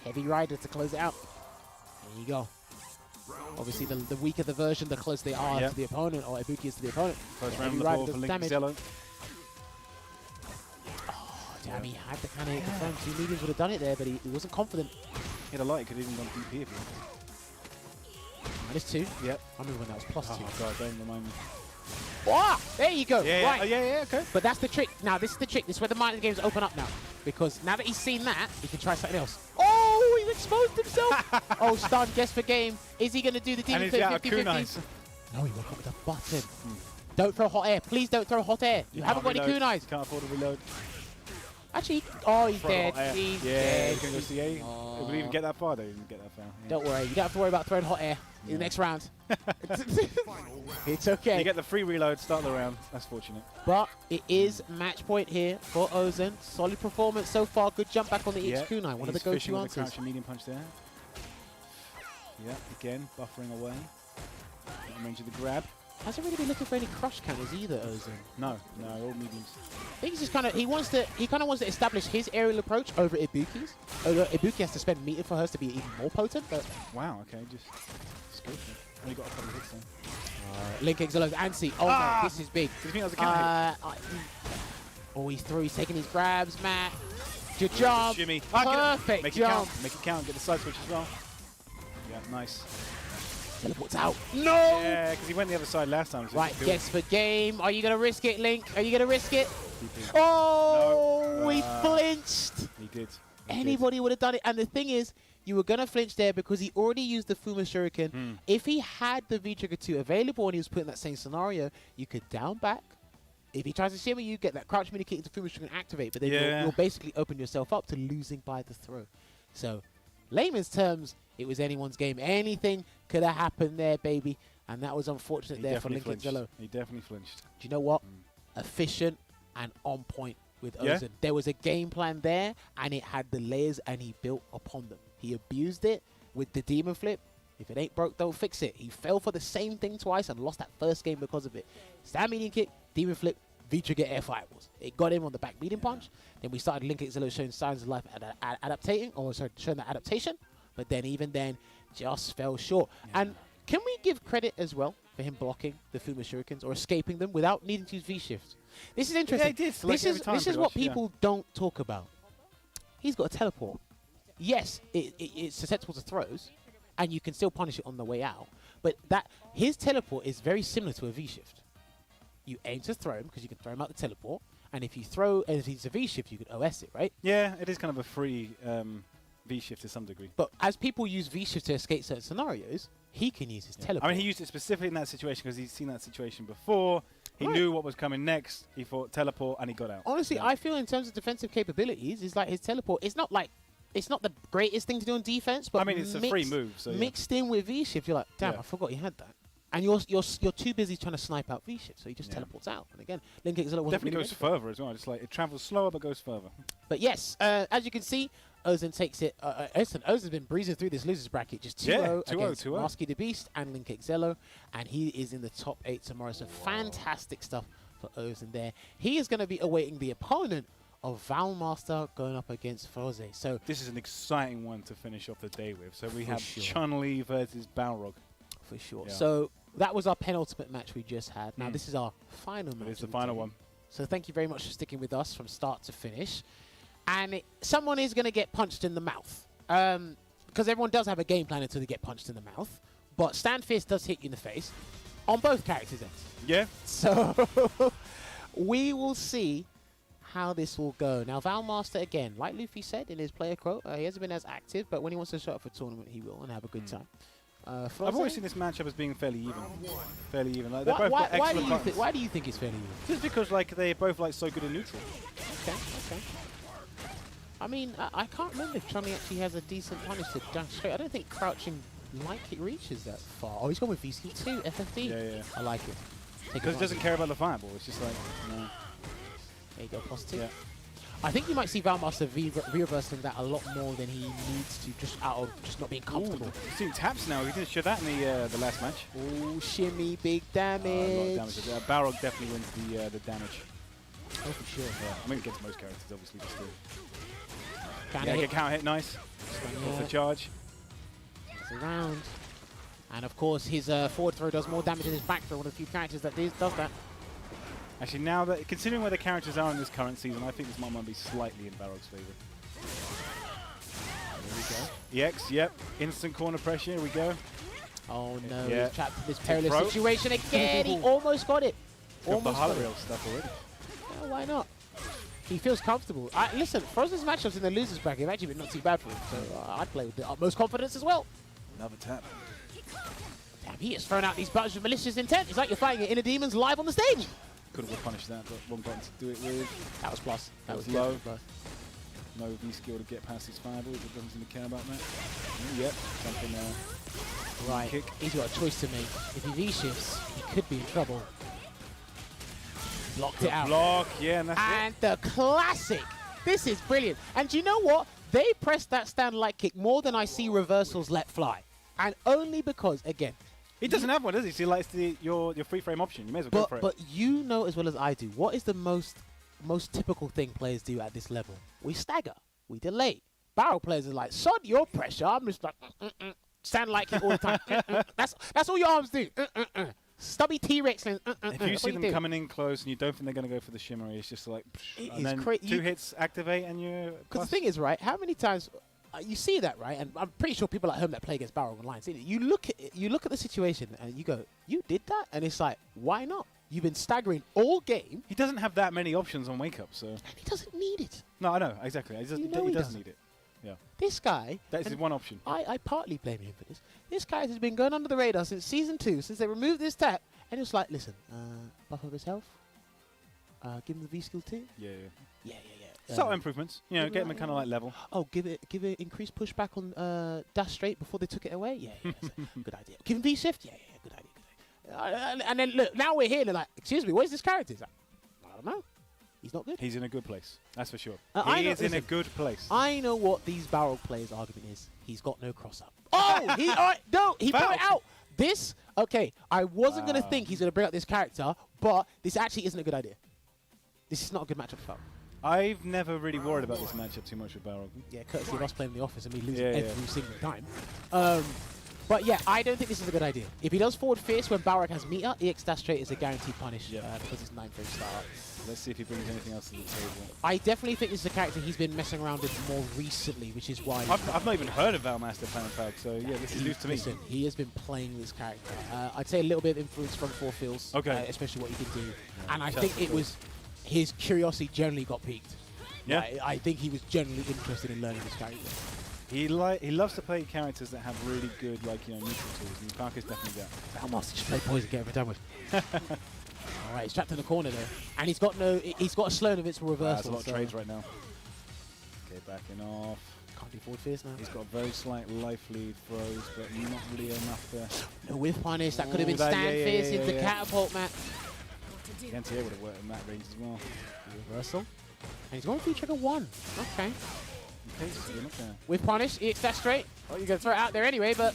Heavy Rider to close it out. There you go. Obviously, the weaker the version, the closer they are to the opponent, or Ibuki is to the opponent. First Yeah, round Heavy of the Rider ball does for Link damage. Zello. Oh, damn, he had the kind of confirm 2 mediums would have done it there, but he wasn't confident. He had a light, could have even gone DP if he -2. Yep. I remember when that was +2. Oh, God, don't remind me. Oh, there you go. Yeah, right. yeah, okay. But that's the trick. Now, this is the trick. This is where the mind games open up now. Because now that he's seen that, he can try something else. Oh, he's exposed himself. Oh, stun, guess for game. Is he going to do the demon flip 50-50? No, he woke up with a button. Don't throw hot air. Please don't throw hot air. You haven't got any kunais. Can't afford to reload. Actually, oh, he's Throw dead. hot air. He's Yeah, dead. he's going to go CA. Will we even get that far? They didn't get that far. Yeah. Don't worry. You don't have to worry about throwing hot air in the next round. It's okay. You get the free reload, start the round. That's fortunate. But it is match point here for Ozen. Solid performance so far. Good jump back on the EX kunai. One of the go-to answers. Crouch and medium punch there. Yeah, again, buffering away. Not range of the grab. Hasn't really been looking for any crush counters either, Ozen. No, all mediums. I think he's just kind of wants to establish his aerial approach over Ibuki's. Although Ibuki has to spend meter for hers to be even more potent. But wow, okay, just go for it. Only got a couple of hits there. Link Exelos Ansi. Oh no, this is big. Did you think that was a counter hit? Oh, he's through. He's taking his grabs, Matt. Good job. Shimmy. Perfect Make jump. Make it count. Get the side switch as well. Yeah, nice. Teleports out. No! Yeah, because he went the other side last time. So Right, guess for game. Are you going to risk it, Link? Are you going to risk it? Oh, no. he flinched. He did. Anybody would have done it. And the thing is, you were going to flinch there because he already used the Fuma Shuriken. If he had the V-Trigger 2 available and he was put in that same scenario, you could down back. If he tries to shimmy, you get that crouch mini kick into Fuma Shuriken activate. But then you'll basically open yourself up to losing by the throw. So, layman's terms, it was anyone's game. Anything could have happened there, baby. And that was unfortunate there for Link Zello. He definitely flinched. Do you know what? Efficient and on point with Ozen. There was a game plan there, and it had the layers, and he built upon them. He abused it with the demon flip. If it ain't broke, don't fix it. He fell for the same thing twice and lost that first game because of it. Stand medium kick, demon flip, V-trigger air fireballs. It got him on the back medium punch. Then we started Link Zello showing signs of life showing that adaptation. But then even then, just fell short. And can we give credit as well for him blocking the Fuma Shurikens or escaping them without needing to use V-shifts? This is interesting. Yeah, he did. This is what people don't talk about. He's got a teleport. Yes, it's susceptible to throws, and you can still punish it on the way out. But his teleport is very similar to a V-shift. You aim to throw him because you can throw him out the teleport, and if he's a V-shift, you can OS it, right? Yeah, it is kind of a free V-shift to some degree. But as people use V-shift to escape certain scenarios, he can use his teleport. I mean, he used it specifically in that situation because he's seen that situation before. He knew what was coming next. He thought teleport, and he got out. Honestly, I feel in terms of defensive capabilities, it's like his teleport. It's not the greatest thing to do on defense, but I mean, it's a free move. So mixed in with V-shift, you're like, damn, I forgot he had that. And you're too busy trying to snipe out V-shift, so he just teleports out. And again, Link Zello definitely goes further as well. Just like it travels slower, but goes further. But yes, as you can see, Ozen takes it. Ozen's been breezing through this losers bracket, just 2-0 against Marsky the Beast and Link Zello, and he is in the top 8 tomorrow. So fantastic stuff for Ozen there. He is going to be awaiting the opponent of Valmaster going up against Froze. So this is an exciting one to finish off the day with. So we have Chun-Li versus Balrog. For sure. Yeah. So that was our penultimate match we just had. Now this is our final match. It's the final one. So thank you very much for sticking with us from start to finish. And someone is going to get punched in the mouth. Because everyone does have a game plan until they get punched in the mouth. But Stand Fierce does hit you in the face. On both characters' ends. Yeah. So we will see how this will go. Now, Valmaster, again, like Luffy said in his player quote, he hasn't been as active, but when he wants to show up for a tournament, he will and have a good time. I've always seen this matchup as being fairly even. Fairly even. Like, why do you think it's fairly even? Just because like they're both like so good in neutral. Okay, okay. I mean, I can't remember if Chun-Li actually has a decent punish to dash straight. I don't think crouching like it reaches that far. Oh, he's gone with VC too, FFD. Yeah. I like it. Because it doesn't care about the fireball. It's just like, no. There you go, positive. Yeah. I think you might see Valmaster reversing that a lot more than he needs to, just out of just not being comfortable. He's seeing taps now. He didn't show that in the last match. Oh, shimmy, big damage. A lot of damage. Balrog definitely wins the damage. Oh, for sure. Yeah. I mean, against most characters, obviously, but still. Get counter hit, nice. Off the charge. It's around. And of course, his forward throw does more damage than his back throw. One of the few characters that does that. Actually, now that considering where the characters are in this current season, I think this might be slightly in Balrog's favour. There we go. EX, yep. Instant corner pressure. Here we go. Oh no, yeah. he's trapped in this perilous situation again. He almost got it. Almost the highlight reel stuff already. Yeah, why not? He feels comfortable. Listen, Frozen's matchups in the losers bracket have actually been not too bad for him, so I'd play with the utmost confidence as well. Another tap. Damn, he has thrown out these buttons with malicious intent. It's like you're fighting Inner Demons live on the stage. Could have punished that, but one button to do it with. That was plus. That was low. Plus. No V skill to get past his fireballs. It doesn't seem to care about that. Yep, something right. Kick. He's got a choice to make. If he V-shifts, he could be in trouble. Blocked it out. Block, yeah, and that's and the classic. This is brilliant. And do you know what? They pressed that stand light kick more than I see reversals let fly. And only because, again, he doesn't have one, does he? So he likes your free frame option. You may as well go for it. But you know as well as I do, what is the most typical thing players do at this level? We stagger. We delay. Barrel players are like, sod your pressure. I'm just like, stand like it all the time. That's all your arms do. Stubby T-Rex. If you see them coming in close and you don't think they're going to go for the shimmery, it's just like, and then two hits activate and you're... Because the thing is, right, how many times... you see that, right? And I'm pretty sure people at home that play against Barrel online see it. You look at it, you look at the situation and you go, you did that? And it's like, why not? You've been staggering all game. He doesn't have that many options on wake up, so... And he doesn't need it. No, I know, exactly. He doesn't need it. Yeah. This guy... That is one option. I partly blame him for this. This guy has been going under the radar since Season 2, since they removed this tap. And it's like, listen, buff up his health. Give him the V-skill too. Yeah. Subtle improvements. You know, get him kind of like level. Oh, give it increased pushback on dash straight before they took it away. Yeah, that's a good idea. Give him V-shift. Yeah, good idea. And then look, now we're here. And they're like, excuse me, where's this character? Like, I don't know. He's not good. He's in a good place. That's for sure. He is in a good place. I know what these Barrel players' argument is. He's got no cross-up. Oh, he put it out. This, okay, I wasn't going to think he's going to bring up this character, but this actually isn't a good idea. This is not a good matchup for Falcon. I've never really worried about this matchup too much with Balrog. Yeah, courtesy of us playing in the office and me losing every single time. But yeah, I don't think this is a good idea. If he does forward fierce when Balrog has meter, EX dash straight is a guaranteed punish because it's 9-frame start. Let's see if he brings anything else to the table. I definitely think this is a character he's been messing around with more recently, which is why... I've not even heard of Valmaster playing Falcon, so yeah, this is news to me. Listen, he has been playing this character. I'd say a little bit of influence from 4 feels, especially what he can do. Yeah, and I think it was his curiosity generally got piqued. Yeah. I think he was generally interested in learning this character. He loves to play characters that have really good, like, you know, neutral tools, and Falcon's definitely that. Valmaster just play poison, get every done with. All right, he's trapped in the corner there, and he's got a slow and invincible reversal. That's a lot of trades right now. Okay, backing off. Can't do forward fierce now. He's got very slight life lead throws, but not really enough to... No whiff punish, that could have been stand fierce into catapult, Matt. The NTA would have worked in that range as well. Reversal. And he's going for trigger 1. Okay. With punish, EX dash straight. Oh, you're going to throw it out there anyway, but...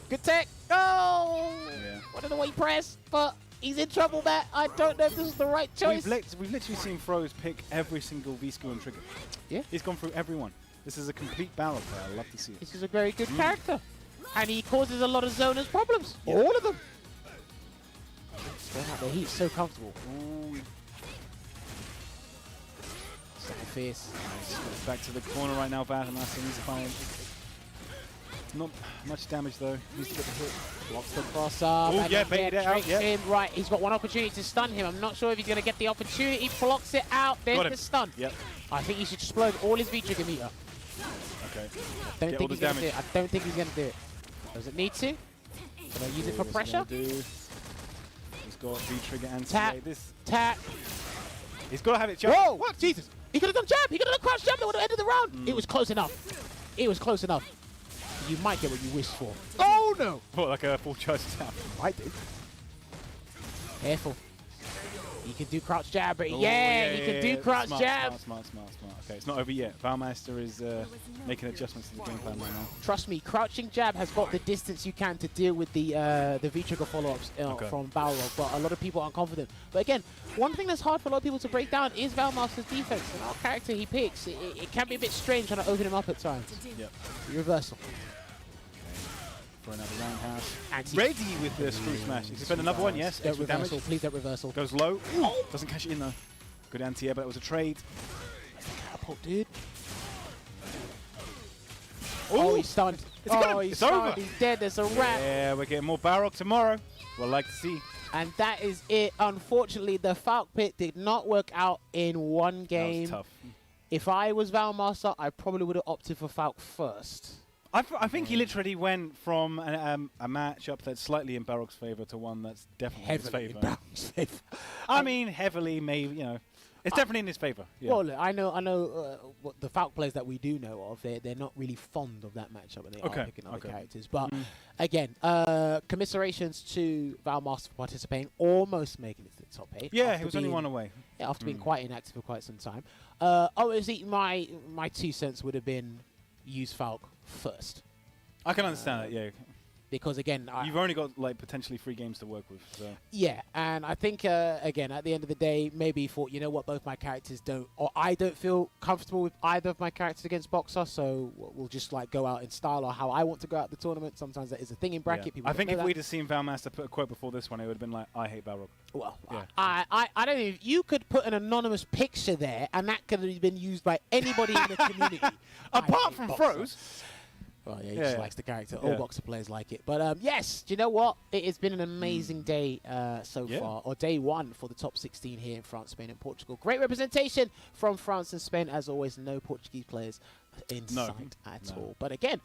Good tech. Oh! Yeah. I don't know what he pressed, but he's in trouble, Matt. I don't know if this is the right choice. We've literally seen Froze pick every single V-skill and trigger. Yeah. He's gone through every one. This is a complete battle player. I love to see it. This is a very good character. And he causes a lot of zoners problems. Yeah. All of them. He's so comfortable. Ooh. Fierce. Nice. Back to the corner right now, Valmaster needs to find. Not much damage though. Needs to get the hit. Blocks the cross up. Oh, and yeah, then baited it out, tricks yeah. him. Right, he's got one opportunity to stun him. I'm not sure if he's going to get the opportunity. Blocks it out. There's Got him. the stun. Yep. I think he should explode all his V-trigger meter. Okay. Don't Get think all he's the going to do damage. it. I don't think he's going to do it. Does it need to? Can I use it for pressure? He's got V-trigger and Tap. this. Tap. He's got to have it jump. Whoa! What? Jesus. He could have done jab. He could have done crouch jab. That would have ended the round. It was close enough. It was close enough. You might get what you wished for. Oh, no. What, like a full charge tap? I did. Careful. He can do crouch jab, but Oh, yeah, he can do crouch smart, jab. Smart. Okay, it's not over yet. Valmaster is making adjustments to the game plan right now. Trust me, crouching jab has got the distance you can to deal with the V-trigger follow-ups from Balrog, but a lot of people aren't confident. But again, one thing that's hard for a lot of people to break down is Valmaster's defense. And our character he picks, it can be a bit strange trying to open him up at times. Yep. Reversal. For another roundhouse. Anti. Ready with the screw smash. He's spent another one, yes. Don't Extra reversal, damage. please don't reversal. Goes low. Doesn't catch it in though. Good anti-air, but it was a trade. Catapult, dude. Oh, he's stunned. He's stunned. Over. He's dead. There's a wrap. Yeah, we're getting more Balrog tomorrow. We'll like to see. And that is it. Unfortunately, the Falc Pit did not work out in one game. That was tough. If I was Valmaster, I probably would have opted for Falc first. I think he literally went from a matchup that's slightly in Balrog's favor to one that's definitely Heavily in his in favor. Balrog's favor. I mean, heavily, maybe, you know. It's definitely in his favor. Yeah. Well, look, I know what the Falc players that we do know of, they're not really fond of that matchup and they are picking other characters. But again, commiserations to Valmaster for participating, almost making it to the top 8. Yeah, he was only one away. Yeah, after being quite inactive for quite some time. Obviously, my 2 cents would have been use Falc first. I can understand that, yeah. Because again, you've only got like potentially 3 games to work with. So. Yeah, and I think again at the end of the day, maybe he thought, you know what, both my characters don't, or I don't feel comfortable with either of my characters against Boxer, so we'll just like go out in style or how I want to go out the tournament. Sometimes that is a thing in bracket. Yeah. People I think if that. we'd have seen Valmaster put a quote before this one, it would have been like, "I hate Balrog." Well, yeah. I don't know. You could put an anonymous picture there, and that could have been used by anybody in the community. Apart from Froze. Well, yeah, he just likes the character. All Boxer players like it. But yes, do you know what? It has been an amazing day so far, or day 1 for the top 16 here in France, Spain, and Portugal. Great representation from France and Spain. As always, no Portuguese players in sight at all. But again,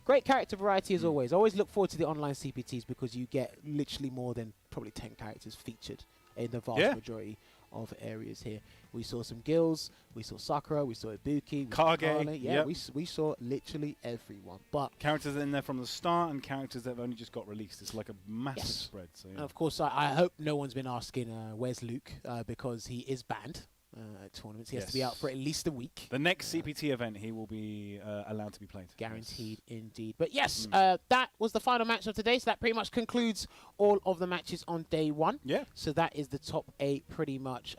great character variety as always. Always look forward to the online CPTs because you get literally more than probably 10 characters featured in the vast majority of areas here. We saw some Gills, we saw Sakura, we saw Ibuki, Kage, yeah, we saw literally everyone. But characters in there from the start and characters that have only just got released. It's like a massive spread. So, and of course, I hope no one's been asking where's Luke because he is banned at tournaments. He has to be out for at least a week. The next CPT event, he will be allowed to be played. Guaranteed, indeed. But yes, that was the final match of today. So that pretty much concludes all of the matches on day 1. Yeah. So that is the top 8 pretty much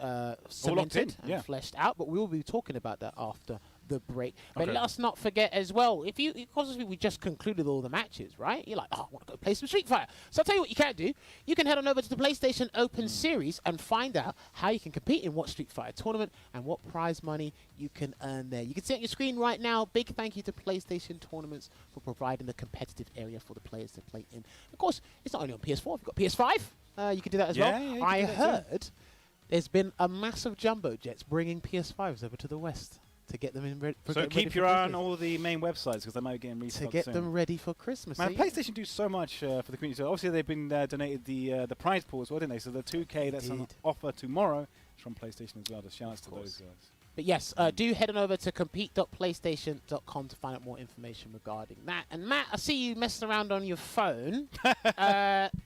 cemented and fleshed out. But we will be talking about that after the break. But let us not forget as well, because we just concluded all the matches, right? You're like, oh, I want to go play some Street Fighter. So I'll tell you what you can do. You can head on over to the PlayStation Open Series and find out how you can compete in what Street Fighter tournament and what prize money you can earn there. You can see it on your screen right now. Big thank you to PlayStation Tournaments for providing the competitive area for the players to play in. Of course, it's not only on PS4. If you've got PS5, you can do that as well. Yeah, I heard there's been a massive jumbo jets bringing PS5s over to the West to get them in so keep your eye on all the main websites because they might be getting restocked to get soon. them ready for Christmas. Man, PlayStation do so much for the community. So obviously, they've been donated the prize pool as well, didn't they? So the 2K that's on offer tomorrow is from PlayStation as well. Just shout outs to those guys. But yes, do head on over to compete.playstation.com to find out more information regarding that. And Matt, I see you messing around on your phone.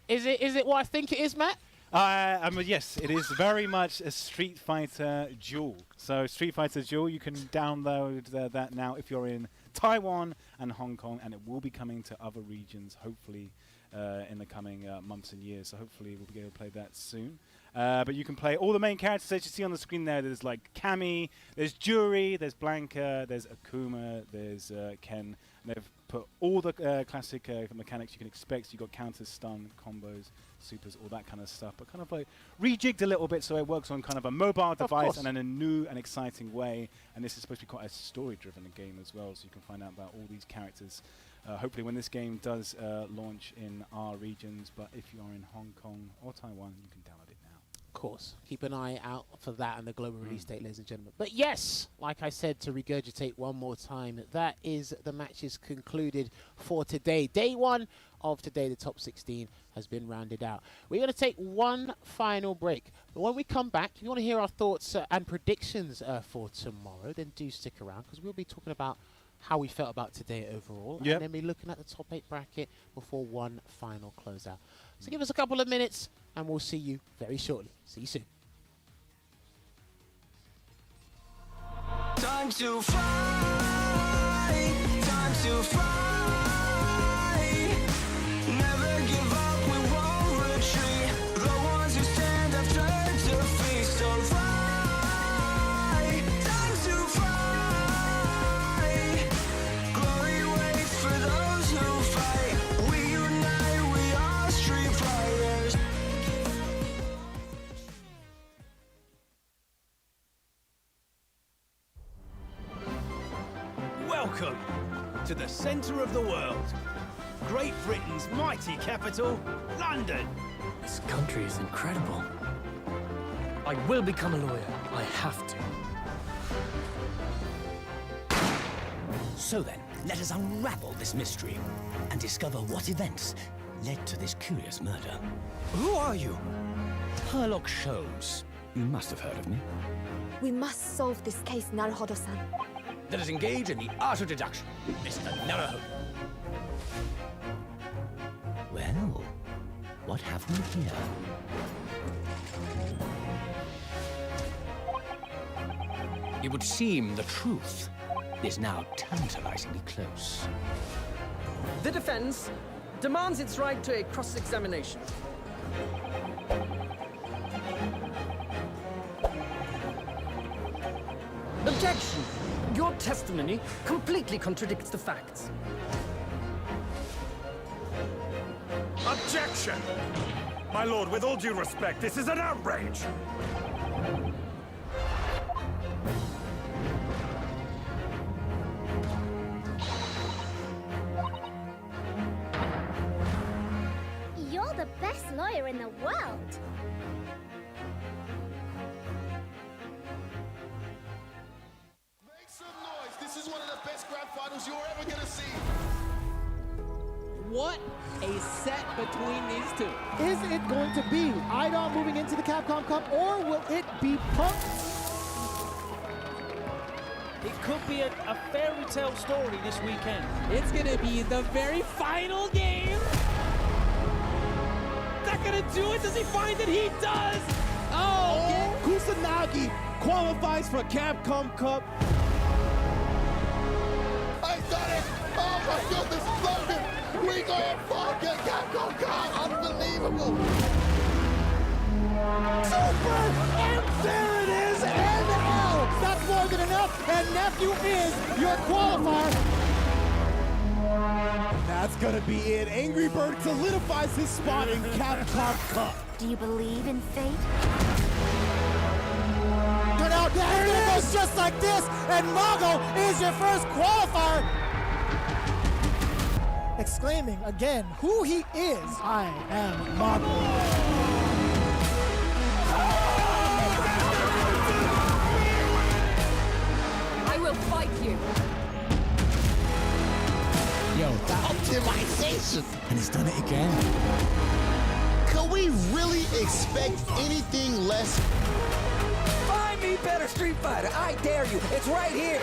Is it what I think it is, Matt? Yes, it is very much a Street Fighter Duel. So Street Fighter Duel, you can download that now if you're in Taiwan and Hong Kong, and it will be coming to other regions, hopefully, in the coming months and years. So hopefully we'll be able to play that soon. But you can play all the main characters as you see on the screen there. There's like Cammy, there's Juri, there's Blanca, there's Akuma, there's Ken. And they've put all the classic mechanics you can expect. So you've got counters, stun, combos, supers, all that kind of stuff. But kind of like rejigged a little bit so it works on kind of a mobile device and in a new and exciting way. And this is supposed to be quite a story-driven game as well. So you can find out about all these characters hopefully when this game does launch in our regions. But if you are in Hong Kong or Taiwan, you can download it now. Of course, keep an eye out for that and the global release date, ladies and gentlemen. But yes, like I said, to regurgitate one more time, that is the matches concluded for today. Day one of today, the top 16 has been rounded out. We're going to take one final break. But when we come back, if you want to hear our thoughts and predictions for tomorrow, then do stick around, because we'll be talking about how we felt about today overall, and then be looking at the top 8 bracket before one final closeout. So give us a couple of minutes, and we'll see you very shortly. See you soon. Time to fly, time to fly. Never give up, we won't retreat. The ones who stand have turned to feast. So fly, time to fly. Glory waits for those who fight. We unite, we are street fighters. Welcome to the centre of the world. Great Britain's mighty capital, London. This country is incredible. I will become a lawyer. I have to. So then, let us unravel this mystery and discover what events led to this curious murder. Who are you? Herlock Sholmes. You must have heard of me. We must solve this case, Naruhodo-san. Let us engage in the art of deduction, Mr. Naruhodo. Well, what have we here? It would seem the truth is now tantalizingly close. The defense demands its right to a cross-examination. Objection! Your testimony completely contradicts the facts. Objection! My lord, with all due respect, this is an outrage! You're the best lawyer in the world. Make some noise. This is one of the best grand finals you're ever gonna see. What a set between these two. Is it going to be Idol moving into the Capcom Cup, or will it be Punk? It could be a fairy tale story this weekend. It's going to be the very final game. Is that going to do it? Does he find it? He does. Oh, Kusanagi qualifies for Capcom Cup. I done it! Oh my goodness, Logan! We got fucking Capcom Cup! Unbelievable! Super! And there it is! NL! That's more than enough, and Nephew is your qualifier. That's gonna be it. Angry Bird solidifies his spot in Capcom Cup. Do you believe in fate? Turn out, there it is! Just like this, and Mago is your first qualifier. Exclaiming again who he is. I am Mago. I will fight you. Yo, that Optimization! and he's done it again. Can we really expect anything less? Find me better, Street Fighter. I dare you. It's right here.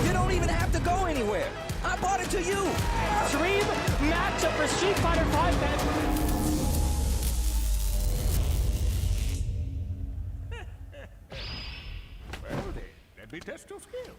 You don't even have to go anywhere. I bought it to you. Dream matchup for Street Fighter V, man. Well then, let me test your skill.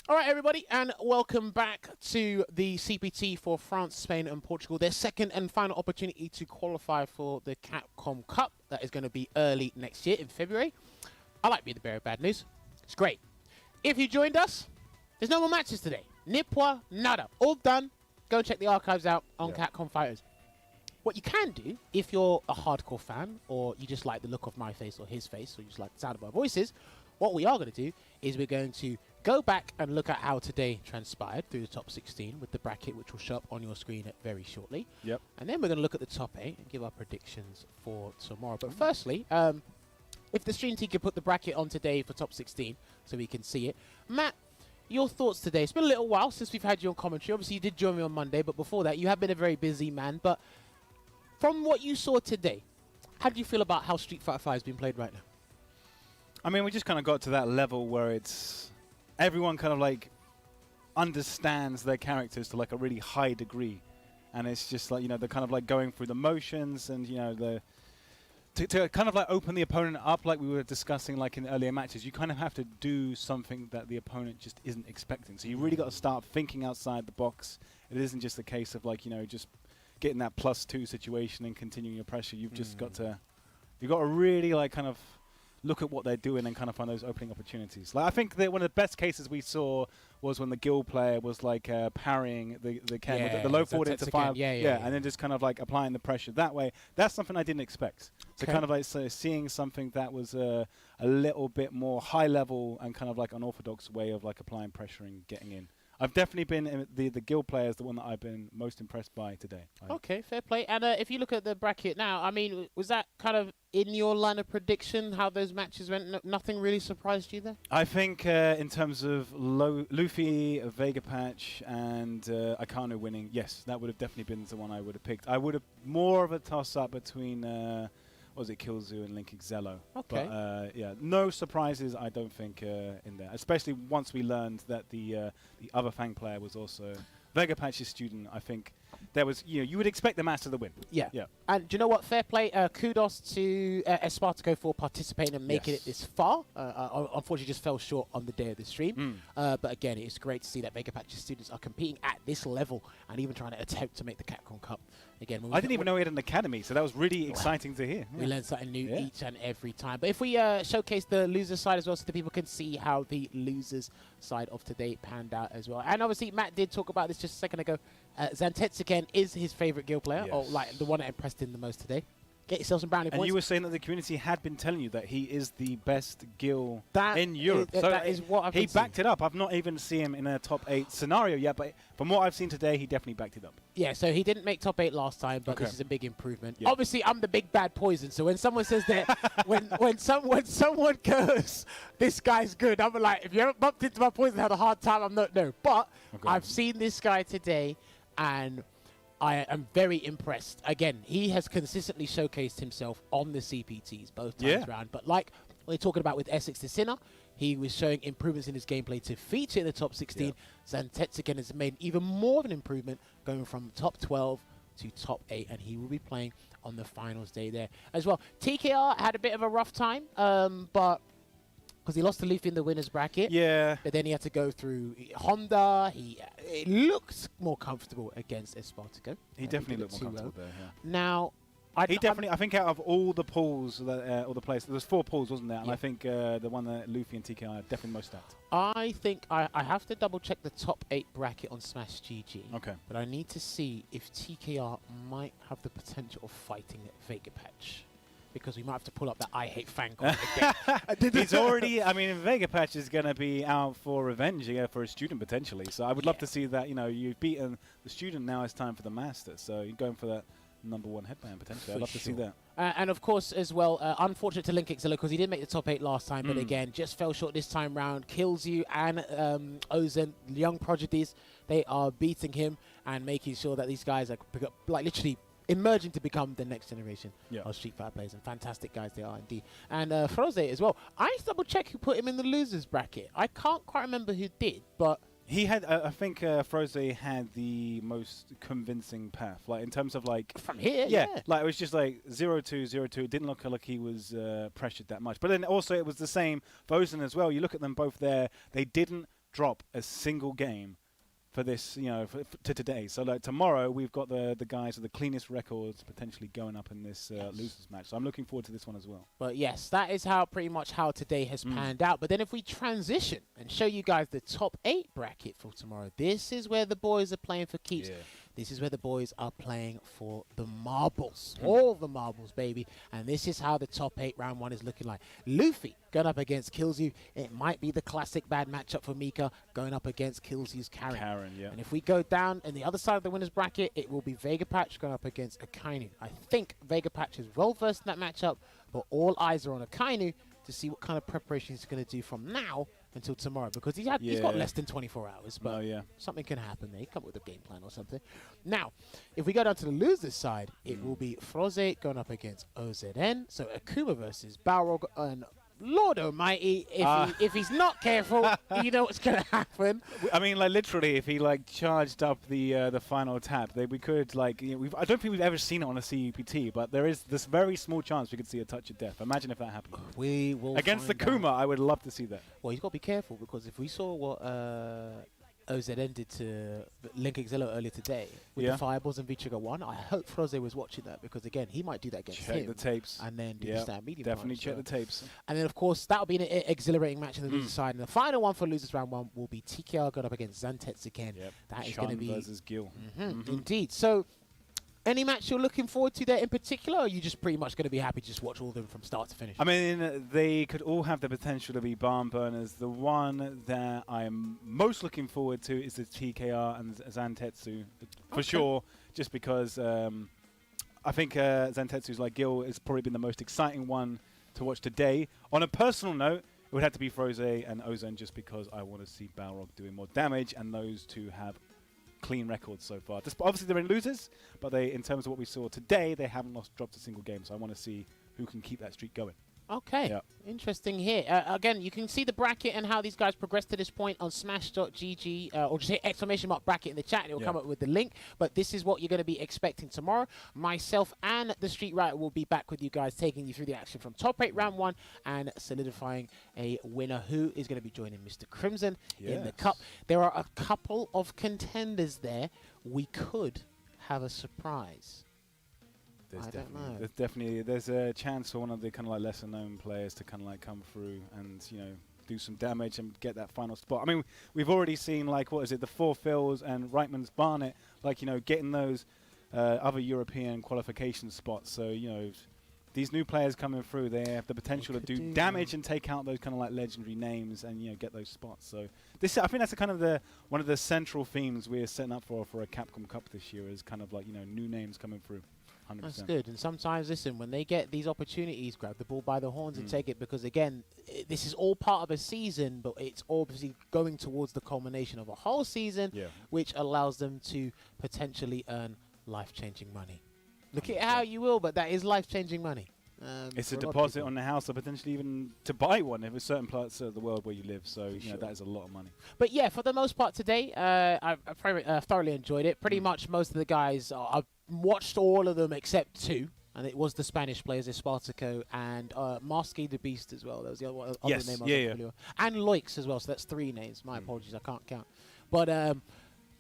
All right, everybody, and welcome back to the CPT for France, Spain, and Portugal. Their second and final opportunity to qualify for the Capcom Cup. That is going to be early next year in February. I like being the bearer of bad news. It's great. If you joined us, there's no more matches today. Ni point, nada. All done. Go check the archives out on Capcom Fighters. What you can do, if you're a hardcore fan, or you just like the look of my face or his face, or you just like the sound of our voices, what we are going to do is we're going to go back and look at how today transpired through the top 16 with the bracket, which will show up on your screen very shortly. Yep. And then we're going to look at the top 8 and give our predictions for tomorrow. But firstly, if the stream team could put the bracket on today for top 16 so we can see it. Matt, your thoughts today. It's been a little while since we've had you on commentary. Obviously, you did join me on Monday, but before that, you have been a very busy man. But from what you saw today, how do you feel about how Street Fighter V has been played right now? I mean, we just kind of got to that level where it's everyone kind of like understands their characters to like a really high degree, and it's just like, you know, they're kind of like going through the motions, and you know, the to kind of like open the opponent up, like we were discussing like in earlier matches, you kind of have to do something that the opponent just isn't expecting. So you really got to start thinking outside the box. It isn't just a case of like, you know, just getting that +2 situation and continuing your pressure. You've just got to, you've got to really like kind of look at what they're doing and kind of find those opening opportunities. Like I think that one of the best cases we saw was when the guild player was like parrying the Ken with the low forward into 5, and then just kind of like applying the pressure that way. That's something I didn't expect. So kind of like seeing something that was a little bit more high level and kind of like unorthodox way of like applying pressure and getting in. I've definitely been the guild player is the one that I've been most impressed by today. Okay, fair play. And if you look at the bracket now, I mean, was that kind of in your line of prediction how those matches went? Nothing really surprised you there? I think in terms of Luffy, Vega Patch, and Akano winning, yes, that would have definitely been the one I would have picked. I would have more of a toss-up between was it Killzoo and Link Excello? Okay. But, yeah, no surprises, I don't think, in there. Especially once we learned that the other Fang player was also Vega Patch's student. I think there was, you know, you would expect the master to win. Yeah. Yeah. And do you know what? Fair play. Kudos to Espartaco for participating and making it this far. Unfortunately, just fell short on the day of the stream. But again, it's great to see that Vega Patch's students are competing at this level and even trying to attempt to make the Capcom Cup. Again, I didn't even know he had an academy, so that was really exciting to hear. We learn something new each and every time. But if we showcase the loser side as well, so that people can see how the losers side of today panned out as well. And obviously, Matt did talk about this just a second ago. Zantetsuken is his favorite guild player, or like the one that impressed him the most today. Get yourself some brownie points. And you were saying that the community had been telling you that he is the best guild in Europe. So that is what I've he backed it up. I've not even seen him in a top 8 scenario yet, but from what I've seen today, he definitely backed it up. Yeah, so he didn't make top 8 last time, but this is a big improvement. Yeah. Obviously, I'm the big bad poison, so when someone says that, when someone goes, this guy's good, I'm like, if you haven't bumped into my poison, had a hard time, I'm not, no. But I've seen this guy today, and I am very impressed. Again, he has consistently showcased himself on the CPTs both times around. But like we're talking about with Essex the Sinner, he was showing improvements in his gameplay to feature in the top 16. Zantetsuken has made even more of an improvement, going from top 12 to top 8, and he will be playing on the finals day there as well. TKR had a bit of a rough time, but because he lost to Luffy in the winner's bracket. Yeah. But then he had to go through Honda. It looks more comfortable against Espartaco. He definitely looked more comfortable there, Now, I think out of all the pools, all the players, there was 4 pools, wasn't there? And I think the one that Luffy and TKI are definitely most stacked. I think I have to double check the top 8 bracket on Smash GG. Okay. But I need to see if TKR might have the potential of fighting Vega Patch, because we might have to pull up that I Hate Fang card again. He's already, I mean, Vega Patch is going to be out for revenge for a student potentially. So I would love to see that, you know, you've beaten the student, now it's time for the master. So you're going for that #1 headband potentially. I'd love to see that. And of course, as well, unfortunate to Link Excello, because he did make the top 8 last time, but again, just fell short this time round. Killzoo and Ozen, young prodigies, they are beating him and making sure that these guys are like literally emerging to become the next generation of Street Fighter players, and fantastic guys they are indeed. And Froze as well. I need to double check who put him in the losers bracket. I can't quite remember who did, but he had. I think Froze had the most convincing path, like in terms of like from here. Like it was just like 0-2, 0-2. It didn't look like he was pressured that much. But then also it was the same for Ozen as well. You look at them both there; they didn't drop a single game for this, to today. So like tomorrow, we've got the guys with the cleanest records potentially going up in this losers match. So I'm looking forward to this one as well. But yes, that is pretty much how today has panned out. But then if we transition and show you guys the top 8 bracket for tomorrow, this is where the boys are playing for keeps. Yeah. This is where the boys are playing for the marbles. All the marbles, baby. And this is how the top 8 round 1 is looking like. Luffy going up against Killzoo. It might be the classic bad matchup for Mika going up against Killzoo's Karen. Yeah. And if we go down on the other side of the winner's bracket, it will be Vega Patch going up against Akainu. I think Vega Patch is well versed in that matchup, but all eyes are on Akainu to see what kind of preparation he's going to do from now until tomorrow, because he's got less than 24 hours, but something can happen there. Come up with a game plan or something. Now, if we go down to the losers side, it will be Froze going up against OZN. So Akuma versus Balrog, and Lord Almighty, if he's not careful, you know what's going to happen. I mean, like literally, if he like charged up the final tap, we could like. I don't think we've ever seen it on a CUPT, but there is this very small chance we could see a touch of death. Imagine if that happened. We will against the Kuma. I would love to see that. Well, he's got to be careful, because if we saw what OZN did to Link Exillo earlier today with the Fireballs and V-Trigger 1, I hope Froze was watching that, because again, he might do that against him. Check the tapes. And then do the stand medium. Definitely check the tapes. And then, of course, that'll be an exhilarating match on the loser side. And the final one for losers round 1 will be TKR going up against Zantetsu again. That is going to be versus Gil. Indeed. So, any match you're looking forward to there in particular, or are you just pretty much going to be happy to just watch all of them from start to finish? I mean, they could all have the potential to be barn burners. The one that I'm most looking forward to is the TKR and Zantetsu, for sure, just because I think Zantetsu's like Gil has probably been the most exciting one to watch today. On a personal note, it would have to be Froze and Ozone, just because I want to see Balrog doing more damage, and those two have clean records so far. Obviously, they're in losers, but in terms of what we saw today, they haven't dropped a single game. So I want to see who can keep that streak going. Okay, interesting here. Again, you can see the bracket and how these guys progressed to this point on smash.gg, or just hit ! bracket in the chat and it will come up with the link. But this is what you're going to be expecting tomorrow. Myself and the Street Writer will be back with you guys, taking you through the action from top 8 round 1 and solidifying a winner who is going to be joining Mr. Crimson in the cup. There are a couple of contenders there. We could have a surprise. There's a chance for one of the kind of like lesser known players to kind of like come through and do some damage and get that final spot. I mean, we've already seen like the Four Phils and Reitman's Barnet, like getting those other European qualification spots. So these new players coming through, they have the potential to do damage and take out those kind of like legendary names and get those spots. So I think that's a kind of one of the central themes we're setting up for a Capcom Cup this year, is kind of like new names coming through. 100%. That's good. And sometimes, listen, when they get these opportunities, grab the bull by the horns and take it, because again, this is all part of a season, but it's obviously going towards the culmination of a whole season, which allows them to potentially earn life-changing money. Look at how you will, but that is life-changing money. It's a deposit on the house, or potentially even to buy one if there's certain parts of the world where you live. So that is a lot of money. But yeah, for the most part today, I've thoroughly enjoyed it. Pretty much most of the guys, I've watched all of them except 2. And it was the Spanish players, Espartaco and Marsky the Beast as well. That was the other name I was familiar with. And Loix as well, so that's 3 names. My apologies, I can't count. But I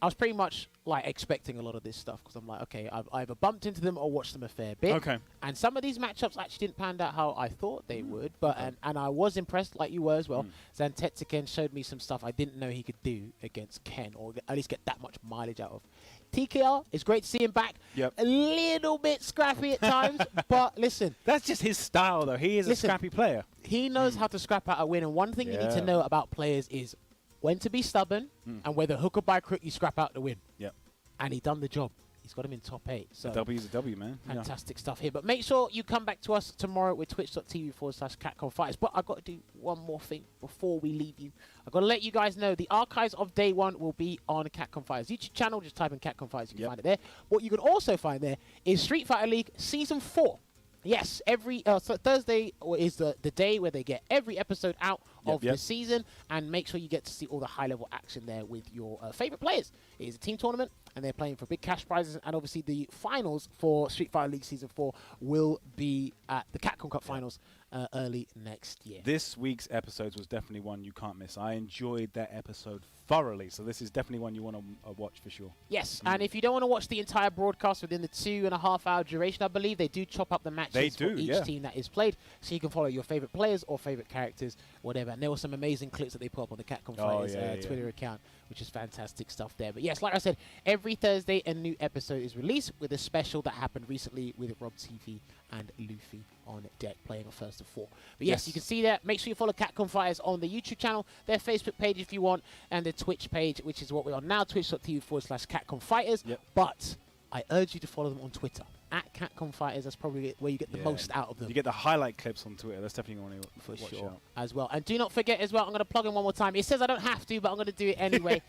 was pretty much like expecting a lot of this stuff, because I'm like, okay, I've either bumped into them or watched them a fair bit. Okay. And some of these matchups actually didn't pan out how I thought they would, but and I was impressed, like you were as well. Zantetsu showed me some stuff I didn't know he could do against Ken, or at least get that much mileage out of. TKR, it's great to see him back. A little bit scrappy at times, but listen. That's just his style, though. He is a scrappy player. He knows how to scrap out a win, and one thing you need to know about players is when to be stubborn, and whether hook or by crook you scrap out the win. And he done the job. He's got him in top 8. So a W's a W, man. Fantastic stuff here. But make sure you come back to us tomorrow with twitch.tv/Capcom Fighters. But I've got to do one more thing before we leave you. I've got to let you guys know the archives of day 1 will be on Capcom Fighters YouTube channel. Just type in Capcom Fighters, you can find it there. What you can also find there is Street Fighter League Season 4. Yes, every Thursday is the day where they get every episode out of the season, and make sure you get to see all the high-level action there with your favorite players. It is a team tournament, and they're playing for big cash prizes, and obviously the finals for Street Fighter League Season 4 will be at the Capcom Cup Finals early next year. This week's episode was definitely one you can't miss. I enjoyed that episode thoroughly, so this is definitely one you want to watch for sure. Yes, and if you don't want to watch the entire broadcast within the 2.5-hour duration, I believe they do chop up the matches for each team that is played, so you can follow your favorite players or favorite characters, whatever. And there were some amazing clips that they put up on the Capcom Fighters Twitter account, which is fantastic stuff there. But yes, like I said, every Thursday a new episode is released with a special that happened recently with Rob TV and Luffy on deck playing a first of 4. But yes, you can see that. Make sure you follow Capcom Fighters on the YouTube channel, their Facebook page if you want, and the Twitch page, which is what we're on now, twitch.tv/Capcom Fighters. But I urge you to follow them on Twitter at Capcom Fighters. That's probably where you get the most out of them. You get the highlight clips on Twitter. That's definitely one to watch out. As well. And do not forget as well, I'm going to plug in one more time. It says I don't have to, but I'm going to do it anyway.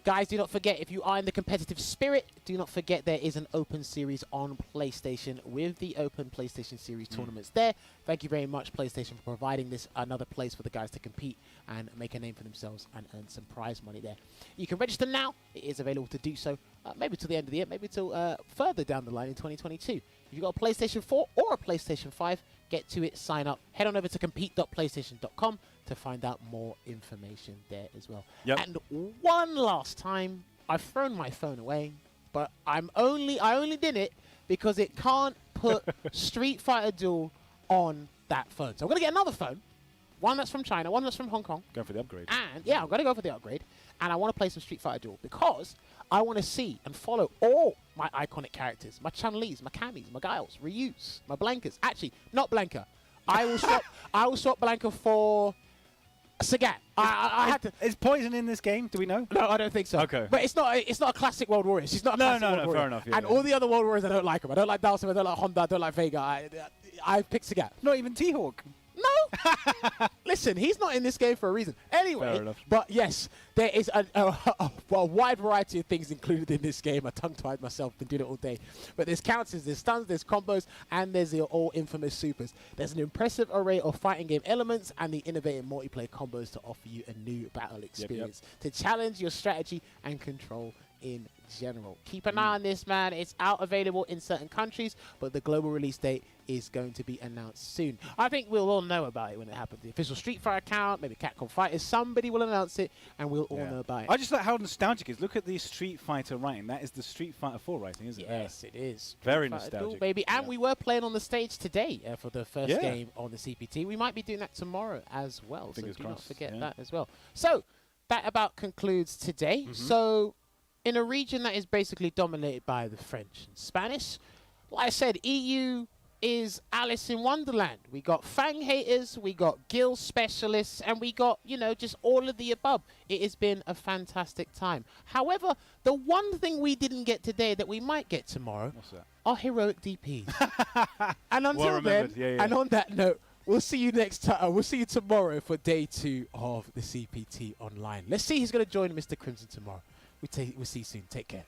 Guys, do not forget, if you are in the competitive spirit, do not forget there is an Open Series on PlayStation with the Open PlayStation Series tournaments there. Thank you very much, PlayStation, for providing this another place for the guys to compete and make a name for themselves and earn some prize money there. You can register now. It is available to do so, maybe till the end of the year, maybe till further down the line in 2022. If you've got a PlayStation 4 or a PlayStation 5, get to it, sign up. Head on over to compete.playstation.com to find out more information there as well. And one last time, I've thrown my phone away, but I only did it because it can't put Street Fighter Duel on that phone. So I'm going to get another phone, one that's from China, one that's from Hong Kong. Going for the upgrade. And yeah, I'm going to go for the upgrade, and I want to play some Street Fighter Duel because I want to see and follow all my iconic characters, my Chun-Li's, my Camis, my Guiles, Ryu's, my Blankas. Actually, not Blanka. I will swap Blanka for Sagat. I had to. Is Poison in this game? Do we know? No, I don't think so. Okay. But it's not a classic World Warrior. She's not a classic World Warrior. Fair enough. And all the other World Warriors, I don't like them. I don't like Dalsim, I don't like Honda, I don't like Vega. I picked Sagat. Not even T-Hawk. No. Listen, he's not in this game for a reason. Anyway, but yes, there is a wide variety of things included in this game. I tongue-tied myself, been doing it all day. But there's counters, there's stuns, there's combos, and there's the all infamous supers. There's an impressive array of fighting game elements and the innovative multiplayer combos to offer you a new battle experience to challenge your strategy and control in general. Keep an eye on this, man. It's out available in certain countries, but the global release date is going to be announced soon. I think we'll all know about it when it happens. The official Street Fighter account, maybe Capcom Fighters, somebody will announce it, and we'll all know about it. I just like how nostalgic it is. Look at the Street Fighter writing. That is the Street Fighter 4 writing, isn't it? Yes, it is. Very nostalgic. Duel, baby. And we were playing on the stage today for the first game on the CPT. We might be doing that tomorrow as well. Fingers so do not crossed. forget that as well. So that about concludes today. So in a region that is basically dominated by the French and Spanish, like I said, EU is Alice in Wonderland. We got Fang haters, we got Gil specialists, and we got, you know, just all of the above. It has been a fantastic time. However, the one thing we didn't get today that we might get tomorrow are heroic DPs. And until then, and on that note, we'll see you next time. We'll see you tomorrow for day 2 of the CPT Online. Let's see who's going to join Mr. Crimson tomorrow. We'll see you soon. Take care.